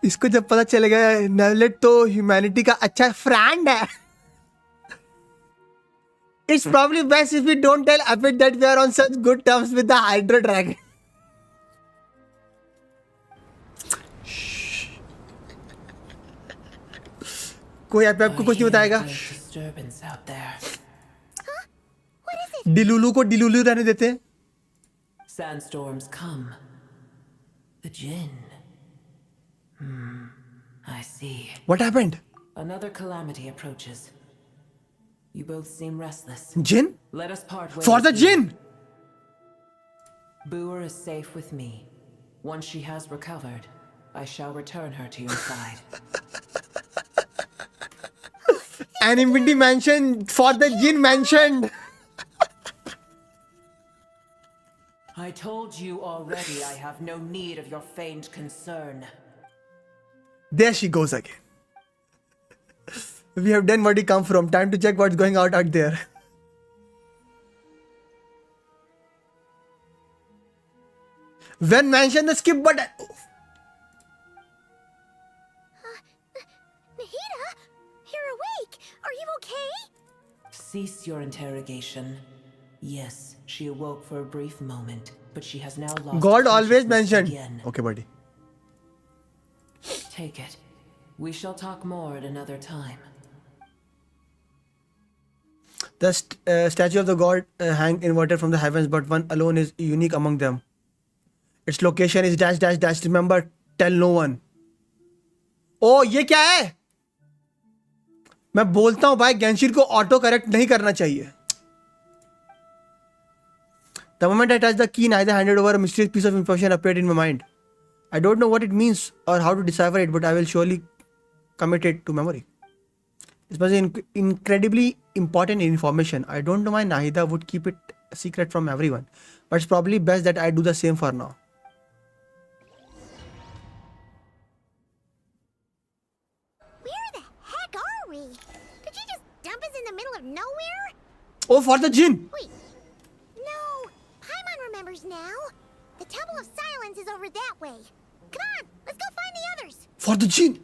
इसको जब पता चलेगा नेवलेट तो humanity का अच्छा फ्रेंड है. It's probably best if we don't tell Epic that we are on such good terms with the Hydro Dragon. कोई Epic को कुछ नहीं बताएगा. Disturbance out there. डिलुलू को डिलुलू रहने देते हैं. Sandstorms come. The Jinn. I see. What happened? Another calamity approaches. You both seem restless. Jinn? Let us part ways. For the here. Jinn! Booer is safe with me. Once she has recovered, I shall return her to your side. An Infinity Mansion for the Jinn mentioned. I told you already I have no need of your feigned concern. There she goes again. We have done what we come from. Time to check what's going out there. When mention the skip button. Nahida, you're awake. Are you okay? Cease your interrogation. Yes, she awoke for a brief moment, but she has now lost God always consciousness mentioned. again. Okay, buddy. Take it. We shall talk more at another time. The statue of the god hang inverted from the heavens, but one alone is unique among them. Its location is dash dash dash. Remember, tell no one. Oh, ये क्या है? मैं बोलता हूँ भाई, Genshin को auto correct नहीं करना चाहिए. The moment I touched the key, neither handed over a mysterious piece of information appeared in my mind. I don't know what it means or how to decipher it, but I will surely commit it to memory. This was incredibly important information. I don't know why Nahida would keep it a secret from everyone, but it's probably best that I do the same for now. Where the heck are we? Did you just dump us in the middle of nowhere? Oh, for the Jinn! Wait. No. Paimon remembers now. The Temple of Silence is over that way. Come on, let's go find the others. For the Jinn!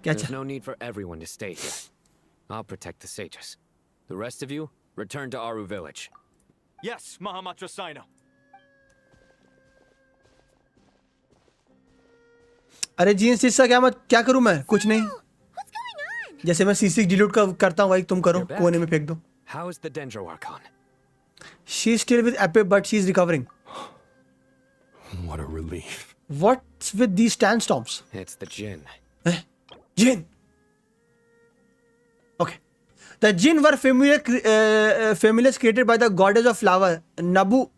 There's no need for everyone to stay here. I'll protect the sages. The rest of you, return to Aru village. Yes, Mahamatra Sino. अरे jeans इसका क्या करूं मैं? कुछ नहीं. जैसे मैं C6 delete करता हूं, वही तुम करो. कोने में फेंक दो. How is the Dendro Archon? She's still with Epe, but she's recovering. What a relief. What's with these sandstorms? It's the Jinn. Jinn. Okay. The Jinn were familiars created by the goddess of flower, Nabu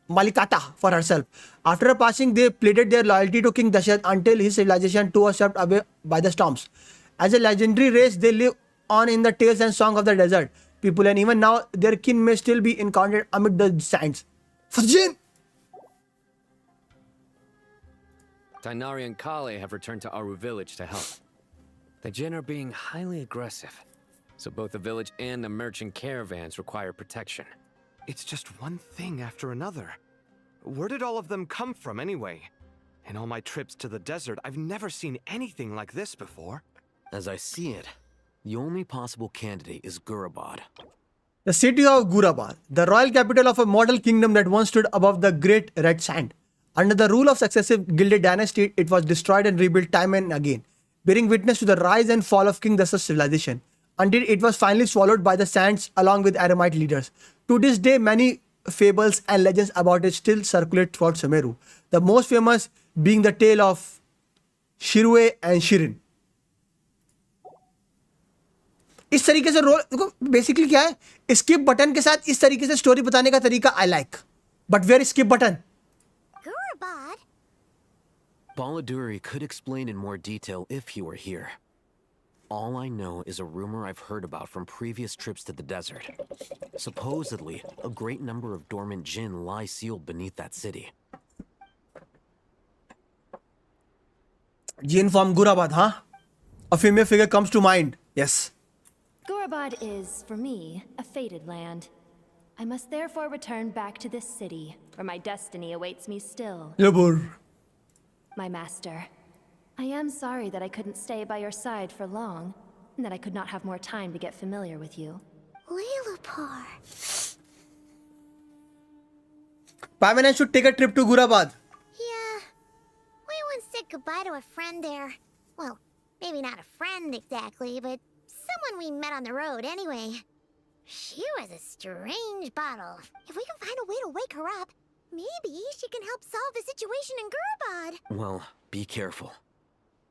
Malikata, for herself. After her passing, they pleaded their loyalty to King Dashrath until his civilization too was swept away by the storms. As a legendary race, they live on in the tales and songs of the desert people, and even now, their kin may still be encountered amid the sands. For Jinn! Tainari and Kale have returned to Aru village to help. The Jinn are being highly aggressive, so both the village and the merchant caravans require protection. It's just one thing after another. Where did all of them come from anyway? In all my trips to the desert, I've never seen anything like this before. As I see it, the only possible candidate is Gurabad. The city of Gurabad, the royal capital of a mortal kingdom that once stood above the great red sand. Under the rule of successive gilded dynasties, it was destroyed and rebuilt time and again, bearing witness to the rise and fall of King Dashrath's civilization, until it was finally swallowed by the sands along with Aramite leaders. To this day, many fables and legends about it still circulate throughout Sumeru, the most famous being the tale of Shirue and Shirin. इस तरीके से role देखो basically क्या है skip button के साथ इस तरीके से स्टोरी बताने का तरीका I like but where skip button Baladuri could explain in more detail if he were here. All I know is a rumor I've heard about from previous trips to the desert. Supposedly, a great number of dormant jinn lie sealed beneath that city. Jinn from Gurabad, huh? A female figure comes to mind. Yes. Gurabad is, for me, a fated land. I must therefore return back to this city, where my destiny awaits me still. Labor. My master, I am sorry that I couldn't stay by your side for long, and that I could not have more time to get familiar with you. Lilupar. Paimon should take a trip to Gurabad. Yeah. We once said goodbye to a friend there. Well, maybe not a friend exactly, but someone we met on the road anyway. She was a strange bottle. If we can find a way to wake her up, maybe she can help solve the situation in Gurabad. Well, be careful.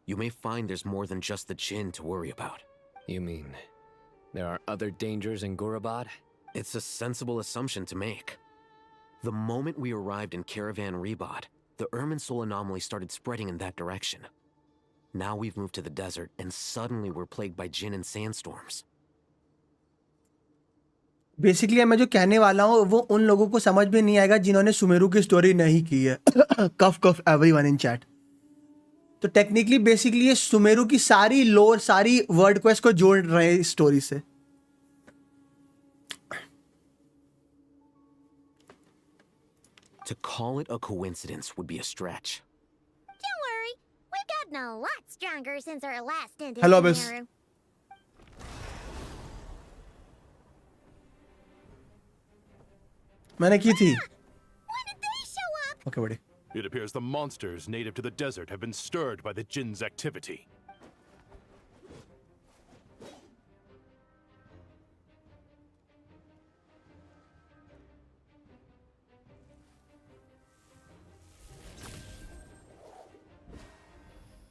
You may find there's more than just the Jinn to worry about. You mean there are other dangers in Gurabad? It's a sensible assumption to make. The moment we arrived in Caravan Rebad, the Irminsul anomaly started spreading in that direction. Now we've moved to the desert, and suddenly we're plagued by Jinn and sandstorms. Basically मैं जो कहने वाला हूँ वो उन लोगों को समझ में नहीं आएगा जिन्होंने सुमेरु की स्टोरी नहीं की है। कफ कफ एवरीवन इन चैट। तो टेक्निकली बेसिकली ये सुमेरु की सारी लोर, सारी वर्ड क्वेस्ट को जोड़ रहे हैं इस स्टोरी से। To call it a coincidence would be a stretch. Don't worry, we've gotten a lot stronger since our last stint in Hello, Abyss. Sumeru. मैंने की थी। When did they show up? Okay, buddy. It appears the monsters native to the desert have been stirred by the Jinn's activity.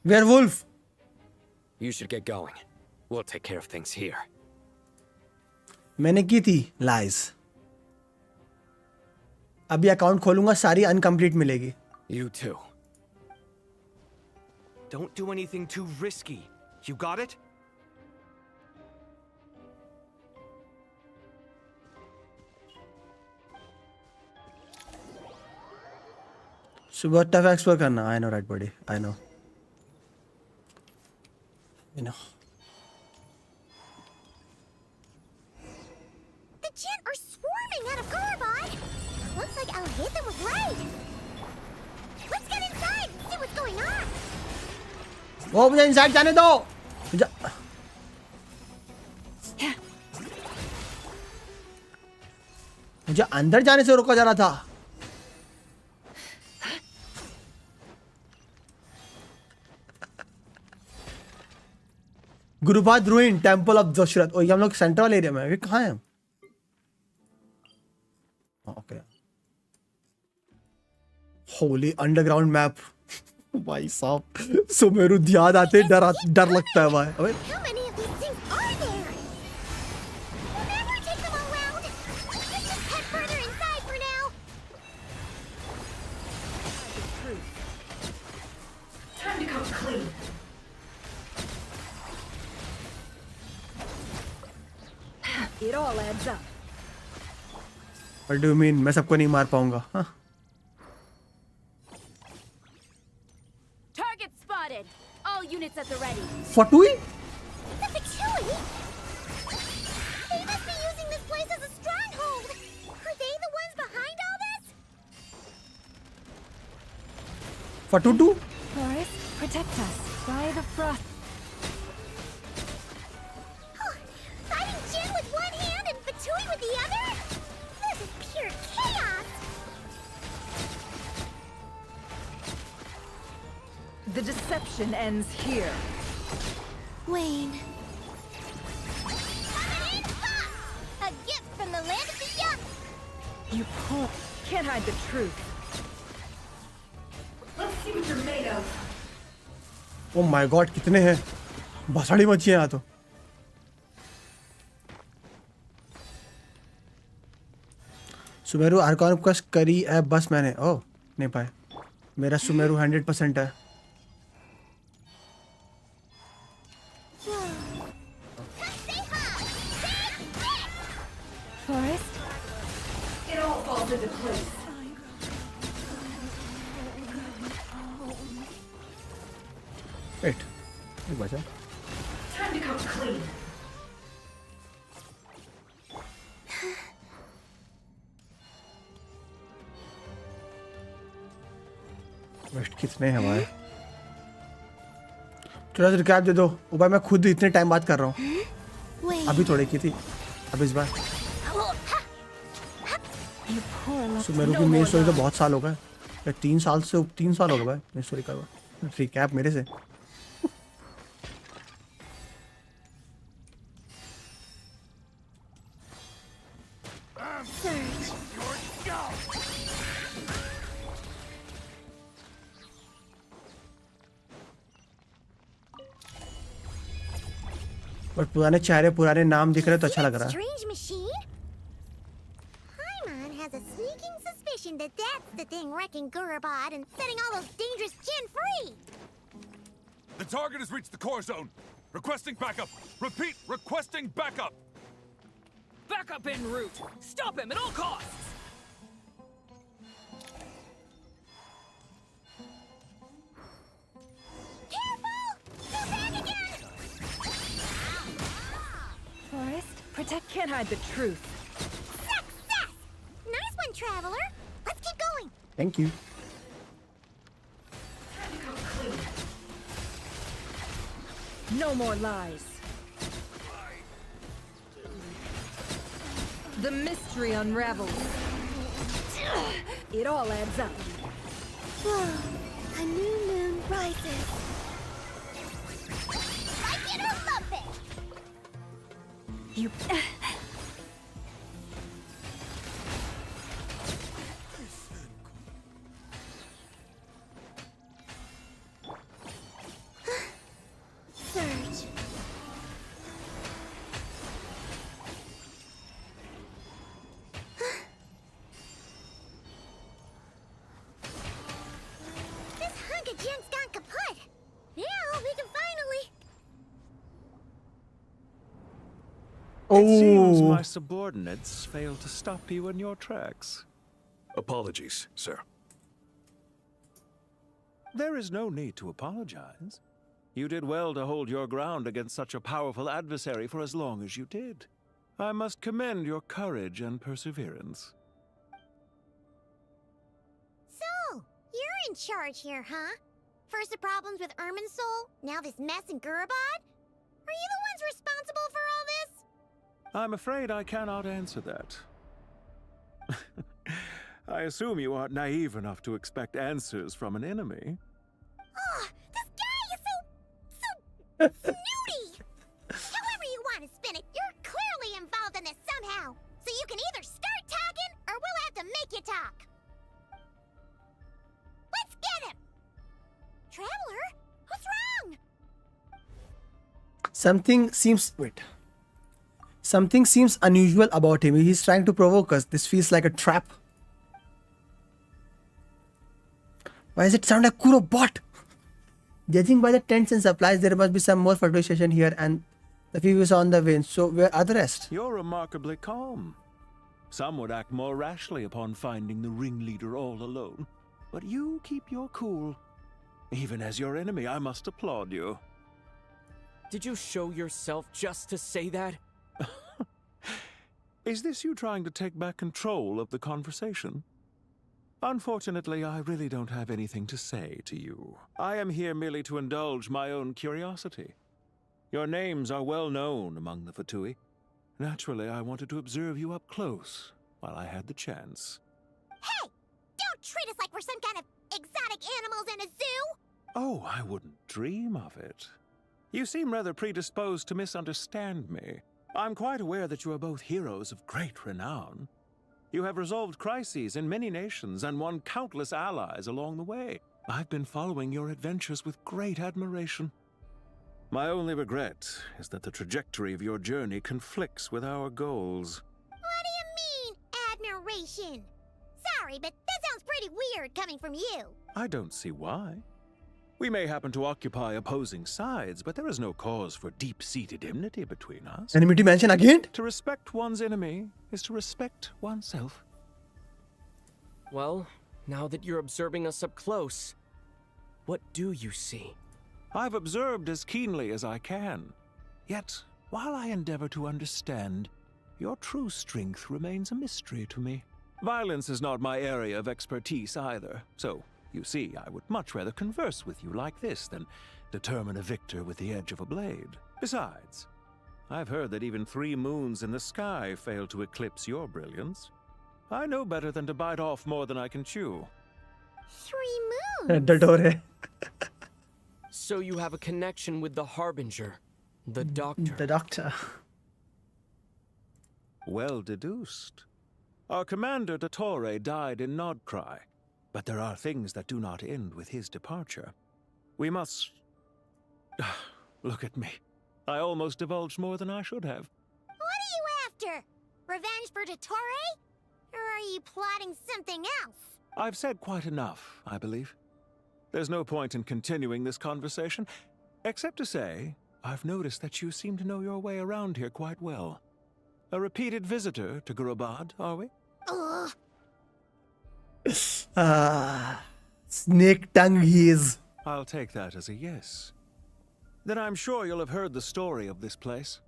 Werewolf. You should get going. We'll take care of things here. मैंने की थी lies. अभी account खोलूंगा, सारी uncomplete मिलेगी। You too. Don't do anything too risky. You got it? सुबह tough explore करना। I know, right, buddy. I know. I know. The Jinn are swarming out of Gorobod. Looks like Alhaitham was right. Let's get inside and see what's going on. वो मुझे inside जाने दो। मुझे अंदर जाने से रोका जा रहा था। Gurupad ruin, temple of Dasharath. और ये हम लोग सेंट्रल एरिया में, कहाँ हैं? Okay, holy underground map. भाई साहब, सुमेरु याद आते डर लगता है भाई। अबे How many of these things are there? We'll never take them all round. Let's just head further inside for now. Time to come clean. It all adds up. What do you mean? मैं सबको नहीं मार पाऊंगा। हाँ? Target spotted. All units at the ready. फटुई? The Fatui? They must be using this place as a stronghold. Are they the ones behind all this? फटुटू? Forest, protect us. By the frost. Fighting Jin with one hand and Fatui with the other? This is pure chaos. The deception ends here. Wayne. A gift from the land of the young. You can't hide the truth. Let's see what you're made of. Oh my God, कितने हैं? भसाड़ी मची है यहाँ तो। Sumeru Arcon कस करी है, बस मैंने नहीं पाए। मेरा सुमेरु 100% है। Forest? It all falls into place. Wait, एक बचा। Time to come clean. वेस्ट कितने हैं हमारे? थोड़ा सा रिकैप दे दो। ओ भाई, मैं खुद इतने टाइम बात कर रहा हूँ। अभी थोड़ी की थी, अब इस बार सुमेरु की मेन स्टोरी तो बहुत साल हो गए। 3 साल हो गए मेन स्टोरी का। रिकैप मेरे से। और पुराने चेहरे, पुराने नाम दिख रहे तो अच्छा लग रहा है। Strange machine? Paimon has a sneaking suspicion that that's the thing wrecking Gorobod and setting all those dangerous Jinn free. The target has reached the core zone. Requesting backup. Repeat, requesting backup. Back up en route! Stop him at all costs! Forest, protect can't hide the truth. Success! Nice one, Traveler. Let's keep going. Thank you. No more lies. The mystery unravels. It all adds up. A new moon rises. Like it or lump it. You... Surge. This hunk of junk's gone kaput. Now we can finally... It seems Oh. my subordinates failed to stop you in your tracks. Apologies, sir. There is no need to apologize. You did well to hold your ground against such a powerful adversary for as long as you did. I must commend your courage and perseverance. So, you're in charge here, huh? First the problems with Irminsul, now this mess in Gurabad? Are you the ones responsible for all this? I'm afraid I cannot answer that. I assume you aren't naive enough to expect answers from an enemy. Oh, this guy is so snooty! However you want to spin it, you're clearly involved in this somehow. So you can either start talking, or we'll have to make you talk. Let's get him! Traveler, what's wrong? Something seems unusual about him. He's trying to provoke us. This feels like a trap. Why does it sound like Kuro bot? Judging by the tents and supplies, there must be some more fertilization here, and the few is on the way. So where are the rest? You're remarkably calm. Some would act more rashly upon finding the ringleader all alone. But you keep your cool. Even as your enemy, I must applaud you. Did you show yourself just to say that? Is this you trying to take back control of the conversation? Unfortunately, I really don't have anything to say to you. I am here merely to indulge my own curiosity. Your names are well known among the Fatui. Naturally, I wanted to observe you up close while I had the chance. Hey! Don't treat us like we're some kind of exotic animals in a zoo! Oh, I wouldn't dream of it. You seem rather predisposed to misunderstand me. I'm quite aware that you are both heroes of great renown. You have resolved crises in many nations and won countless allies along the way. I've been following your adventures with great admiration. My only regret is that the trajectory of your journey conflicts with our goals. What do you mean, admiration? Sorry, but that sounds pretty weird coming from you. I don't see why. We may happen to occupy opposing sides, but there is no cause for deep-seated enmity between us. Enmity mention again? To respect one's enemy is to respect oneself. Well, now that you're observing us up close, what do you see? I've observed as keenly as I can. Yet, while I endeavor to understand, your true strength remains a mystery to me. Violence is not my area of expertise either, so you see, I would much rather converse with you like this than determine a victor with the edge of a blade. Besides, I've heard that even 3 moons in the sky fail to eclipse your brilliance. I know better than to bite off more than I can chew. 3 moons? Dadore. So you have a connection with the Harbinger, the Doctor. The Doctor. Well deduced. Our commander, Dottore, died in Nodcry. But there are things that do not end with his departure. We must... Look at me. I almost divulged more than I should have. What are you after? Revenge for Dottore? Or are you plotting something else? I've said quite enough, I believe. There's no point in continuing this conversation, except to say, I've noticed that you seem to know your way around here quite well. A repeated visitor to Gurabad, are we? Ugh. Snake tongue he is. I'll take that as a yes. Then I'm sure you'll have heard the story of this place.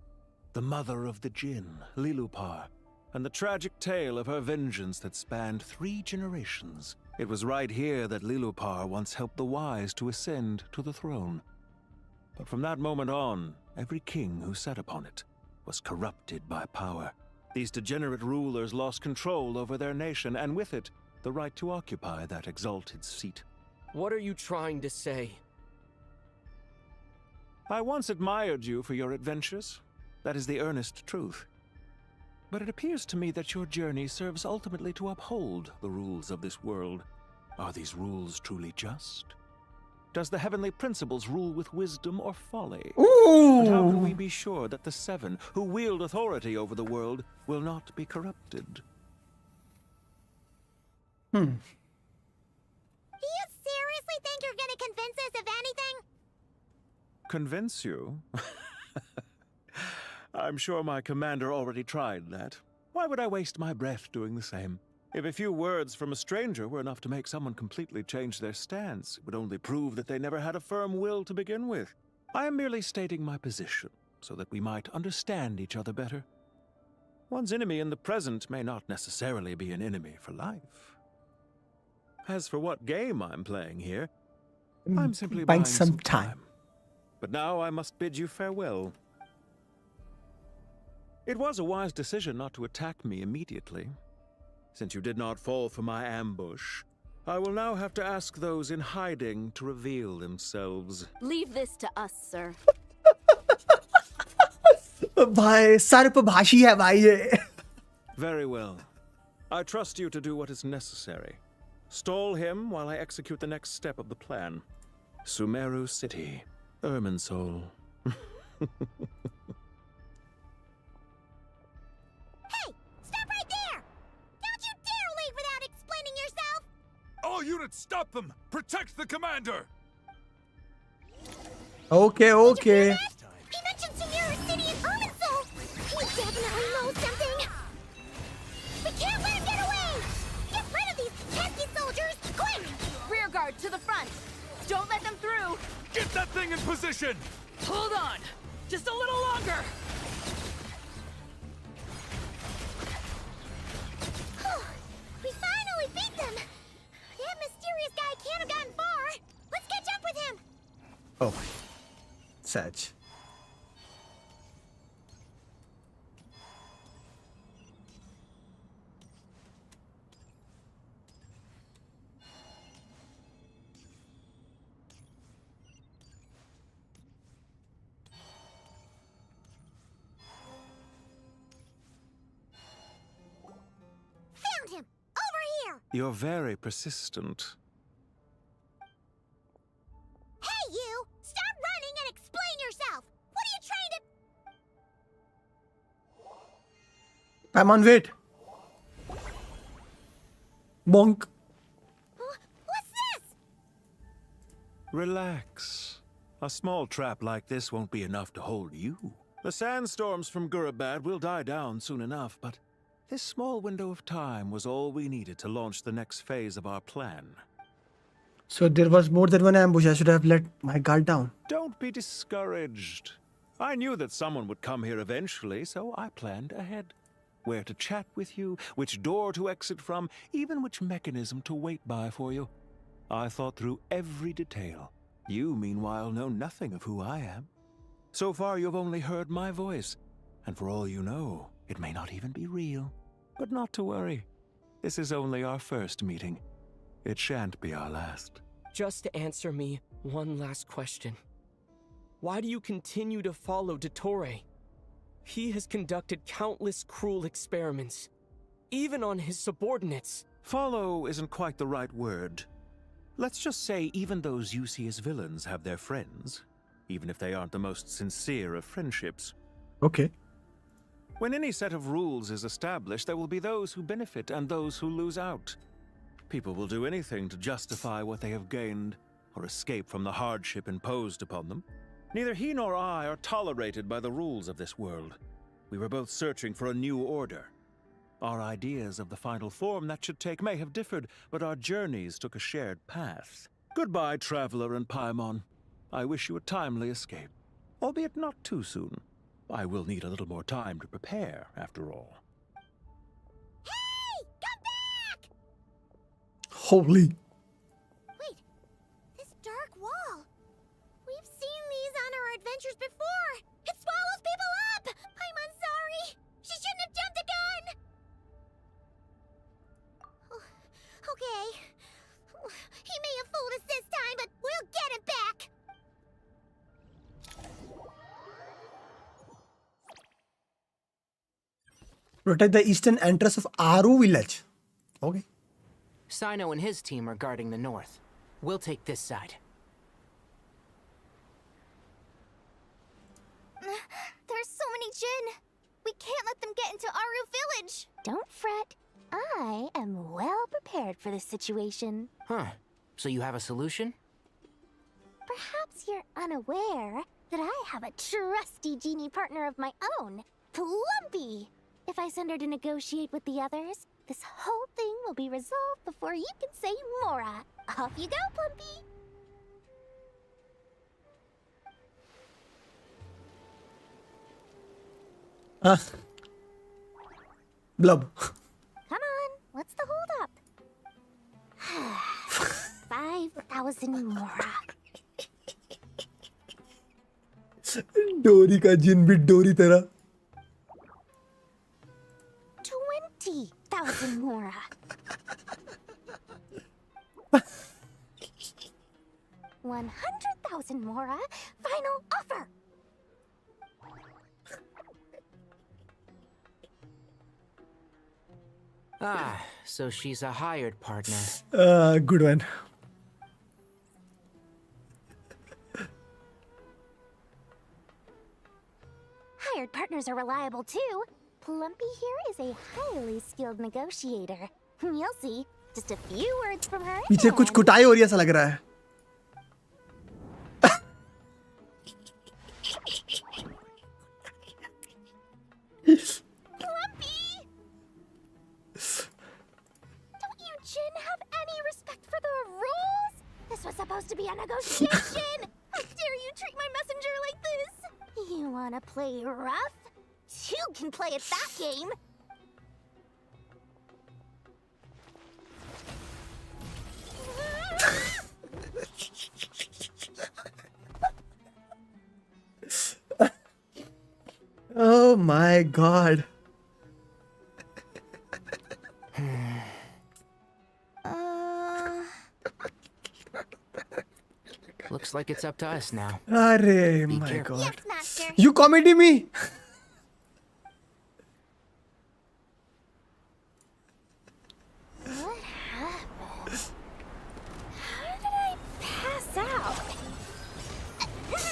The mother of the Jinn, Lilupar, and the tragic tale of her vengeance that spanned 3 generations. It was right here that Lilupar once helped the wise to ascend to the throne. But from that moment on, every king who sat upon it was corrupted by power. These degenerate rulers lost control over their nation, and with it, the right to occupy that exalted seat. What are you trying to say? I once admired you for your adventures. That is the earnest truth. But it appears to me that your journey serves ultimately to uphold the rules of this world. Are these rules truly just? Does the heavenly principles rule with wisdom or folly? Ooh. And how can we be sure that the 7 who wield authority over the world will not be corrupted? Do you seriously think you're gonna convince us of anything? Convince you? I'm sure my commander already tried that. Why would I waste my breath doing the same? If a few words from a stranger were enough to make someone completely change their stance, it would only prove that they never had a firm will to begin with. I am merely stating my position, so that we might understand each other better. One's enemy in the present may not necessarily be an enemy for life. As for what game I'm playing here, I'm simply buying some time. But now I must bid you farewell. It was a wise decision not to attack me immediately. Since you did not fall for my ambush, I will now have to ask those in hiding to reveal themselves. Leave this to us, sir. भाई सर्पभाषी है भाई ये. Very well. I trust you to do what is necessary. Stall him while I execute the next step of the plan. Sumeru City, Irminsul. All units, stop them! Protect the commander! Okay, okay. He mentioned Sumeru City and Irminsul! He definitely knows something! We can't let him get away! Get rid of these pesky soldiers, quick! Rear guard to the front. Don't let them through. Get that thing in position! Hold on. Just a little longer. We finally beat them! That mysterious guy can't have gotten far! Let's catch up with him! Oh, Sag. Found him! Over here! You're very persistent. Hey, you! Stop running and explain yourself! What are you trying to... Paimon, wait. Bonk. What's this? Relax. A small trap like this won't be enough to hold you. The sandstorms from Gurabad will die down soon enough, but this small window of time was all we needed to launch the next phase of our plan. So there was more than one ambush. I should have let my guard down. Don't be discouraged. I knew that someone would come here eventually, so I planned ahead. Where to chat with you, which door to exit from, even which mechanism to wait by for you. I thought through every detail. You, meanwhile, know nothing of who I am. So far, you've only heard my voice, and for all you know, it may not even be real. But not to worry. This is only our first meeting. It shan't be our last. Just answer me one last question. Why do you continue to follow Dottore? He has conducted countless cruel experiments, even on his subordinates. Follow isn't quite the right word. Let's just say even those you see as villains have their friends, even if they aren't the most sincere of friendships. Okay. When any set of rules is established, there will be those who benefit and those who lose out. People will do anything to justify what they have gained, or escape from the hardship imposed upon them. Neither he nor I are tolerated by the rules of this world. We were both searching for a new order. Our ideas of the final form that should take may have differed, but our journeys took a shared path. Goodbye, Traveler and Paimon. I wish you a timely escape, albeit not too soon. I will need a little more time to prepare, after all. Hey! Come back! Holy. Wait, this dark wall. We've seen these on our adventures before. It swallows people up! I'm sorry. She shouldn't have jumped the gun! Oh, okay. He may have fooled us this time, but we'll get him back! Protect the eastern entrance of Aru village. Okay. Sino and his team are guarding the north. We'll take this side. There's so many Jin. We can't let them get into Aru village. Don't fret. I am well prepared for this situation. Huh. So you have a solution? Perhaps you're unaware that I have a trusty genie partner of my own, Plumpy. If I send her to negotiate with the others, this whole thing will be resolved before you can say Mora. Off you go, Plumpy. Blub. Come on, what's the hold up? 5,000 Mora. डोरी का जिन भी डोरी तरह 20,000 Mora. 100,000 Mora. Final offer. Ah, so she's a hired partner. Good one. Hired partners are reliable too. Plumpy here is a highly skilled negotiator. You'll see. Just a few words from her. पीछे कुछ कुटाई हो रही है ऐसा लग रहा है. Plumpy! Don't you Jin have any respect for the rules? This was supposed to be a negotiation. How dare you treat my messenger like this? You wanna play rough? You can play at that game. Oh my god. Looks like it's up to us now. Arey, Be my careful. god. Yes, Master. You comedy me. What happened? How did I pass out?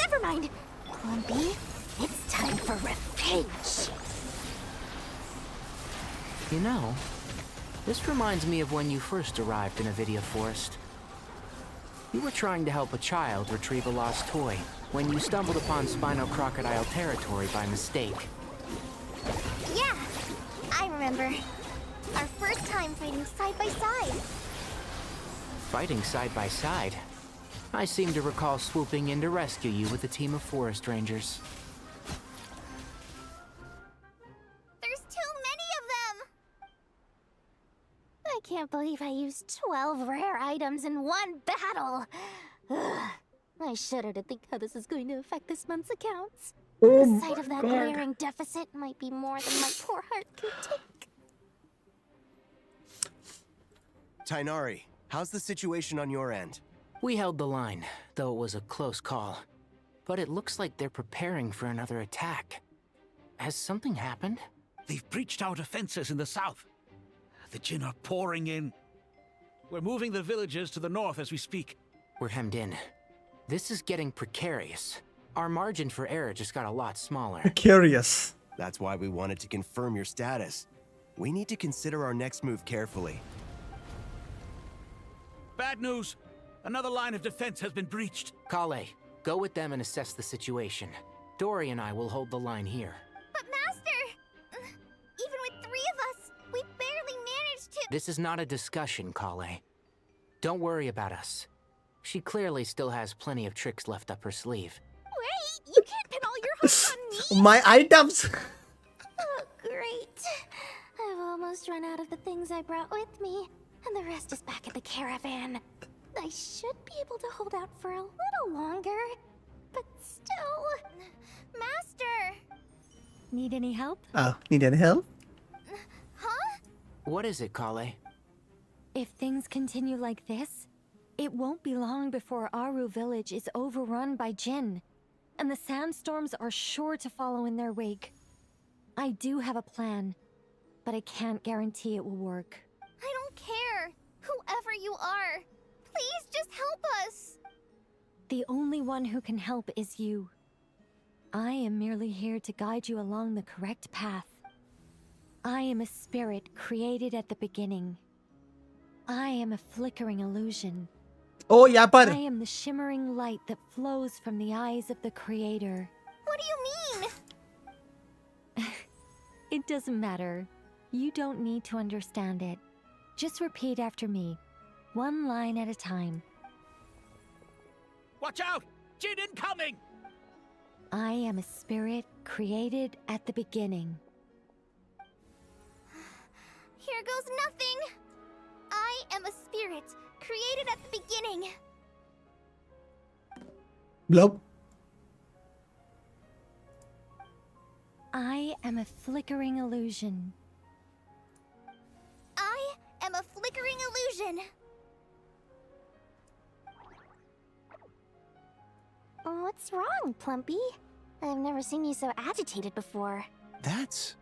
Never mind. Plumpy, it's time for revenge. You know, this reminds me of when you first arrived in Avidia Forest. You were trying to help a child retrieve a lost toy when you stumbled upon Spino Crocodile territory by mistake. Yeah, I remember. Our first time fighting side by side. Fighting side by side? I seem to recall swooping in to rescue you with a team of forest rangers. There's too many of them! I can't believe I used 12 rare items in one battle. Ugh. I shudder to think how this is going to affect this month's accounts. The sight of that glaring deficit might be more than my poor heart can take. Tainari, how's the situation on your end? We held the line, though it was a close call. But it looks like they're preparing for another attack. Has something happened? They've breached our defenses in the south. The Jin are pouring in. We're moving the villagers to the north as we speak. We're hemmed in. This is getting precarious. Our margin for error just got a lot smaller. Precarious. That's why we wanted to confirm your status. We need to consider our next move carefully. Bad news! Another line of defense has been breached. Kale, go with them and assess the situation. Dory and I will hold the line here. But Master! This is not a discussion, Kale. Don't worry about us. She clearly still has plenty of tricks left up her sleeve. Wait, you can't pin all your hopes on me. My items. Oh, great. I've almost run out of the things I brought with me, and the rest is back at the caravan. I should be able to hold out for a little longer, but still... Master! Need any help? Oh, need any help? Huh? What is it, Kale? If things continue like this, it won't be long before Aru village is overrun by Jinn, and the sandstorms are sure to follow in their wake. I do have a plan, but I can't guarantee it will work. I don't care. Whoever you are, please just help us. The only one who can help is you. I am merely here to guide you along the correct path. I am a spirit created at the beginning. I am a flickering illusion. Oh, यहाँ पर. I am the shimmering light that flows from the eyes of the Creator. What do you mean? It doesn't matter. You don't need to understand it. Just repeat after me, one line at a time. Watch out! Jinn incoming! I am a spirit created at the beginning. Here goes nothing. I am a spirit created at the beginning. Blob. I am a flickering illusion. I am a flickering illusion. What's wrong, Plumpy? I've never seen you so agitated before. That's...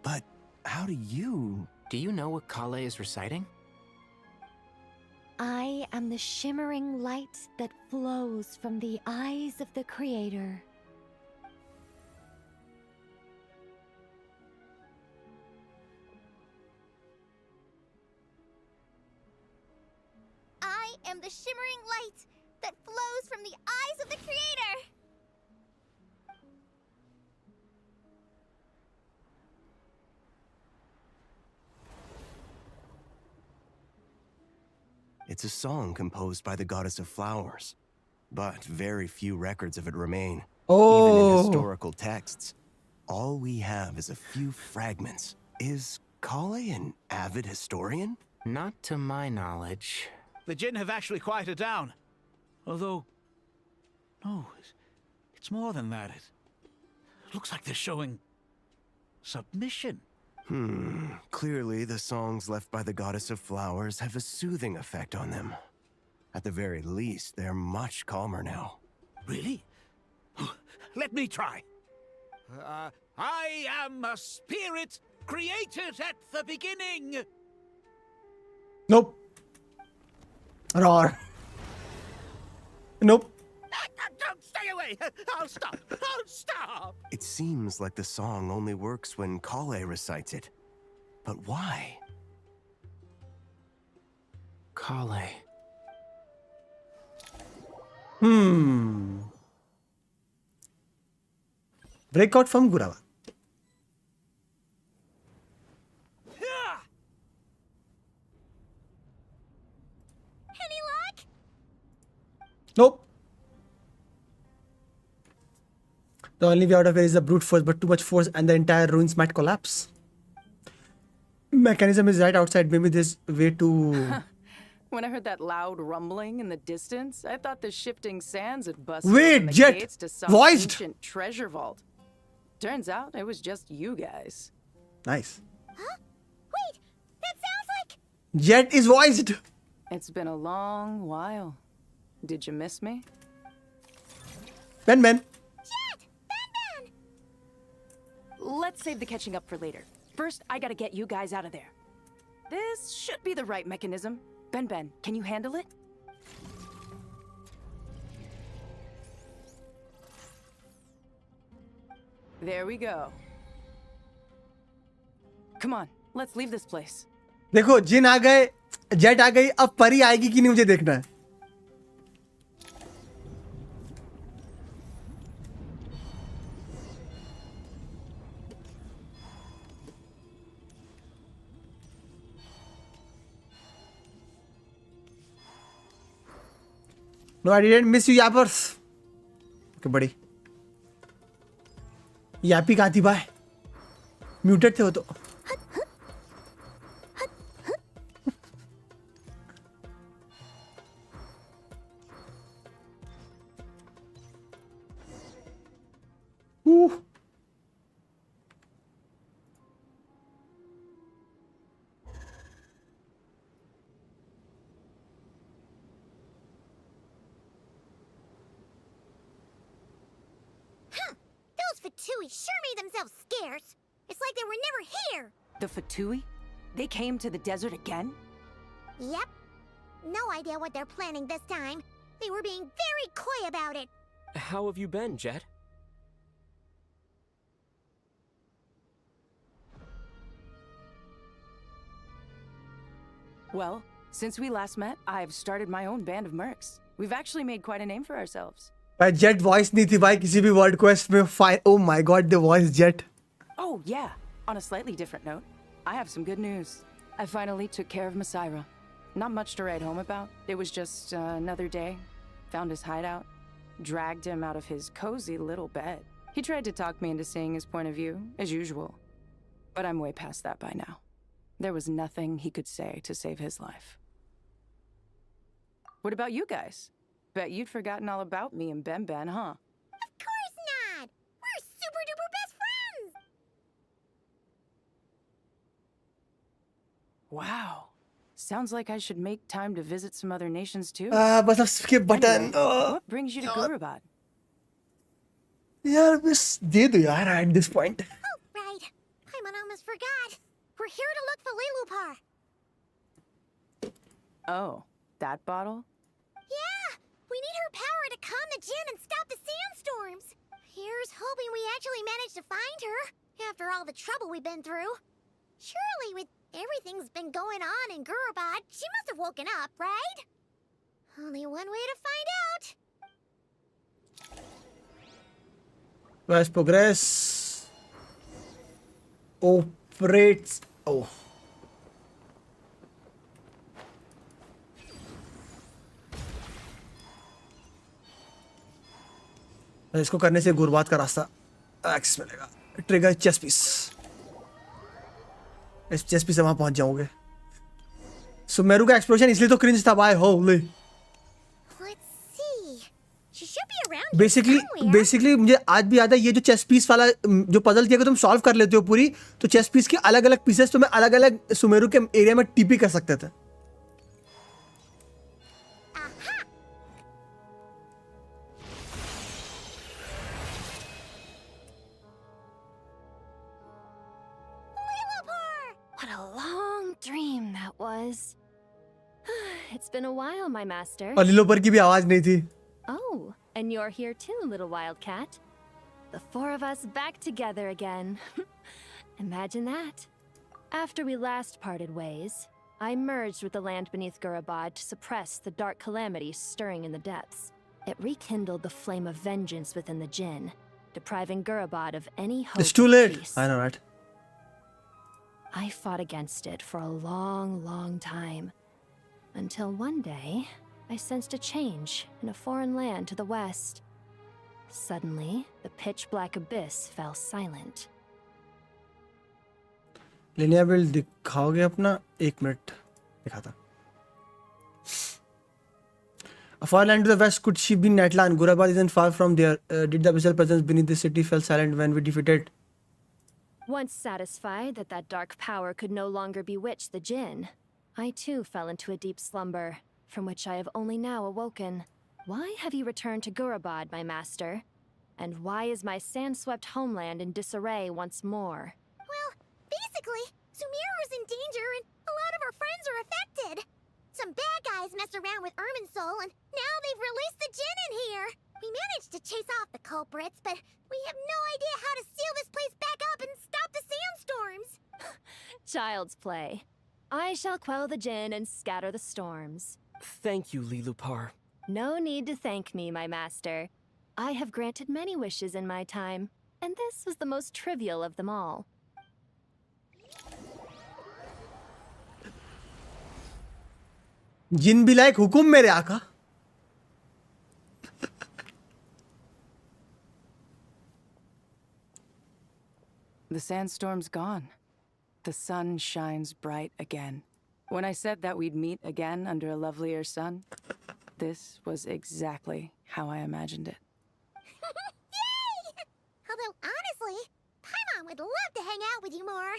But how do you... Do you know what Kale is reciting? I am the shimmering light that flows from the eyes of the Creator. I am the shimmering light that flows from the eyes of the Creator. It's a song composed by the goddess of flowers, but very few records of it remain. Oh. Even in historical texts, all we have is a few fragments. Is Kale an avid historian? Not to my knowledge. The Jinn have actually quieted down. Although... No, it's more than that. It looks like they're showing... submission. Clearly the songs left by the goddess of flowers have a soothing effect on them. At the very least, they're much calmer now. Really? Let me try. I am a spirit created at the beginning. Nope. Roar. Nope. Don't stay away! I'll stop! I'll stop! It seems like the song only works when Kale recites it. But why? Kale. Breakout from Gurava. Any luck? Nope. The only way out of it is the brute force, but too much force and the entire ruins might collapse. Mechanism is right outside. Maybe this way to... When I heard that loud rumbling in the distance, I thought the shifting sands had busted Wait, open the Jet! gates to some Voiced! ancient treasure vault. Turns out it was just you guys. Nice. Huh? Wait, that sounds like... Jet is voiced! It's been a long while. Did you miss me? Ben. Jet! Ben! Let's save the catching up for later. First, I gotta get you guys out of there. This should be the right mechanism. Ben, can you handle it? There we go. Come on, let's leave this place. देखो जिन आ गए, jet आ गई, अब परी आएगी कि नहीं मुझे देखना है. No, I didn't miss you, yappers. Okay, buddy. यापी कहाँ थी भाई? म्यूटेड थे वो तो. Those Fatui sure made themselves scarce. It's like they were never here. The Fatui? They came to the desert again? Yep. No idea what they're planning this time. They were being very coy about it. How have you been, Jet? Well, since we last met, I've started my own band of mercs. We've actually made quite a name for ourselves. भाई jet voice नहीं थी भाई किसी भी word quest में. Fine. Oh my God, the voice jet. Oh, yeah. On a slightly different note, I have some good news. I finally took care of Masaira. Not much to write home about. It was just another day. Found his hideout. Dragged him out of his cozy little bed. He tried to talk me into seeing his point of view, as usual. But I'm way past that by now. There was nothing he could say to save his life. What about you guys? Bet you'd forgotten all about me and Ben, huh? Of course not! We're super duper best friends! Wow. Sounds like I should make time to visit some other nations too. बस अब skip button. Anyway, what brings you to Gurubad? यार बस दे दो यार at this point. Oh, right. I almost forgot. We're here to look for Lilupar. Oh, that bottle? Yeah! We need her power to calm the Jinn and stop the sandstorms. Here's hoping we actually manage to find her, after all the trouble we've been through. Surely with everything's been going on in Gurubad, she must have woken up, right? Only one way to find out. Where's progress? Operates. Oh. इसको करने से गुरबात का रास्ता access मिलेगा. Trigger chess piece. इस chess piece से वहां पहुंच जाओगे. सुमेरु का एक्सप्लोजन इसलिए तो क्रिंज था भाई. Holi. Let's see. She should be around here somewhere. Basically मुझे आज भी याद है ये जो चेस पीस वाला जो पजल थी, अगर तुम सॉल्व कर लेते हो पूरी, तो चेस पीस के अलग अलग पीसेस तुम्हें अलग अलग सुमेरु के एरिया में टीपी कर सकते थे. What a long dream that was. It's been a while, my master. और लीलोपर की भी आवाज नहीं थी. Oh, and you're here too, little wildcat. The four of us back together again. Imagine that. After we last parted ways, I merged with the land beneath Gurubad to suppress the dark calamity stirring in the depths. It rekindled the flame of vengeance within the Jinn, depriving Gurubad of any hope. It's too of late. peace. I know, right? I fought against it for a long, long time. Until one day, I sensed a change in a foreign land to the west. Suddenly, the pitch-black abyss fell silent. Linnea build दिखाओगे अपना? 1 minute दिखाता. A far land to the west, could she be Natlan? Gurubad isn't far from there. Did the abyssal presence beneath the city fell silent when we defeated? Once satisfied that that dark power could no longer bewitch the Jinn, I too fell into a deep slumber, from which I have only now awoken. Why have you returned to Gurubad, my master? And why is my sand-swept homeland in disarray once more? Well, basically, Sumeru's in danger and a lot of our friends are affected. Some bad guys messed around with Irminsul and now they've released the Jinn in here. We managed to chase off the culprits, but we have no idea how to seal this place back up and stop the sandstorms. Child's play. I shall quell the Jinn and scatter the storms. Thank you, Lilupar. No need to thank me, my master. I have granted many wishes in my time, and this was the most trivial of them all. जिन भी लायक हुकुम मेरे आका. The sandstorm's gone. The sun shines bright again. When I said that we'd meet again under a lovelier sun, this was exactly how I imagined it. Yay! Although, honestly, Paimon would love to hang out with you more,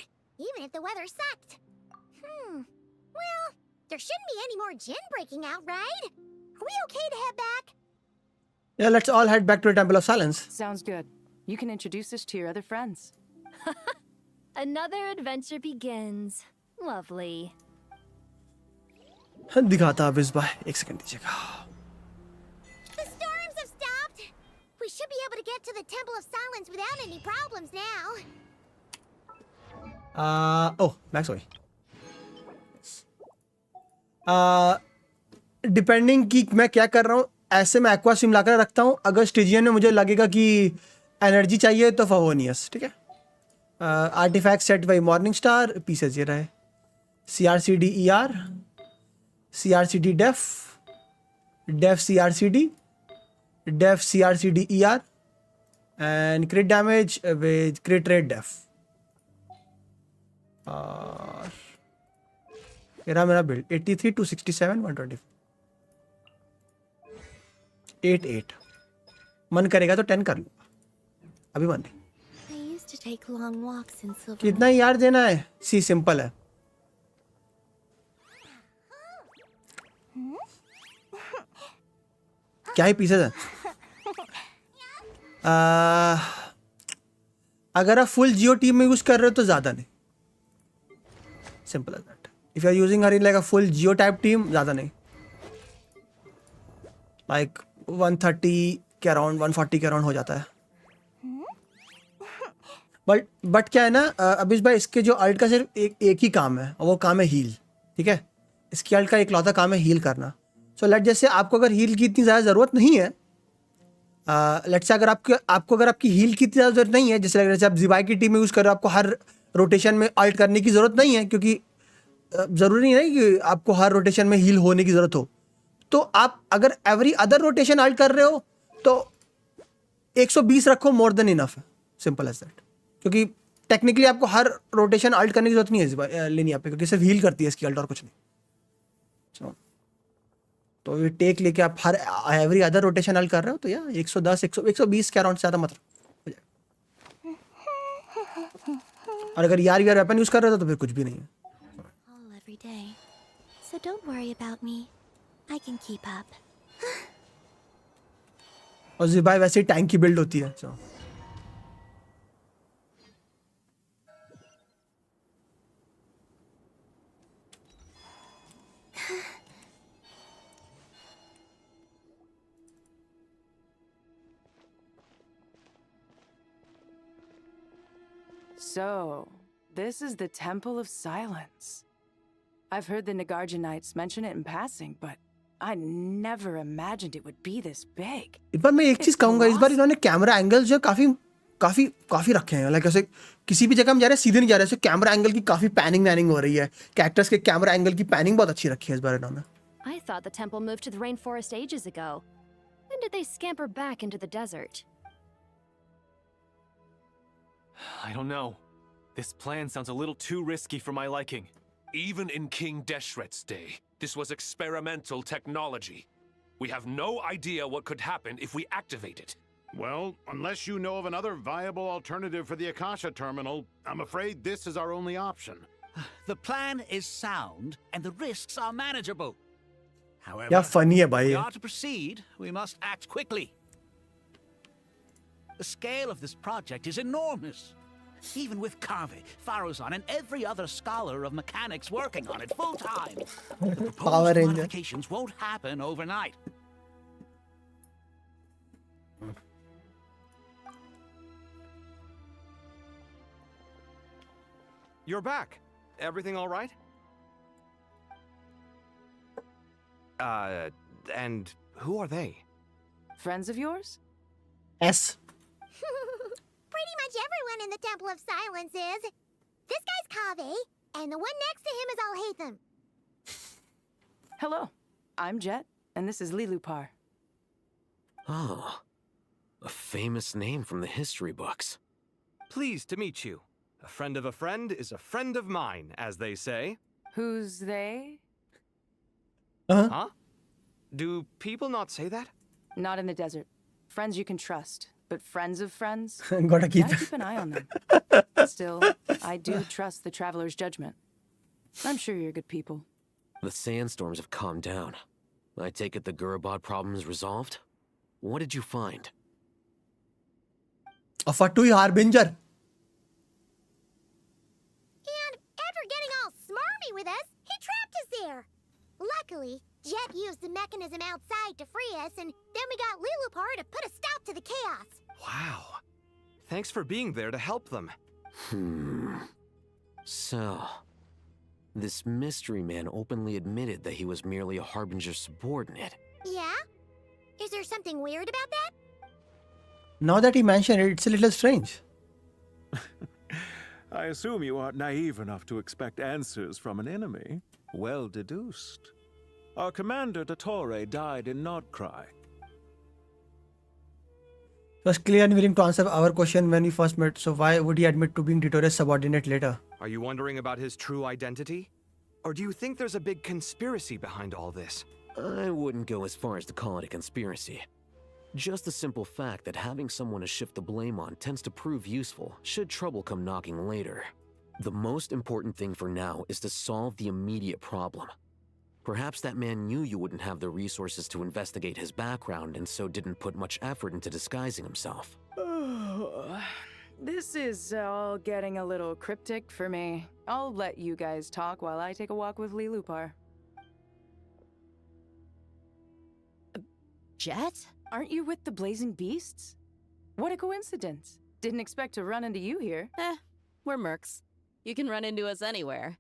even if the weather sucked. Well, there shouldn't be any more gin breaking out, right? Are we okay to head back? Yeah, let's all head back to the Temple of Silence. Sounds good. You can introduce us to your other friends. Another adventure begins. Lovely. दिखाता अब इस बार एक second दीजिएगा. The storms have stopped. We should be able to get to the Temple of Silence without any problems now. Oh, back sorry. Depending कि मैं क्या कर रहा हूँ, ऐसे मैं एक्वा स्विम लाकर रखता हूँ. अगर स्टेजियन में मुझे लगेगा कि एनर्जी चाहिए तो फवोनियस. ठीक है. Artifact set by morning star. Pieces ये रहे. CRCD-ER, CRCD def, def CRCD, def CRCD-ER, and crit damage with crit rate def. और मेरा बिल्ड 83 267 120 88. मन करेगा तो 10 कर लूँगा. अभी मन नहीं. I used to take long walks in Silver. कितना यार देना है? सी सिंपल है. क्या ही पीसेस है? अगर आप फुल जियो टीम में यूज कर रहे हो तो ज्यादा नहीं. Simple as that. If you are using her in like a full geo type team, ज्यादा नहीं. लाइक 130 के अराउंड 140 के अराउंड हो जाता है. बट क्या है ना अभी भाई, इसके जो अल्ट का सिर्फ एक ही काम है और वो काम है हील. ठीक है. इसकी अल्ट का एक लौता काम है हील करना. सो लेट जैसे आपको अगर हील की इतनी ज़्यादा ज़रूरत नहीं है, लेट से अगर आपको अगर आपकी हील की इतनी ज़्यादा ज़रूरत नहीं है, जैसे आप जिबाई की टीम में यूज़ कर रहे हो, आपको हर रोटेशन में अल्ट करने की ज़रूरत नहीं है, क्योंकि ज़रूरी नहीं है कि आपको हर रोटेशन में हील होने की ज़रूरत हो. तो आप अगर एवरी अदर रोटेशन अल्ट कर रहे हो तो 120 रखो, मोर देन इनफ है. Simple as that. क्योंकि टेक्निकली आपको हर रोटेशन अल्ट करने की जरूरत नहीं है लिनिया पे, क्योंकि सिर्फ हील करती है इसकी अल्ट और कुछ नहीं. तो ये टेक लेके आप हर एवरी अदर रोटेशन अल्ट कर रहे हो तो या 110 120 के अराउंड से ज़्यादा मत हो जाए. और अगर यार वेपन यूज कर रहे हो तो फिर कुछ भी नहीं है. All every day. So don't worry about me. I can keep up. और जिबाई वैसे ही टैंक की बिल्ड होती है. so. So, this is the Temple of Silence. I've heard the Nagarjanites mention it in passing, but I never imagined it would be this big. इस बार मैं एक चीज कहूंगा, इस बार इन्होंने कैमरा एंगल जो काफी काफी काफी रखे हैं. लाइक ऐसे किसी भी जगह हम जा रहे हैं सीधे नहीं जा रहे हैं. कैमरा एंगल की काफी पैनिंग हो रही है. कैरेक्टर्स के कैमरा एंगल की पैनिंग बहुत अच्छी रखी है इस बार इन्होंने. I thought the temple moved to the rainforest ages ago. When did they scamper back into the desert? I don't know. This plan sounds a little too risky for my liking. Even in King Deshret's day, this was experimental technology. We have no idea what could happen if we activate it. Well, unless you know of another viable alternative for the Akasha terminal, I'm afraid this is our only option. The plan is sound, and the risks are manageable. However, Yeah, funny hai bhai. if we are to proceed, we must act quickly. The scale of this project is enormous. Even with Kave, Faruzan, and every other scholar of mechanics working on it full time, the Power proposed Ranger. modifications won't happen overnight. You're back. Everything all right? And who are they? Friends of yours? S. Pretty much everyone in the Temple of Silence is. This guy's Kave, and the one next to him is Al-Haytham. Hello, I'm Jet, and this is Lilupar. Oh, a famous name from the history books. Pleased to meet you. A friend of a friend is a friend of mine, as they say. Who's they? Huh? Do people not say that? Not in the desert. Friends you can trust, but friends of friends? Gotta keep keep an eye on them. Still, I do trust the Traveler's judgment. I'm sure you're good people. The sandstorms have calmed down. I take it the Gurabad problem is resolved? What did you find? A Fatui Harbinger. And after getting all smarmy with us, he trapped us there. Luckily, Jet used the mechanism outside to free us, and then we got Lilupar to put a stop to the chaos. Wow. Thanks for being there to help them. So, this mystery man openly admitted that he was merely a Harbinger subordinate. Yeah? Is there something weird about that? Now that he mentioned it, it's a little strange. I assume you aren't naive enough to expect answers from an enemy. Well deduced. Our commander, Dottore, died in Nordcry. He was clear and willing to answer our question when we first met, so why would he admit to being Dottore's subordinate later? Are you wondering about his true identity? Or do you think there's a big conspiracy behind all this? I wouldn't go as far as to call it a conspiracy. Just the simple fact that having someone to shift the blame on tends to prove useful, should trouble come knocking later. The most important thing for now is to solve the immediate problem. Perhaps that man knew you wouldn't have the resources to investigate his background and so didn't put much effort into disguising himself. This is all getting a little cryptic for me. I'll let you guys talk while I take a walk with Lilupar. Jet? Aren't you with the Blazing Beasts? What a coincidence. Didn't expect to run into you here. We're mercs. You can run into us anywhere.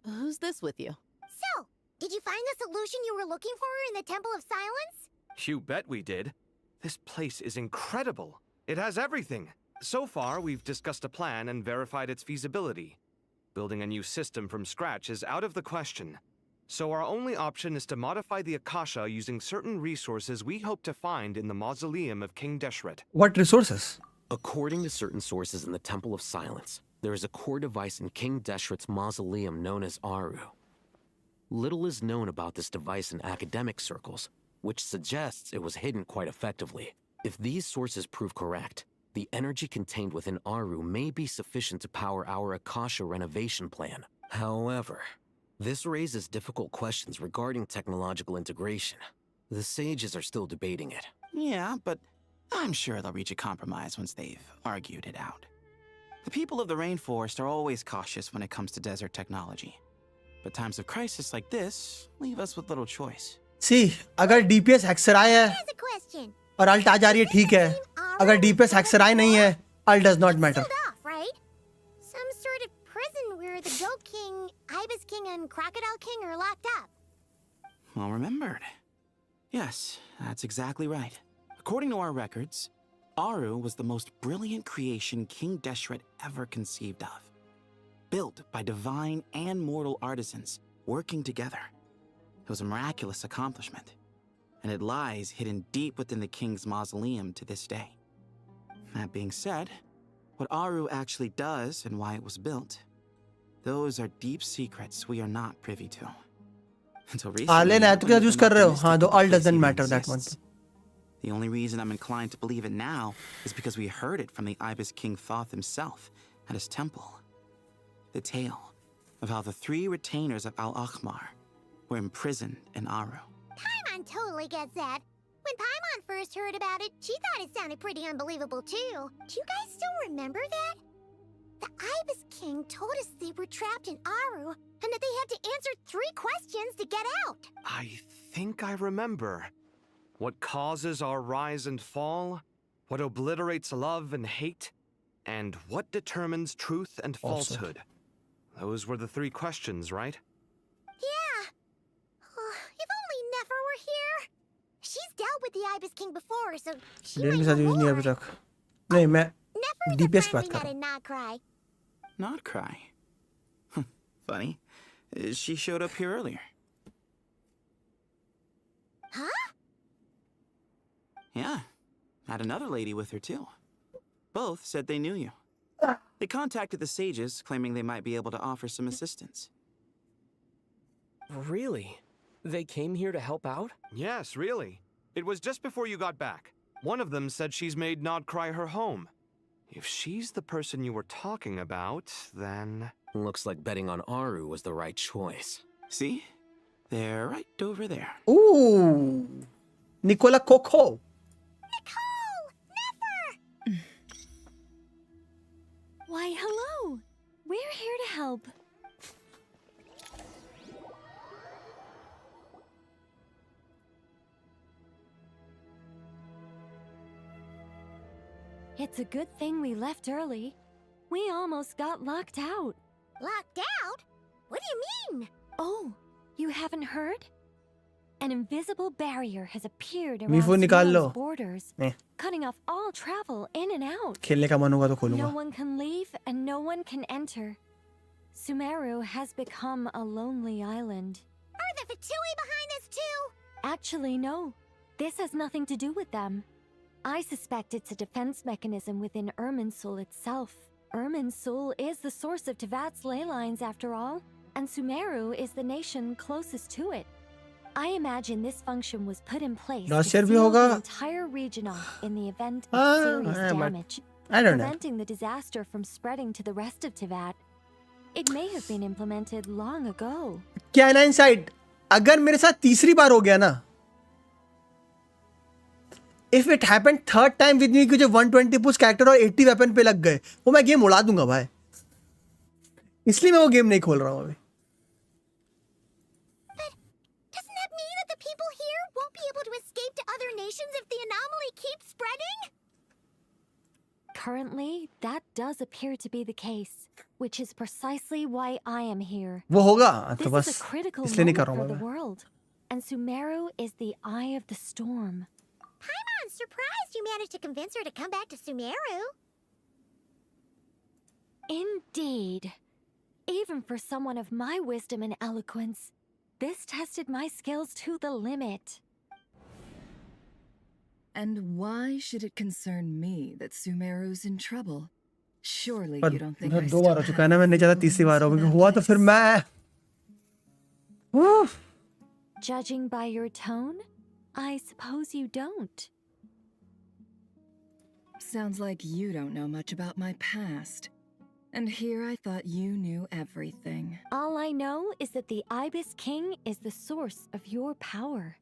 Who's this with you? So, did you find the solution you were looking for in the Temple of Silence? You bet we did. This place is incredible. It has everything. So far, we've discussed a plan and verified its feasibility. Building a new system from scratch is out of the question. So our only option is to modify the Akasha using certain resources we hope to find in the mausoleum of King Deshret. What resources? According to certain sources in the Temple of Silence, there is a core device in King Deshret's mausoleum known as Aru. Little is known about this device in academic circles, which suggests it was hidden quite effectively. If these sources prove correct, the energy contained within Aru may be sufficient to power our Akasha renovation plan. However, this raises difficult questions regarding technological integration. The sages are still debating it. Yeah, but I'm sure they'll reach a compromise once they've argued it out. The people of the rainforest are always cautious when it comes to desert technology. But times of crisis like this leave us with little choice. See, अगर DPS हैक्सराय है और alt आ जा रही है ठीक है. अगर DPS हैक्सराय नहीं है, alt does not matter. Right? Some sort of prison where the Goat King, Ibis King, and Crocodile King are locked up. Well remembered. Yes, that's exactly right. According to our records, Aru was the most brilliant creation King Deshret ever conceived of. Built by divine and mortal artisans working together. It was a miraculous accomplishment, and it lies hidden deep within the king's mausoleum to this day. That being said, what Aru actually does and why it was built, those are deep secrets we are not privy to. Until recently, use कर रहे हो. हाँ, though all doesn't matter that one. The only reason I'm inclined to believe it now is because we heard it from the Ibis King Thoth himself at his temple. The tale of how the 3 retainers of Al-Akhmar were imprisoned in Aru. Paimon totally gets that. When Paimon first heard about it, she thought it sounded pretty unbelievable too. Do you guys still remember that? The Ibis King told us they were trapped in Aru and that they had to answer 3 questions to get out. I think I remember. What causes our rise and fall? What obliterates love and hate? And what determines truth and falsehood? Those were the 3 questions, right? Yeah. If only Nefer were here. She's dealt with the Ibis King before, so she might know use नहीं more. अभी तक. नहीं मैं DPS बात We कर met रहा in Not Cry. Not cry. Funny. She showed up here earlier. Huh? Yeah. Had another lady with her too. Both said they knew you. They contacted the sages, claiming they might be able to offer some assistance. Really? They came here to help out? Yes, really. It was just before you got back. One of them said she's made Nod Cry her home. If she's the person you were talking about, then... Looks like betting on Aru was the right choice. See? They're right over there. Ooh. Nicola Coco. Why, hello. We're here to help. It's a good thing we left early. We almost got locked out. Locked out? What do you mean? Oh, you haven't heard? An invisible barrier has appeared Mifu around nikal lo. Sumeru's borders, cutting off all travel in and out. खेलने का मन होगा तो No खोलूंगा. one can leave and no one can enter. Sumeru has become a lonely island. Are the Fatui behind this too? Actually, no. This has nothing to do with them. I suspect it's a defense mechanism within Irminsul itself. Irminsul is the source of Tevat's ley lines after all, and Sumeru is the nation closest to it. I imagine this function was put in place to Last year bhi seal the hoga. entire region off in the event of serious but damage, I don't know. preventing the disaster from spreading to the rest of Tevat. It may have been implemented long ago. क्या है ना inside? अगर मेरे साथ तीसरी बार हो गया ना, if it happened third time with me कि जो 120 पुश कैरेक्टर और 80 वेपन पे लग गए, वो मैं गेम उड़ा दूंगा भाई. इसलिए मैं वो गेम नहीं खोल रहा हूँ अभी. Doesn't that mean that the people here won't be able to escape to other nations if the anomaly keeps spreading? Currently, that does appear to be the case, which is precisely why I am here. वो होगा तो This बस is a critical इसलिए नहीं moment कर रहा for हूँ the मैं. world, and Sumeru is the eye of the storm. I'm surprised you managed to convince her to come back to Sumeru. Indeed. Even for someone of my wisdom and eloquence, this tested my skills to the limit. And why should it concern me that Sumeru's in trouble? Surely पर you don't think उधर I दो still बार हो चुका है ना, मैं नहीं चाहता तीसरी बार हो, for क्योंकि that हुआ तो फिर मैं. Woof. Judging by your tone, I suppose you don't. Sounds like you don't know much about my past. And here I thought you knew everything. All I know is that the Ibis King is the source of your power.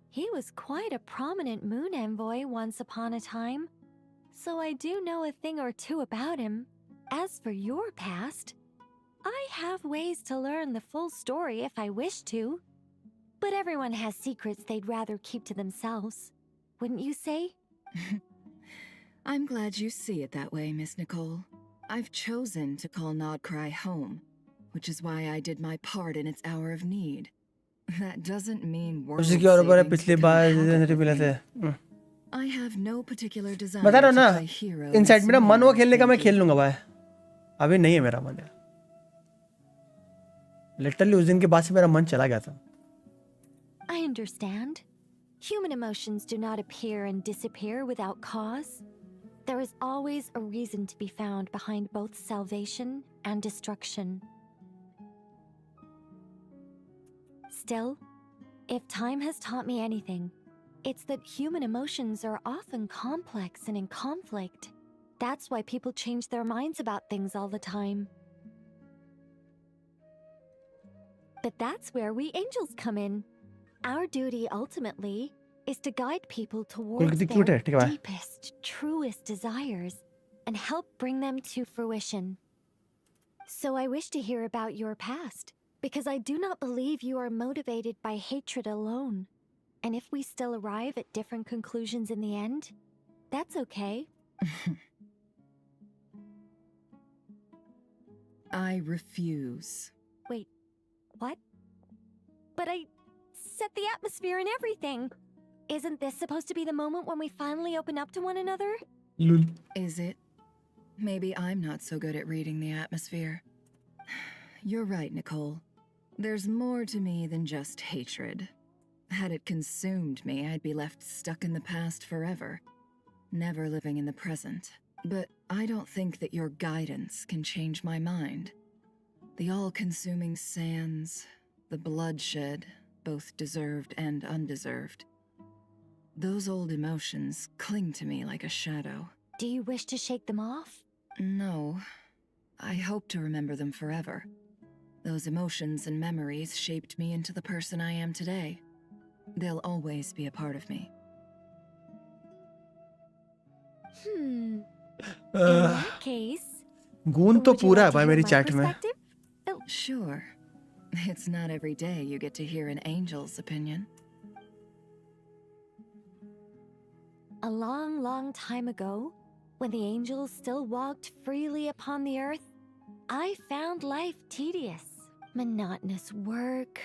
He was quite a prominent moon envoy once upon a time, so I do know a thing or two about him. As for your past, I have ways to learn the full story if I wish to. But everyone has secrets they'd rather keep to themselves. Wouldn't you say? I'm glad you see it that way, Miss Nicole. I've chosen to call Nod Cry home, which is why I did my part in its hour of need. That doesn't mean world उसी के और ऊपर savings पिछली become bar a habit जितने with मिले me. थे. I have no particular desire बता रहा हूँ to ना, play hero इनसाइड मेरा मन हुआ खेलने का मैं Thank खेल you. लूंगा भाई. अभी नहीं है मेरा मन यार. लिटरली उस दिन के बाद से मेरा मन चला गया था. I understand. Human emotions do not appear and disappear without cause. There is always a reason to be found behind both salvation and destruction. Still, if time has taught me anything, it's that human emotions are often complex and in conflict. That's why people change their minds about things all the time. But that's where we angels come in. Our duty ultimately is to guide people towards कितनी cute है, their ठीक है भाई. deepest, truest desires and help bring them to fruition. So I wish to hear about your past, because I do not believe you are motivated by hatred alone. And if we still arrive at different conclusions in the end, that's okay. I refuse. Wait, what? But I set the atmosphere and everything. Isn't this supposed to be the moment when we finally open up to one another? Is it? Maybe I'm not so good at reading the atmosphere. You're right, Nicole. There's more to me than just hatred. Had it consumed me, I'd be left stuck in the past forever, never living in the present. But I don't think that your guidance can change my mind. The all-consuming sands, the bloodshed, both deserved and undeserved. Those old emotions cling to me like a shadow. Do you wish to shake them off? No. I hope to remember them forever. Those emotions and memories shaped me into the person I am today. They'll always be a part of me. In that case, goon तो would you पूरा like है to भाई hear मेरी my chat में. perspective? Sure. It's not every day you get to hear an angel's opinion. A long, long time ago, when the angels still walked freely upon the earth, I found life tedious. Monotonous work,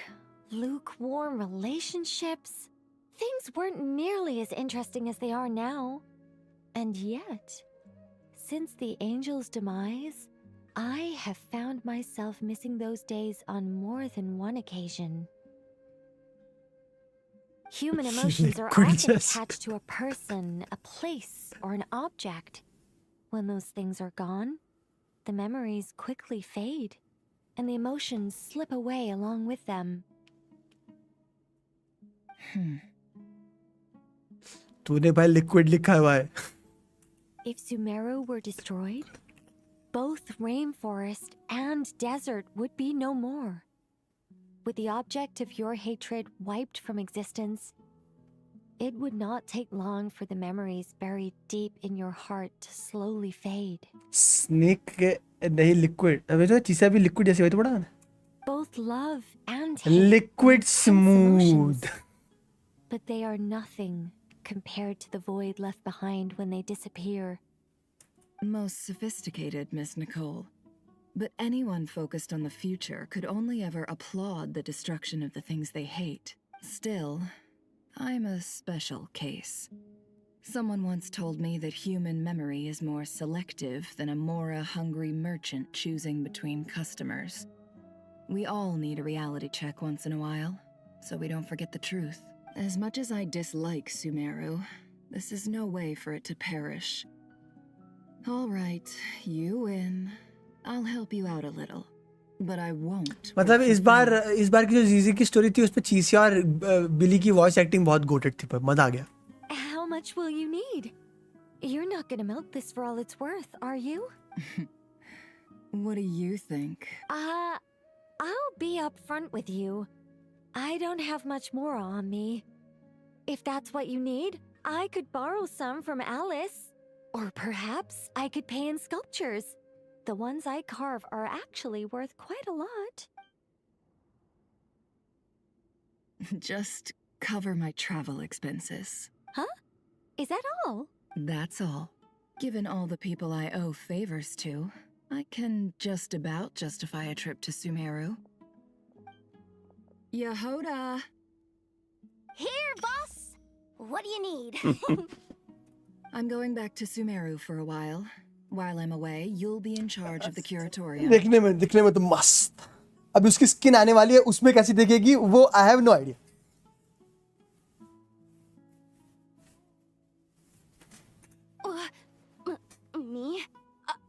lukewarm relationships. Things weren't nearly as interesting as they are now. And yet, since the angels' demise, I have found myself missing those days on more than one occasion. Human emotions are often attached to a person, a place, or an object. When those things are gone, the memories quickly fade, and the emotions slip away along with them. तूने भाई liquid लिखा हुआ है. If Sumeru were destroyed, both rainforest and desert would be no more. With the object of your hatred wiped from existence, it would not take long for the memories buried deep in your heart to slowly fade. Snake नहीं liquid. अबे तो चीज़ें भी liquid जैसी होती पड़ा. Both love and hate Liquid are intense emotions, smooth. but they are nothing compared to the void left behind when they disappear. Most sophisticated, Miss Nicole. But anyone focused on the future could only ever applaud the destruction of the things they hate. Still, I'm a special case. Someone once told me that human memory is more selective than a Mora-hungry merchant choosing between customers. We all need a reality check once in a while, so we don't forget the truth. As much as I dislike Sumeru, this is no way for it to perish. All right, you win. I'll help you out a little, but I won't. मतलब इस बार की जो जीजी की story थी उस पे chassis और बिली की वॉइस एक्टिंग बहुत गोटेड थी. पर मजा आ गया. How much will you need? You're not gonna milk this for all it's worth, are you? What do you think? I'll be upfront with you. I don't have much more on me. If that's what you need, I could borrow some from Alice. Or perhaps I could pay in sculptures. The ones I carve are actually worth quite a lot. Just cover my travel expenses. Huh? Is that all? That's all. Given all the people I owe favors to, I can just about justify a trip to Sumeru. Yehoda! Here, boss! What do you need? I'm going back to Sumeru for a while. While I'm away, you'll be in charge of the curatorium. दिखने में तो मस्त. अभी उसकी skin आने वाली है, उसमें कैसी दिखेगी वो I have no idea. Me?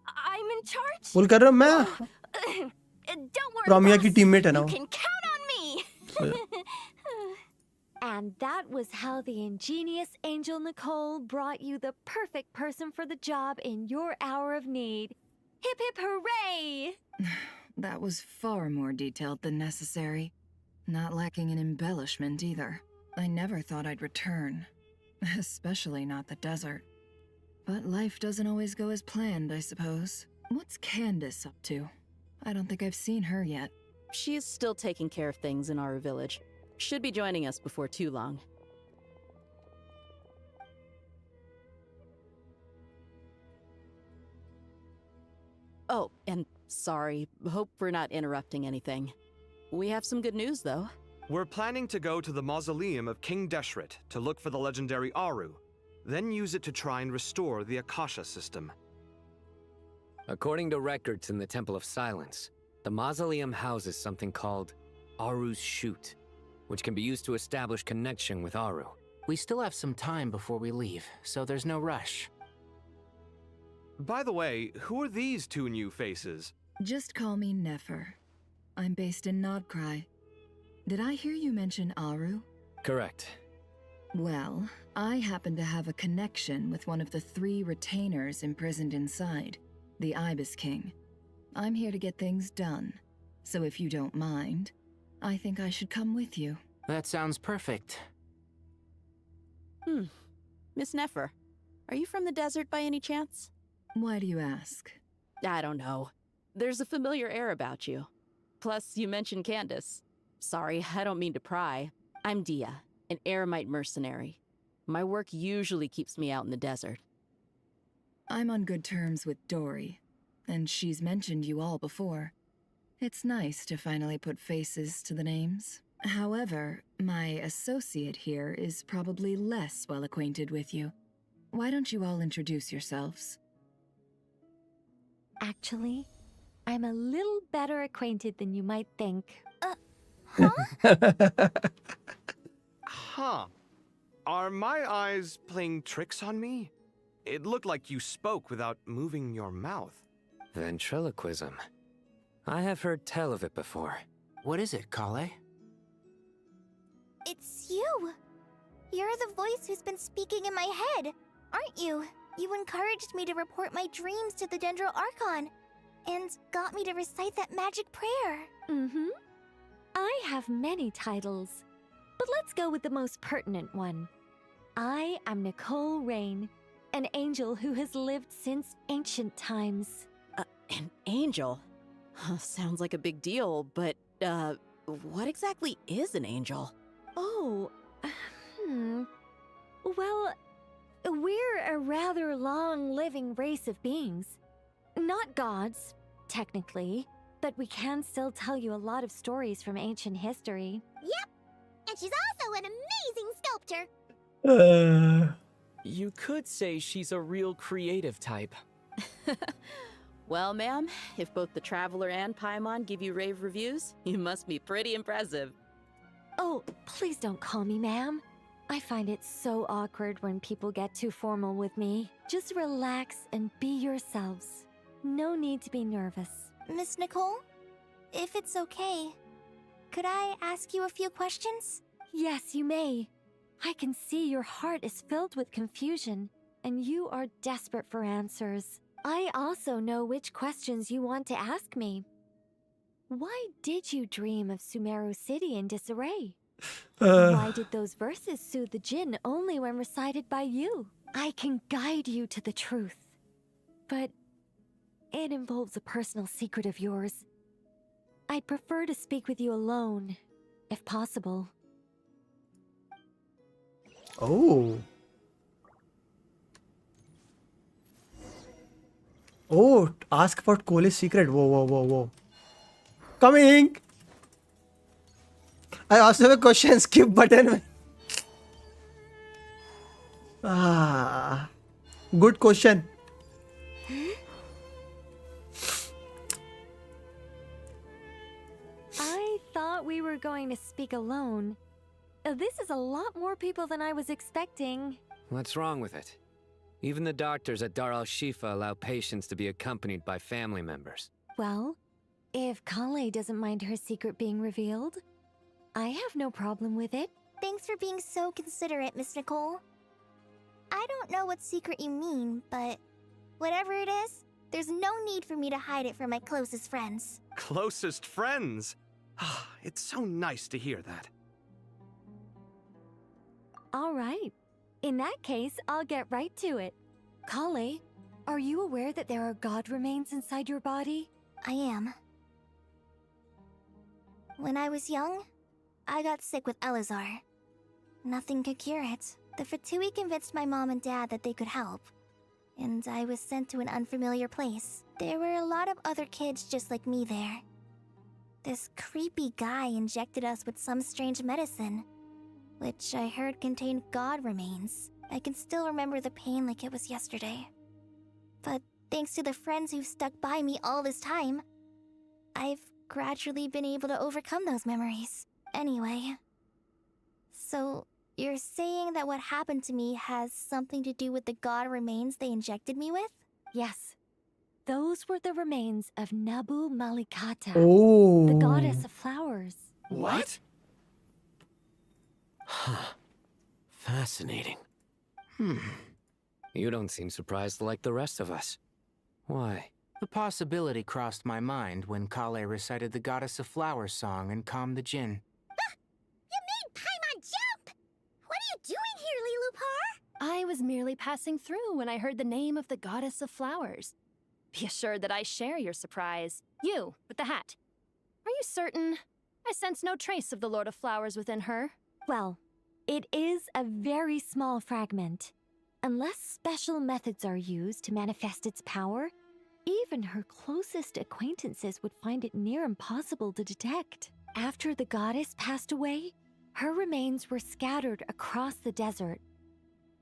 I'm in charge? बोल कर रहा हूँ मैं. Don't worry, रोमिया की boss. टीममेट है ना You वो. can count on me! And that was how the ingenious Angel Nicole brought you the perfect person for the job in your hour of need. Hip hip hooray! That was far more detailed than necessary. Not lacking in embellishment either. I never thought I'd return. Especially not the desert. But life doesn't always go as planned, I suppose. What's Candace up to? I don't think I've seen her yet. She is still taking care of things in our village. Should be joining us before too long. Oh, and sorry. Hope we're not interrupting anything. We have some good news, though. We're planning to go to the mausoleum of King Deshret to look for the legendary Aru, then use it to try and restore the Akasha system. According to records in the Temple of Silence, the mausoleum houses something called Aru's Chute, which can be used to establish connection with Aru. We still have some time before we leave, so there's no rush. By the way, who are these two new faces? Just call me Nefer. I'm based in Nodcry. Did I hear you mention Aru? Correct. Well, I happen to have a connection with one of the 3 retainers imprisoned inside, the Ibis King. I'm here to get things done, so if you don't mind, I think I should come with you. That sounds perfect. Miss Nefer, are you from the desert by any chance? Why do you ask? I don't know. There's a familiar air about you. Plus, you mentioned Candace. Sorry, I don't mean to pry. I'm Dia, an Eremite mercenary. My work usually keeps me out in the desert. I'm on good terms with Dory, and she's mentioned you all before. It's nice to finally put faces to the names. However, my associate here is probably less well acquainted with you. Why don't you all introduce yourselves? Actually, I'm a little better acquainted than you might think. Huh. Are my eyes playing tricks on me? It looked like you spoke without moving your mouth. Ventriloquism. I have heard tell of it before. What is it, Kale? It's you! You're the voice who's been speaking in my head, aren't you? You encouraged me to report my dreams to the Dendro Archon, and got me to recite that magic prayer. Mm-hmm. I have many titles, but let's go with the most pertinent one. I am Nicole Rain, an angel who has lived since ancient times. An angel? Sounds like a big deal, but, what exactly is an angel? Oh, Well, we're a rather long-living race of beings. Not gods, technically, but we can still tell you a lot of stories from ancient history. Yep, and she's also an amazing sculptor. You could say she's a real creative type. Well, ma'am, if both the Traveler and Paimon give you rave reviews, you must be pretty impressive. Oh, please don't call me ma'am. I find it so awkward when people get too formal with me. Just relax and be yourselves. No need to be nervous. Miss Nicole, if it's okay, could I ask you a few questions? Yes, you may. I can see your heart is filled with confusion, and you are desperate for answers. I also know which questions you want to ask me. Why did you dream of Sumeru City in disarray? Why did those verses soothe the Jinn only when recited by you? I can guide you to the truth, but it involves a personal secret of yours. I'd prefer to speak with you alone, if possible. Oh. Oh, ask about Cole's secret. Whoa. Coming! I also have a question. Skip button. Good question. I thought we were going to speak alone. This is a lot more people than I was expecting. What's wrong with it? Even the doctors at Dar al-Shifa allow patients to be accompanied by family members. Well, if Kale doesn't mind her secret being revealed, I have no problem with it. Thanks for being so considerate, Miss Nicole. I don't know what secret you mean, but whatever it is, there's no need for me to hide it from my closest friends. Closest friends? It's so nice to hear that. All right. In that case, I'll get right to it. Kale, are you aware that there are god remains inside your body? I am. When I was young, I got sick with Elazar. Nothing could cure it. The Fatui convinced my mom and dad that they could help, and I was sent to an unfamiliar place. There were a lot of other kids just like me there. This creepy guy injected us with some strange medicine, which I heard contained god remains. I can still remember the pain like it was yesterday. But thanks to the friends who've stuck by me all this time, I've gradually been able to overcome those memories. Anyway, so you're saying that what happened to me has something to do with the god remains they injected me with? Yes. Those were the remains of Nabu Malikata, Oh. the goddess of flowers. What? Huh. Fascinating. You don't seem surprised like the rest of us. Why? The possibility crossed my mind when Kale recited the Goddess of Flowers song and calmed the Jinn. You made Paimon jump! What are you doing here, Lilupar? I was merely passing through when I heard the name of the Goddess of Flowers. Be assured that I share your surprise. You, with the hat. Are you certain? I sense no trace of the Lord of Flowers within her. Well, it is a very small fragment. Unless special methods are used to manifest its power, even her closest acquaintances would find it near impossible to detect. After the goddess passed away, her remains were scattered across the desert.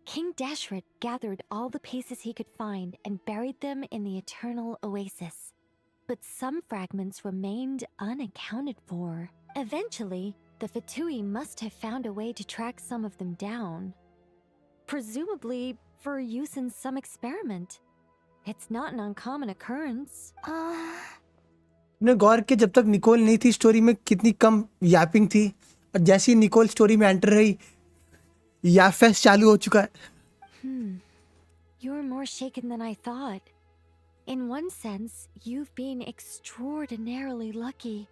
King Deshret gathered all the pieces he could find and buried them in the eternal oasis. But some fragments remained unaccounted for. Eventually, the Fatui must have found a way to track some of them down. Presumably for use in some experiment. It's not an uncommon occurrence. ने गौर किया जब तक Nicol नहीं थी story में कितनी कम Yaping थी और जैसे ही निकोल स्टोरी में एंटर रही याफेस्ट चालू हो चुका है. You're more shaken than I thought. In one sense, you've been extraordinarily lucky.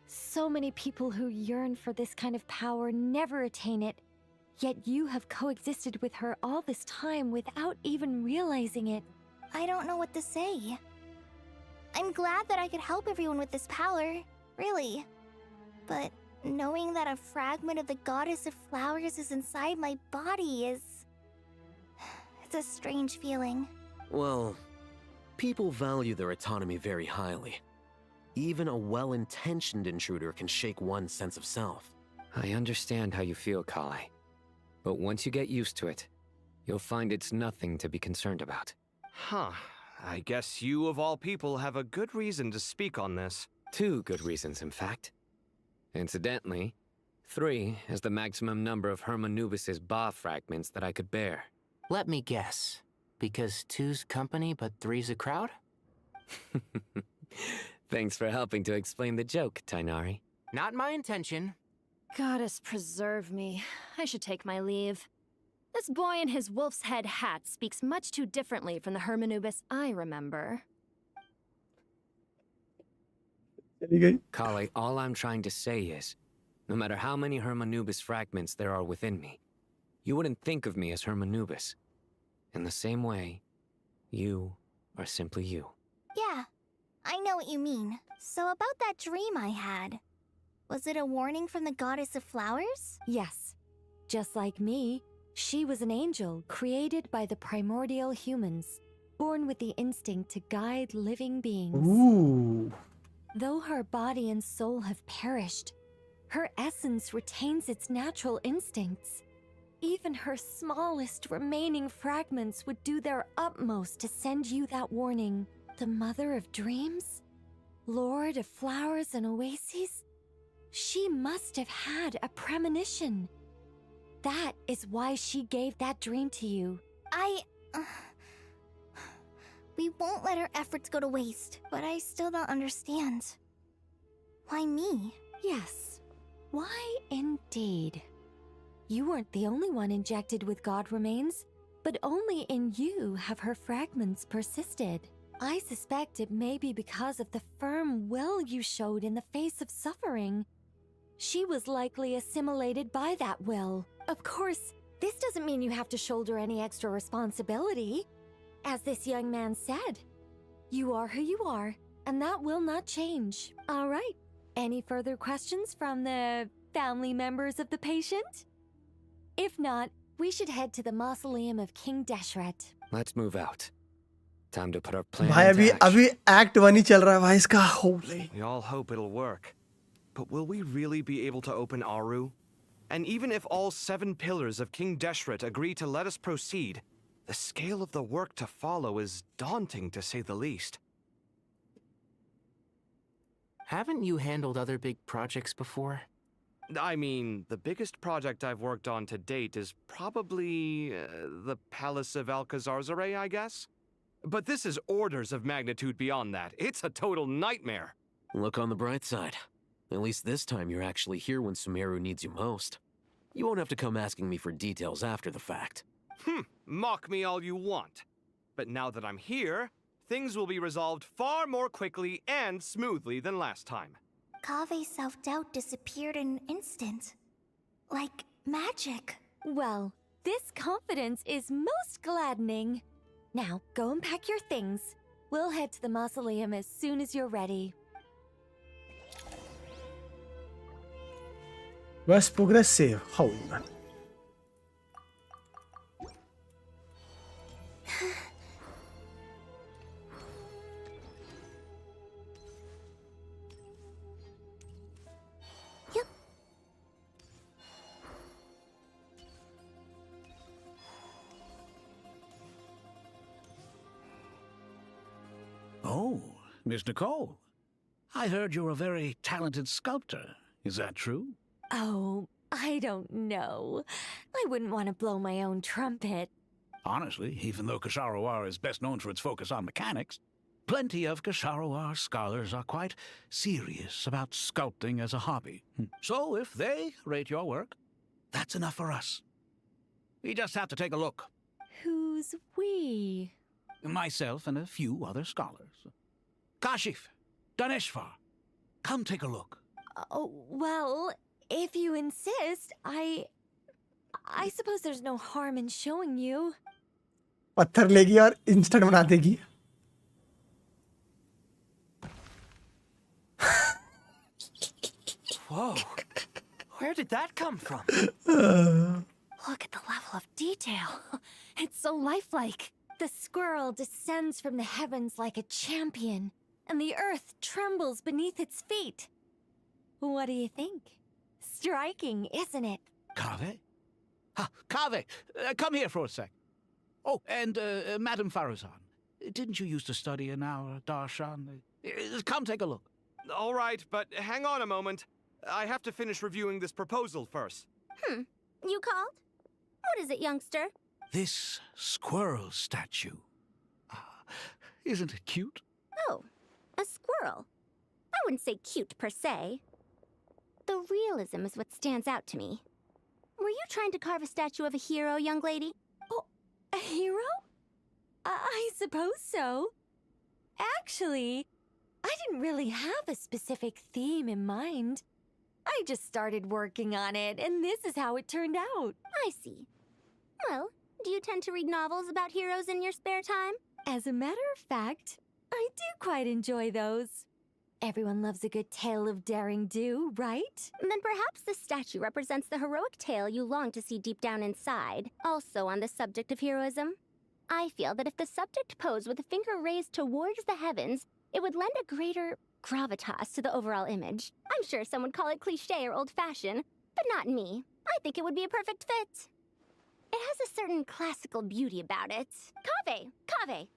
So many people who yearn for this kind of power never attain it, yet you have coexisted with her all this time without even realizing it. I don't know what to say. I'm glad that I could help everyone with this power, really. But knowing that a fragment of the Goddess of Flowers is inside my body is... it's a strange feeling. Well, people value their autonomy very highly. Even a well-intentioned intruder can shake one's sense of self. I understand how you feel, Kale. But once you get used to it, you'll find it's nothing to be concerned about. Huh. I guess you, of all people, have a good reason to speak on this. 2 good reasons, in fact. Incidentally, 3 is the maximum number of Hermanubis's Ba fragments that I could bear. Let me guess. Because 2's company but 3's a crowd? Thanks for helping to explain the joke, Tainari. Not my intention. Goddess preserve me. I should take my leave. This boy in his wolf's head hat speaks much too differently from the Hermanubis I remember. Kale, all I'm trying to say is, no matter how many Hermanubis fragments there are within me, you wouldn't think of me as Hermanubis. In the same way, you are simply you. Yeah, I know what you mean. So about that dream I had, was it a warning from the Goddess of Flowers? Yes. Just like me, she was an angel created by the primordial humans, born with the instinct to guide living beings. Ooh. Though her body and soul have perished, her essence retains its natural instincts. Even her smallest remaining fragments would do their utmost to send you that warning. The Mother of Dreams? Lord of Flowers and Oases? She must have had a premonition. That is why she gave that dream to you. We won't let our efforts go to waste, but I still don't understand. Why me? Yes. Why indeed? You weren't the only one injected with God remains, but only in you have her fragments persisted. I suspect it may be because of the firm will you showed in the face of suffering. She was likely assimilated by that will. Of course, this doesn't mean you have to shoulder any extra responsibility. As this young man said, you are who you are, and that will not change. All right. Any further questions from the family members of the patient? If not, we should head to the mausoleum of King Deshret. Let's move out. Time to put our plan भाई into action. अभी act 1 ही चल रहा है भाई इसका. Holy. We all hope it'll work. But will we really be able to open Aru? And even if all 7 pillars of King Deshret agree to let us proceed, the scale of the work to follow is daunting, to say the least. Haven't you handled other big projects before? I mean, the biggest project I've worked on to date is probably the Palace of Alcazar, I guess? But this is orders of magnitude beyond that. It's a total nightmare. Look on the bright side. At least this time you're actually here when Sumeru needs you most. You won't have to come asking me for details after the fact. Mock me all you want. But now that I'm here, things will be resolved far more quickly and smoothly than last time. Kave's self-doubt disappeared in an instant. Like magic. Well, this confidence is most gladdening. Now, go and pack your things. We'll head to the mausoleum as soon as you're ready. बस progress save how man. Oh, Miss Nicole. I heard you're a very talented sculptor. Is that true? Oh, I don't know. I wouldn't want to blow my own trumpet. Honestly, even though Kasharawar is best known for its focus on mechanics, plenty of Kasharawar scholars are quite serious about sculpting as a hobby. So if they rate your work, that's enough for us. We just have to take a look. Who's we? Myself and a few other scholars. Kashif, Daneshvar, come take a look. Oh, well, if you insist, I suppose there's no harm in showing you. पत्थर लेगी और instant बना देगी. Whoa. Where did that come from? Look at the level of detail. It's so lifelike. The squirrel descends from the heavens like a champion, and the earth trembles beneath its feet. What do you think? Striking, isn't it? Kave? Kave, come here for a sec. Oh, and Madame Faruzan, didn't you used to study in our darshan? Come take a look. All right, but hang on a moment. I have to finish reviewing this proposal first. You called? What is it, youngster? This squirrel statue. Isn't it cute? Oh, a squirrel. I wouldn't say cute per se. The realism is what stands out to me. Were you trying to carve a statue of a hero, young lady? Oh, a hero? I suppose so. Actually, I didn't really have a specific theme in mind. I just started working on it, and this is how it turned out. I see. Well, do you tend to read novels about heroes in your spare time? As a matter of fact, I do quite enjoy those. Everyone loves a good tale of daring do, right? Then perhaps this statue represents the heroic tale you long to see deep down inside. Also on the subject of heroism, I feel that if the subject posed with a finger raised towards the heavens, it would lend a greater gravitas to the overall image. I'm sure some would call it cliché or old-fashioned, but not me. I think it would be a perfect fit. It has a certain classical beauty about it. Kave! Kave!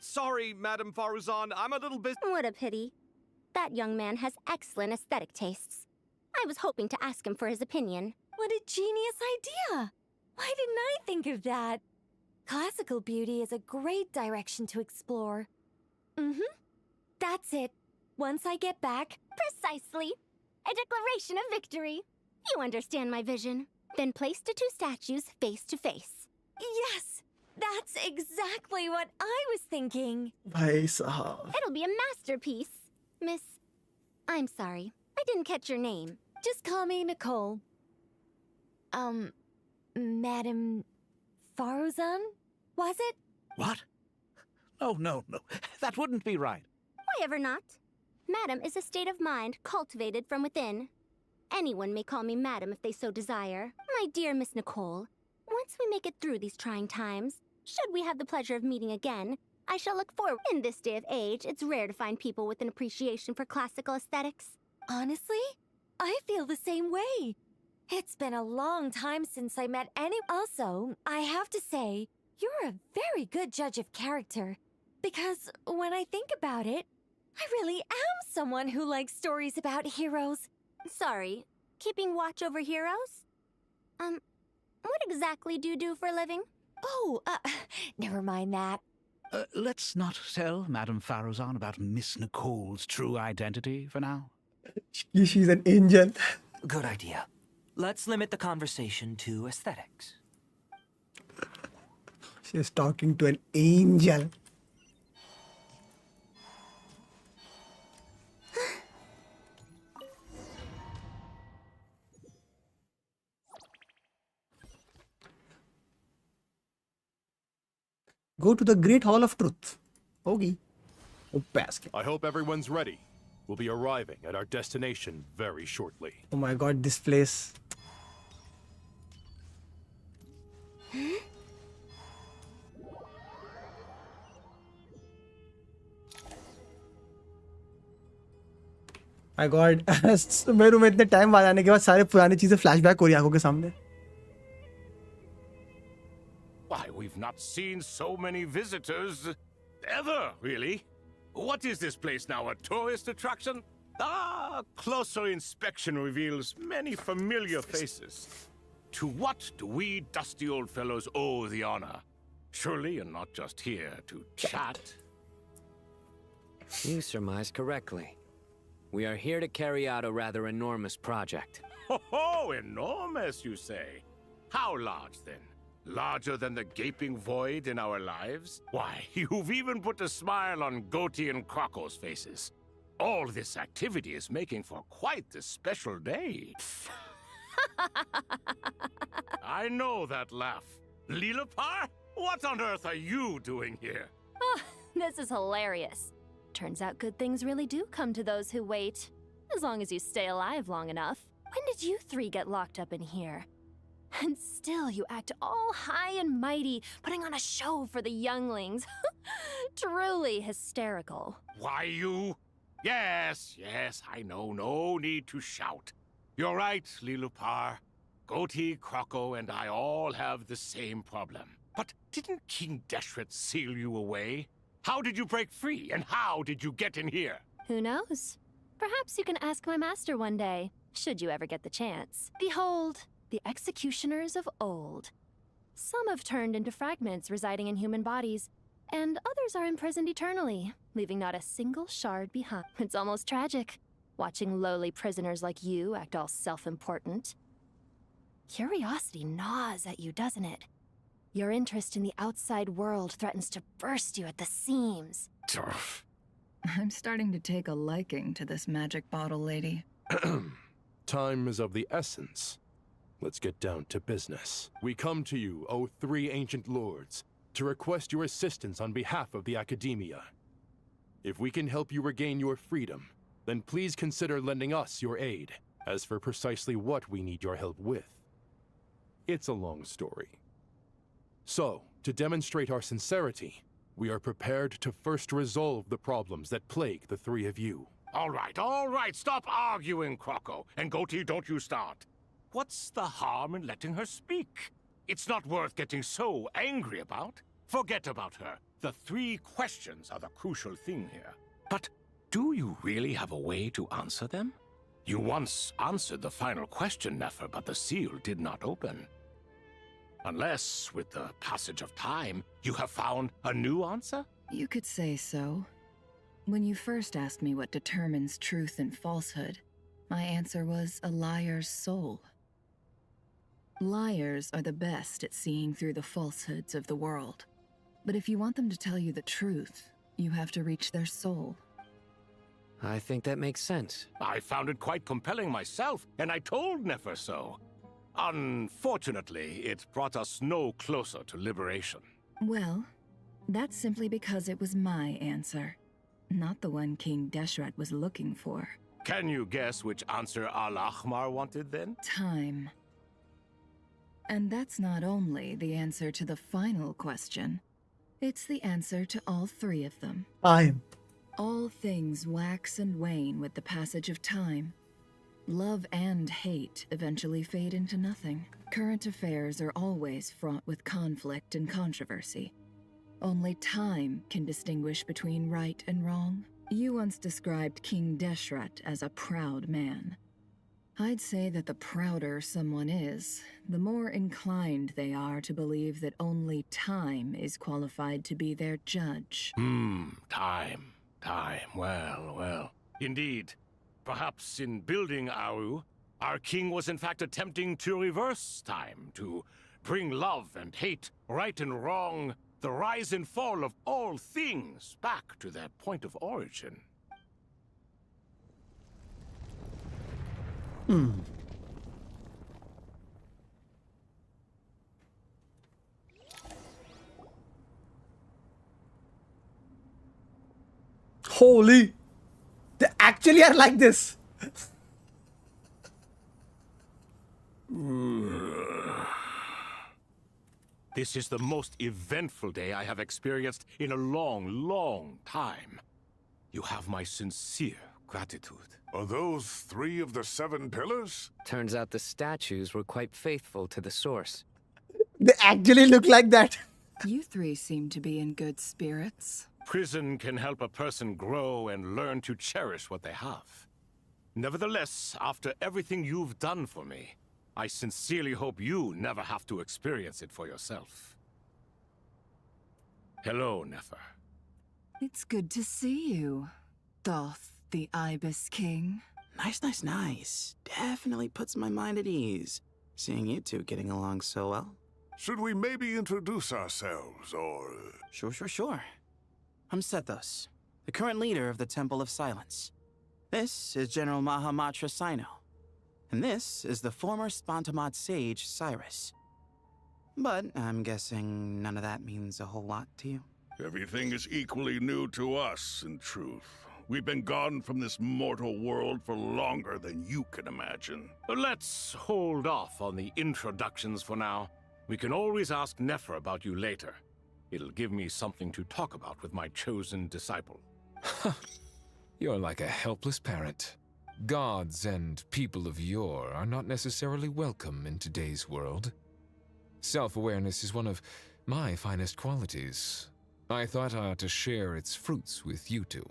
Sorry, Madame Faruzan, I'm a little busy. What a pity. That young man has excellent aesthetic tastes. I was hoping to ask him for his opinion. What a genius idea! Why didn't I think of that? Classical beauty is a great direction to explore. That's it. Once I get back... Precisely. A declaration of victory. You understand my vision. Then place the two statues face to face. Yes! That's exactly what I was thinking. भाई साहब. It'll be a masterpiece. Miss... I'm sorry. I didn't catch your name. Just call me Nicole. Madame Faruzan? Was it? What? Oh, no. That wouldn't be right. Why ever not? Madam is a state of mind cultivated from within. Anyone may call me Madam if they so desire. My dear Miss Nicole, once we make it through these trying times, should we have the pleasure of meeting again, I shall look forward. In this day of age, it's rare to find people with an appreciation for classical aesthetics. Honestly, I feel the same way. It's been a long time since I met any... Also, I have to say, you're a very good judge of character. Because when I think about it, I really am someone who likes stories about heroes. Sorry, keeping watch over heroes? What exactly do you do for a living? Oh, never mind that. Let's not tell Madame Farrozan about Miss Nicole's true identity for now. She's an angel. Good idea. Let's limit the conversation to aesthetics. She's talking to an angel. Go to the Great Hall of Truth. Okay. I hope everyone's ready. We'll be arriving at our destination very shortly. Oh my god, this place. My god, मेरे room में इतने time बाद आने के बाद सारे पुरानी चीजें फ्लैशबैक हो रही आंखों के सामने. Why, we've not seen so many visitors ever, really. What is this place now, a tourist attraction? Ah, closer inspection reveals many familiar faces. To what do we dusty old fellows owe the honor? Surely you're not just here to chat. You surmised correctly. We are here to carry out a rather enormous project. Oh, enormous, you say? How large, then? Larger than the gaping void in our lives? Why, you've even put a smile on Goatee and Crocco's faces. All this activity is making for quite the special day. I know that laugh. Lilipar? What on earth are you doing here? Oh, this is hilarious. Turns out good things really do come to those who wait. As long as you stay alive long enough. When did you three get locked up in here? And still you act all high and mighty, putting on a show for the younglings. Truly hysterical. Why, you? Yes, I know. No need to shout. You're right, Lilipar. Goatee, Crocco, and I all have the same problem. But didn't King Deshret seal you away? How did you break free, and how did you get in here? Who knows? Perhaps you can ask my master one day, should you ever get the chance. Behold, the executioners of old. Some have turned into fragments residing in human bodies, and others are imprisoned eternally, leaving not a single shard behind. It's almost tragic, watching lowly prisoners like you act all self-important. Curiosity gnaws at you, doesn't it? Your interest in the outside world threatens to burst you at the seams. I'm starting to take a liking to this magic bottle lady. Time is of the essence. Let's get down to business. We come to you, O three ancient lords, to request your assistance on behalf of the Academia. If we can help you regain your freedom, then please consider lending us your aid. As for precisely what we need your help with, it's a long story. So, to demonstrate our sincerity, we are prepared to first resolve the problems that plague the three of you. All right, stop arguing, Crocco. And Goatee, don't you start. What's the harm in letting her speak? It's not worth getting so angry about. Forget about her. The three questions are the crucial thing here. But do you really have a way to answer them? You once answered the final question, Nefer, but the seal did not open. Unless, with the passage of time, you have found a new answer? You could say so. When you first asked me what determines truth and falsehood, my answer was a liar's soul. Liars are the best at seeing through the falsehoods of the world. But if you want them to tell you the truth, you have to reach their soul. I think that makes sense. I found it quite compelling myself, and I told Nefer so. Unfortunately, it brought us no closer to liberation. Well, that's simply because it was my answer, not the one King Deshret was looking for. Can you guess which answer Al-Ahmar wanted then? Time. And that's not only the answer to the final question, it's the answer to all three of them. Time. All things wax and wane with the passage of time. Love and hate eventually fade into nothing. Current affairs are always fraught with conflict and controversy. Only time can distinguish between right and wrong. You once described King Deshret as a proud man. I'd say that the prouder someone is, the more inclined they are to believe that only time is qualified to be their judge. Time. Well. Indeed. Perhaps in building Aru, our king was in fact attempting to reverse time, to bring love and hate, right and wrong, the rise and fall of all things back to their point of origin. Holy! They actually are like this. This is the most eventful day I have experienced in a long time. You have my sincere gratitude. Are those 3 of the 7 pillars? Turns out the statues were quite faithful to the source. They actually look like that. You 3 seem to be in good spirits. Prison can help a person grow and learn to cherish what they have. Nevertheless, after everything you've done for me, I sincerely hope you never have to experience it for yourself. Hello, Nefer. It's good to see you, Thoth the Ibis King. Nice. Definitely puts my mind at ease, seeing you two getting along so well. Should we maybe introduce ourselves, or... Sure. I'm Sethos, the current leader of the Temple of Silence. This is General Mahamatra Sino. And this is the former Spantamad sage, Cyrus. But I'm guessing none of that means a whole lot to you. Everything is equally new to us, in truth. We've been gone from this mortal world for longer than you can imagine. Let's hold off on the introductions for now. We can always ask Nefer about you later. It'll give me something to talk about with my chosen disciple. You're like a helpless parent. Gods and people of yore are not necessarily welcome in today's world. Self-awareness is one of my finest qualities. I thought I ought to share its fruits with you two.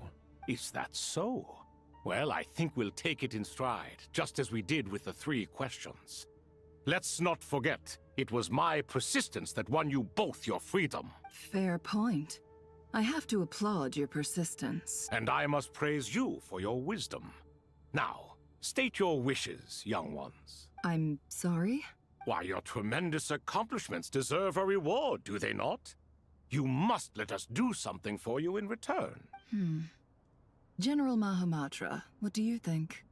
Is that so? Well, I think we'll take it in stride, just as we did with the 3 questions. Let's not forget, it was my persistence that won you both your freedom. Fair point. I have to applaud your persistence. And I must praise you for your wisdom. Now, state your wishes, young ones. I'm sorry? Why, your tremendous accomplishments deserve a reward, do they not? You must let us do something for you in return. General Mahamatra, what do you think?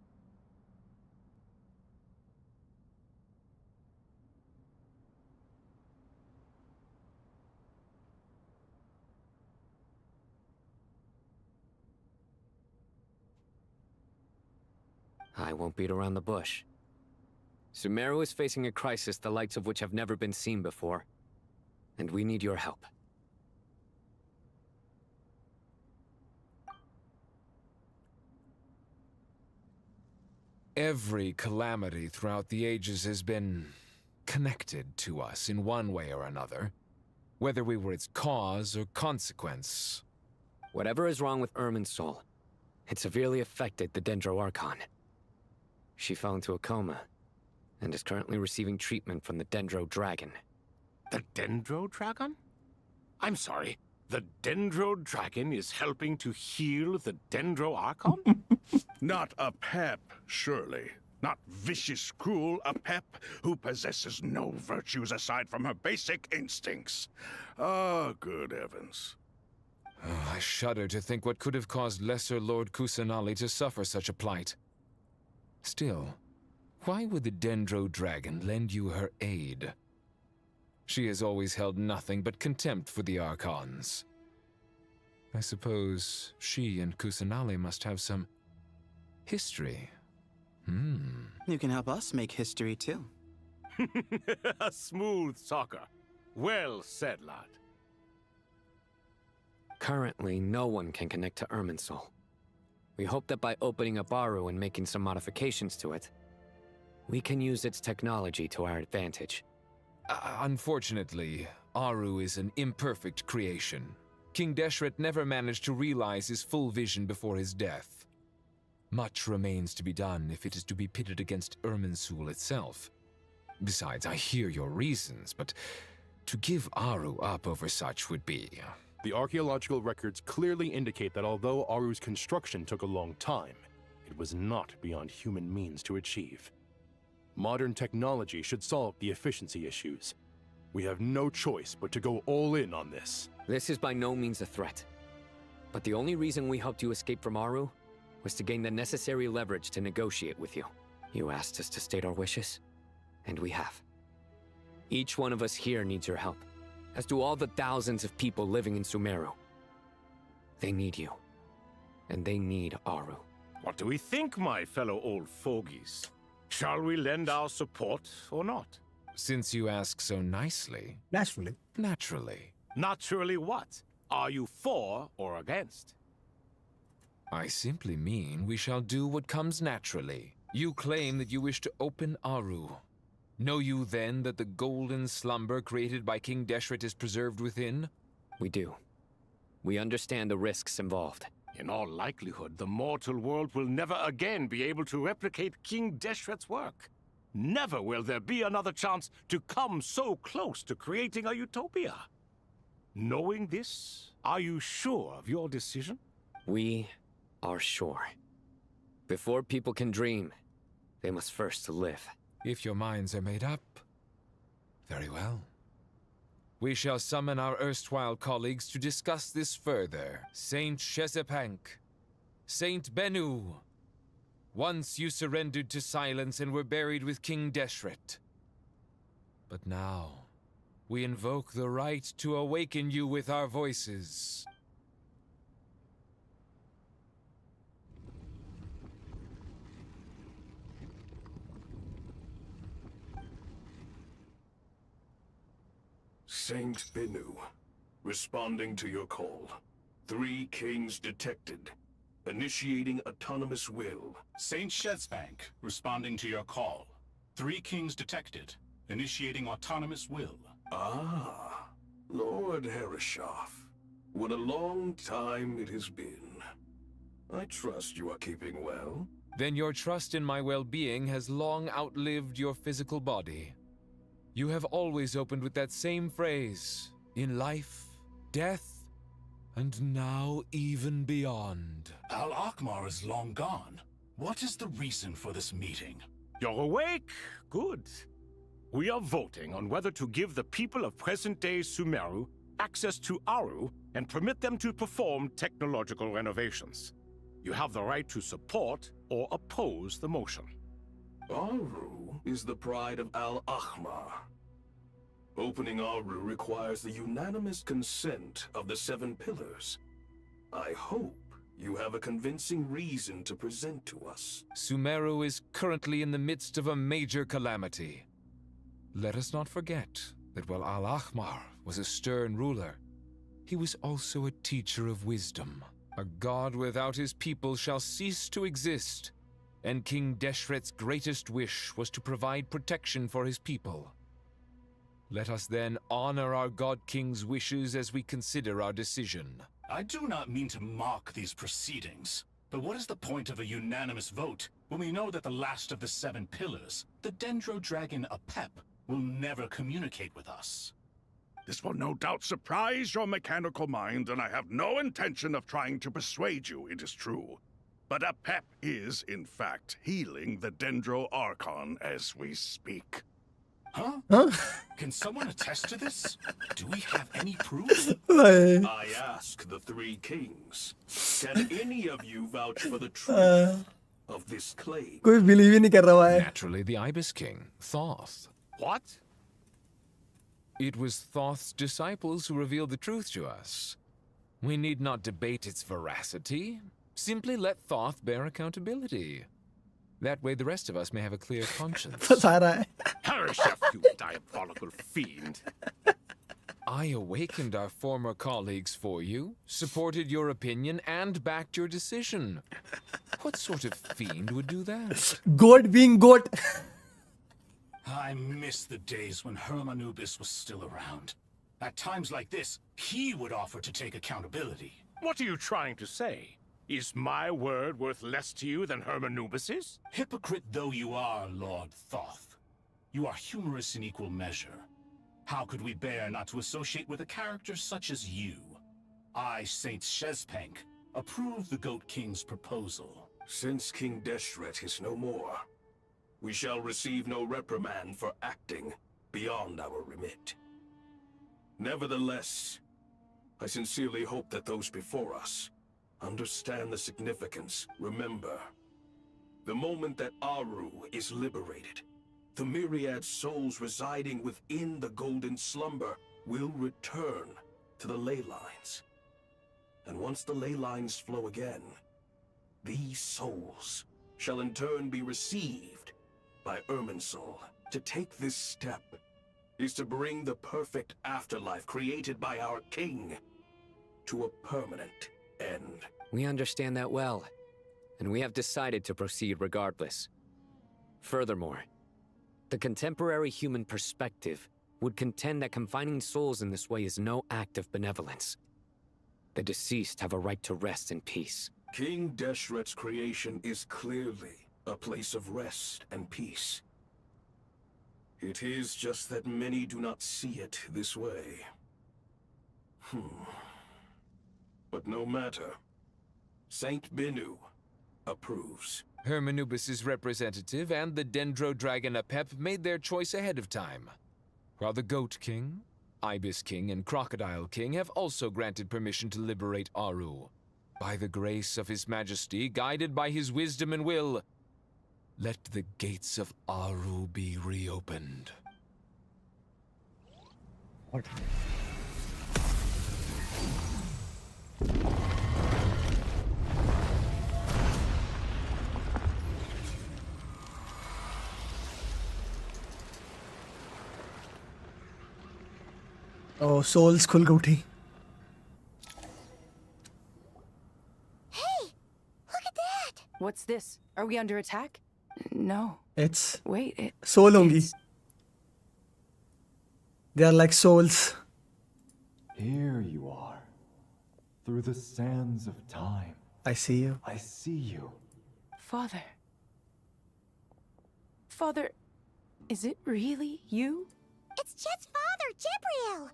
I won't beat around the bush. Sumeru is facing a crisis the likes of which have never been seen before, and we need your help. Every calamity throughout the ages has been connected to us in one way or another, whether we were its cause or consequence. Whatever is wrong with Irminsul, it severely affected the Dendro Archon. She fell into a coma, and is currently receiving treatment from the Dendro Dragon. The Dendro Dragon? I'm sorry, the Dendro Dragon is helping to heal the Dendro Archon? Not a pep, surely. Not vicious, cruel a pep who possesses no virtues aside from her basic instincts. Ah, good heavens. Oh, I shudder to think what could have caused Lesser Lord Kusanali to suffer such a plight. Still, why would the Dendro Dragon lend you her aid? She has always held nothing but contempt for the Archons. I suppose she and Kusanali must have some history. You can help us make history too. A smooth talker. Well said, lad. Currently, no one can connect to Irminsul. We hope that by opening up Aru and making some modifications to it, we can use its technology to our advantage. Unfortunately, Aru is an imperfect creation. King Deshret never managed to realize his full vision before his death. Much remains to be done if it is to be pitted against Irminsul itself. Besides, I hear your reasons, but to give Aru up over such would be... The archaeological records clearly indicate that although Aru's construction took a long time, it was not beyond human means to achieve. Modern technology should solve the efficiency issues. We have no choice but to go all in on this. This is by no means a threat. But the only reason we helped you escape from Aru was to gain the necessary leverage to negotiate with you. You asked us to state our wishes, and we have. Each one of us here needs your help, as do all the thousands of people living in Sumeru. They need you, and they need Aru. What do we think, my fellow old fogies? Shall we lend our support or not? Since you ask so nicely... Naturally. Naturally. Naturally what? Are you for or against? I simply mean we shall do what comes naturally. You claim that you wish to open Aru. Know you then that the golden slumber created by King Deshret is preserved within? We do. We understand the risks involved. In all likelihood, the mortal world will never again be able to replicate King Deshret's work. Never will there be another chance to come so close to creating a utopia. Knowing this, are you sure of your decision? We are sure. Before people can dream, they must first live. If your minds are made up, very well. We shall summon our erstwhile colleagues to discuss this further. Saint Shezepank, Saint Bennu. Once you surrendered to silence and were buried with King Deshret. But now, we invoke the right to awaken you with our voices. Saint Bennu, responding to your call. 3 kings detected. Initiating autonomous will. Saint Shezbank, responding to your call. 3 kings detected. Initiating autonomous will. Ah, Lord Herreshoff. What a long time it has been. I trust you are keeping well. Then your trust in my well-being has long outlived your physical body. You have always opened with that same phrase, in life, death, and now even beyond. Al-Akmar is long gone. What is the reason for this meeting? You're awake? Good. We are voting on whether to give the people of present-day Sumeru access to Aru and permit them to perform technological renovations. You have the right to support or oppose the motion. Aru is the pride of Al-Ahmar. Opening Aru requires the unanimous consent of the 7 pillars. I hope you have a convincing reason to present to us. Sumeru is currently in the midst of a major calamity. Let us not forget that while Al-Ahmar was a stern ruler, he was also a teacher of wisdom. A god without his people shall cease to exist, and King Deshret's greatest wish was to provide protection for his people. Let us then honor our God King's wishes as we consider our decision. I do not mean to mock these proceedings, but what is the point of a unanimous vote when we know that the last of the 7 pillars, the Dendro Dragon Apep, will never communicate with us? This will no doubt surprise your mechanical mind, and I have no intention of trying to persuade you it is true. But Apep is, in fact, healing the Dendro Archon as we speak. Huh? Can someone attest to this? Do we have any proof? I ask the 3 kings. Can any of you vouch for the truth of this claim? कोई believe ही नहीं कर रहा है. Naturally, the Ibis King, Thoth. What? It was Thoth's disciples who revealed the truth to us. We need not debate its veracity. Simply let Thoth bear accountability. That way the rest of us may have a clear conscience. फंसा रहा है. Herreshoff, you diabolical fiend. I awakened our former colleagues for you, supported your opinion, and backed your decision. What sort of fiend would do that? Goat being goat. I miss the days when Hermanubis was still around. At times like this, he would offer to take accountability. What are you trying to say? Is my word worth less to you than Hermanubis's? Hypocrite though you are, Lord Thoth, you are humorous in equal measure. How could we bear not to associate with a character such as you? I, Saint Shezpank, approve the Goat King's proposal. Since King Deshret is no more, we shall receive no reprimand for acting beyond our remit. Nevertheless, I sincerely hope that those before us understand the significance. Remember, the moment that Aru is liberated, the myriad souls residing within the Golden Slumber will return to the ley lines. And once the ley lines flow again, these souls shall in turn be received by Irminsul. To take this step is to bring the perfect afterlife created by our king to a permanent end. We understand that well, and we have decided to proceed regardless. Furthermore, the contemporary human perspective would contend that confining souls in this way is no act of benevolence. The deceased have a right to rest in peace. King Deshret's creation is clearly a place of rest and peace. It is just that many do not see it this way. But no matter. Saint Binu approves. Hermanubis' representative and the Dendro Dragon Apep made their choice ahead of time, while the Goat King, Ibis King, and Crocodile King have also granted permission to liberate Aru. By the grace of His Majesty, guided by his wisdom and will, let the gates of Aru be reopened. What? Oh, souls खुल के उठी. Hey, look at that! What's this? Are we under attack? No. It's Wait, soul होंगी. They are like souls. Here you are, through the sands of time. I see you. I see you. Father. Father, is it really you? It's Chet's father, Jibriel!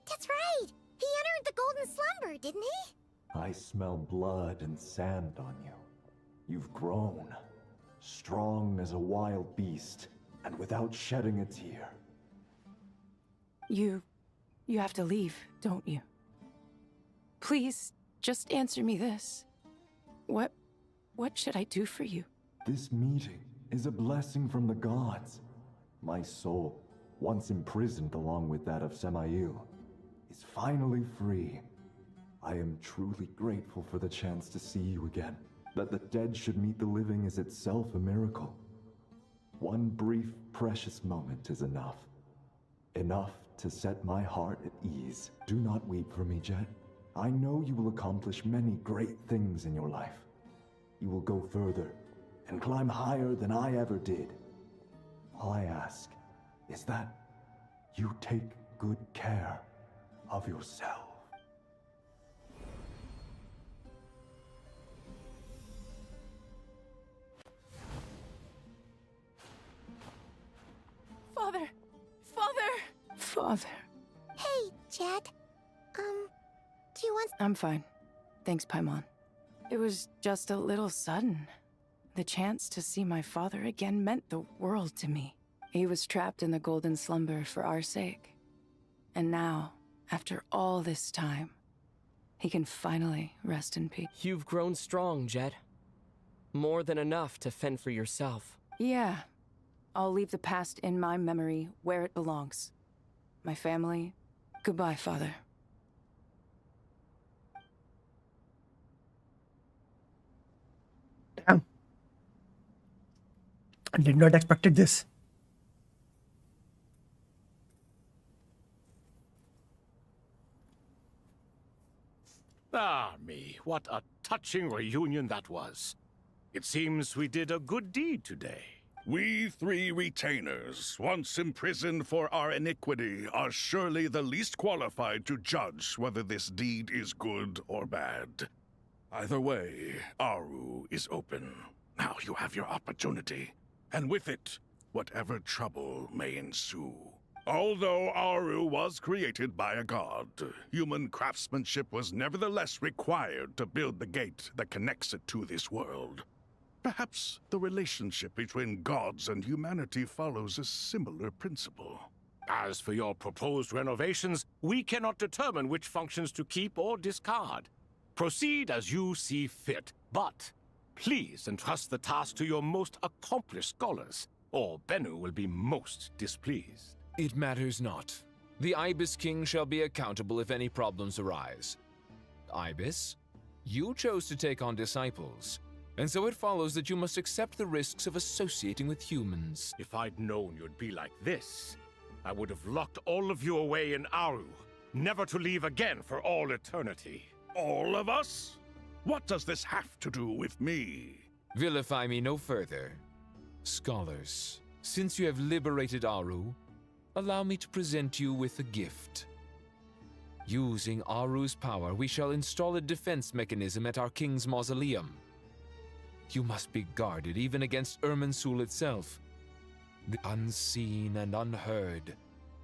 That's right! He entered the Golden Slumber, didn't he? I smell blood and sand on you. You've grown, strong as a wild beast, and without shedding a tear. You have to leave, don't you? Please, just answer me this. What should I do for you? This meeting is a blessing from the gods. My soul, once imprisoned along with that of Samael, is finally free. I am truly grateful for the chance to see you again. That the dead should meet the living is itself a miracle. One brief, precious moment is enough. Enough to set my heart at ease. Do not weep for me, Jet. I know you will accomplish many great things in your life. You will go further and climb higher than I ever did. All I ask is that you take good care of yourself. Father! Father! Father. Hey, Jet. Do you want... I'm fine. Thanks, Paimon. It was just a little sudden. The chance to see my father again meant the world to me. He was trapped in the Golden Slumber for our sake. And now, after all this time, he can finally rest in peace. You've grown strong, Jet. More than enough to fend for yourself. Yeah. I'll leave the past in my memory where it belongs. My family. Goodbye, Father. Damn. I did not expect this. Ah, me, what a touching reunion that was. It seems we did a good deed today. We three retainers, once imprisoned for our iniquity, are surely the least qualified to judge whether this deed is good or bad. Either way, Aru is open. Now you have your opportunity, and with it, whatever trouble may ensue. Although Aru was created by a god, human craftsmanship was nevertheless required to build the gate that connects it to this world. Perhaps the relationship between gods and humanity follows a similar principle. As for your proposed renovations, we cannot determine which functions to keep or discard. Proceed as you see fit, but please entrust the task to your most accomplished scholars, or Bennu will be most displeased. It matters not. The Ibis King shall be accountable if any problems arise. Ibis, you chose to take on disciples, and so it follows that you must accept the risks of associating with humans. If I'd known you'd be like this, I would have locked all of you away in Aru, never to leave again for all eternity. All of us? What does this have to do with me? Vilify me no further. Scholars, since you have liberated Aru, allow me to present you with a gift. Using Aru's power, we shall install a defense mechanism at our king's mausoleum. You must be guarded even against Irminsul itself, the unseen and unheard.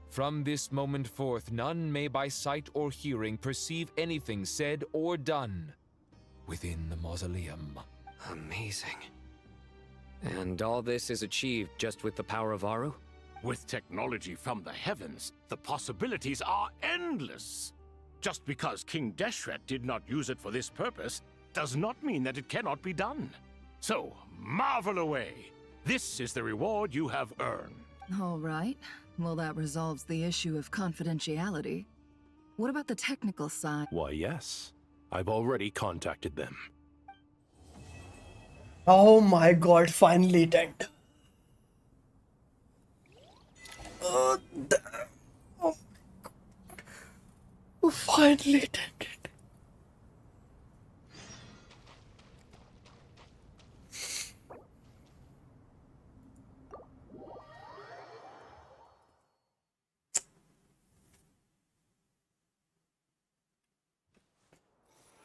From this moment forth, none may by sight or hearing perceive anything said or done within the mausoleum. Amazing. And all this is achieved just with the power of Aru? With technology from the heavens, the possibilities are endless. Just because King Deshret did not use it for this purpose does not mean that it cannot be done. So, marvel away. This is the reward you have earned. All right. Well, that resolves the issue of confidentiality. What about the technical side? Why, yes. I've already contacted them. Oh my god, finally it ended. Oh, damn. Oh my god. Finally it ended.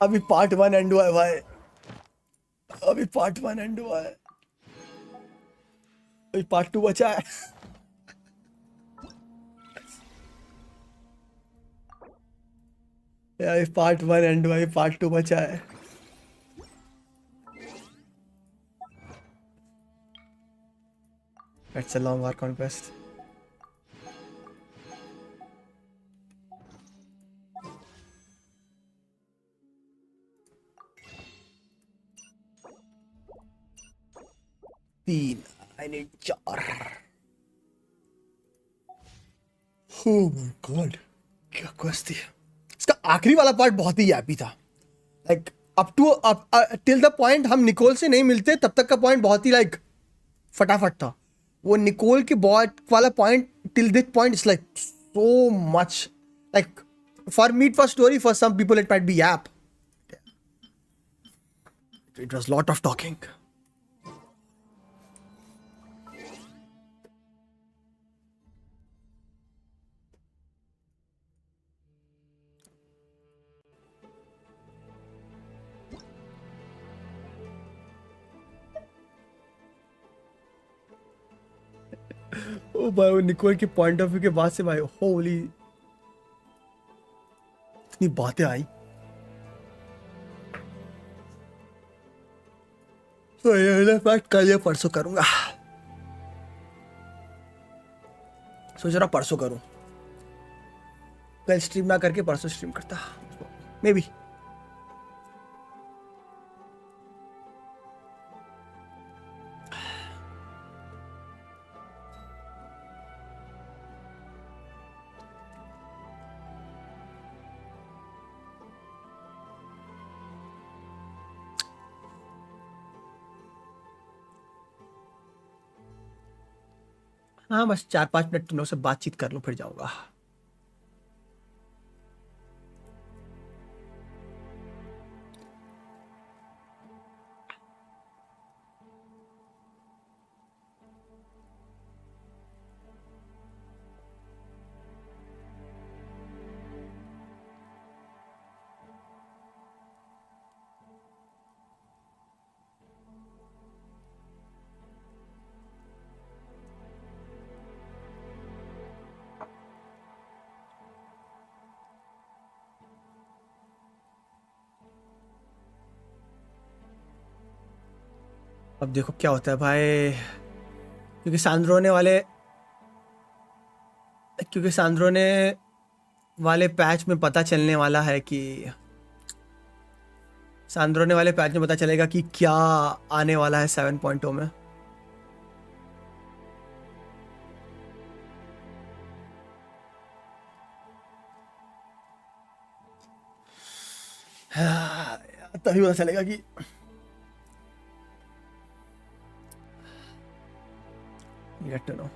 अभी part 1 and हुआ है भाई. अभी part 1 and हुआ है. अभी part 2 बचा है. अभी पार्ट 1 एंड हुआ है. पार्ट 2 बचा है. It's a long war conquest. I need 4. Oh my god, क्या क्वेस्ट थी. इसका आखिरी वाला पार्ट बहुत ही हैप्पी था. Like up till the point हम निकोल से नहीं मिलते तब तक का पॉइंट बहुत ही लाइक फटाफट था. वो निकोल के बॉट वाला point till this point is like so much like for me it was story, for some people it might be app. It was lot of talking. Oh भाई, वो Nicol के point of view के बाद से भाई होली इतनी बातें आई. तो ये फैक्ट कल या परसों करूंगा. सोच रहा परसों करूं. कल स्ट्रीम ना करके परसों स्ट्रीम करता मे बी. हाँ, बस 4-5 मिनट तुम लोग से बातचीत कर लूं फिर जाऊंगा. अब देखो क्या होता है भाई, क्योंकि सांद्रोने वाले पैच में पता चलने वाला है कि सांद्रोने वाले पैच में पता चलेगा कि क्या आने वाला है 7.0 में। तभी पता चलेगा कि गेट टू नो।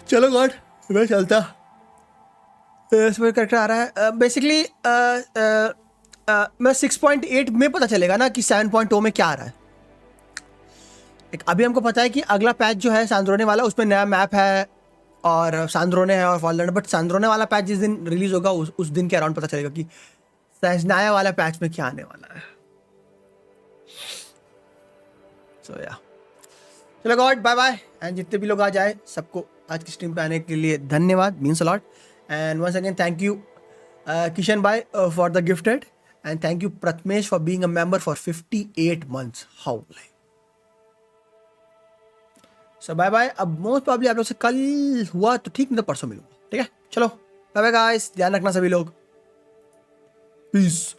चलो गॉड, मैं चलता। इसमें करेक्टर आ रहा है बेसिकली। मैं 6.8 में पता चलेगा ना कि 7.0 में क्या आ रहा है। एक अभी हमको पता है कि अगला पैच जो है सांद्रोने वाला, उसमें नया मैप है और सांद्रोने है और फॉललैंड, बट सांद्रोने वाला पैच जिस दिन रिलीज होगा उस दिन के अराउंड पता चलेगा कि नया वाला पैच में क्या आने वाला है। सो या चलो गॉड, बाय बाय। एंड जितने भी लोग आ जाए सबको आज की स्ट्रीम पे आने के लिए धन्यवाद, means a lot. And once again thank you Kishan भाई for the gifted, and thank you Prathamesh for being a member for 58 months। How like so bye bye. अब मोस्ट प्रॉब्ली आप लोग से कल हुआ तो ठीक, नहीं तो परसों मिलूंगा, ठीक है। चलो बाय बाय गाइस, ध्यान रखना सभी लोग, पीस।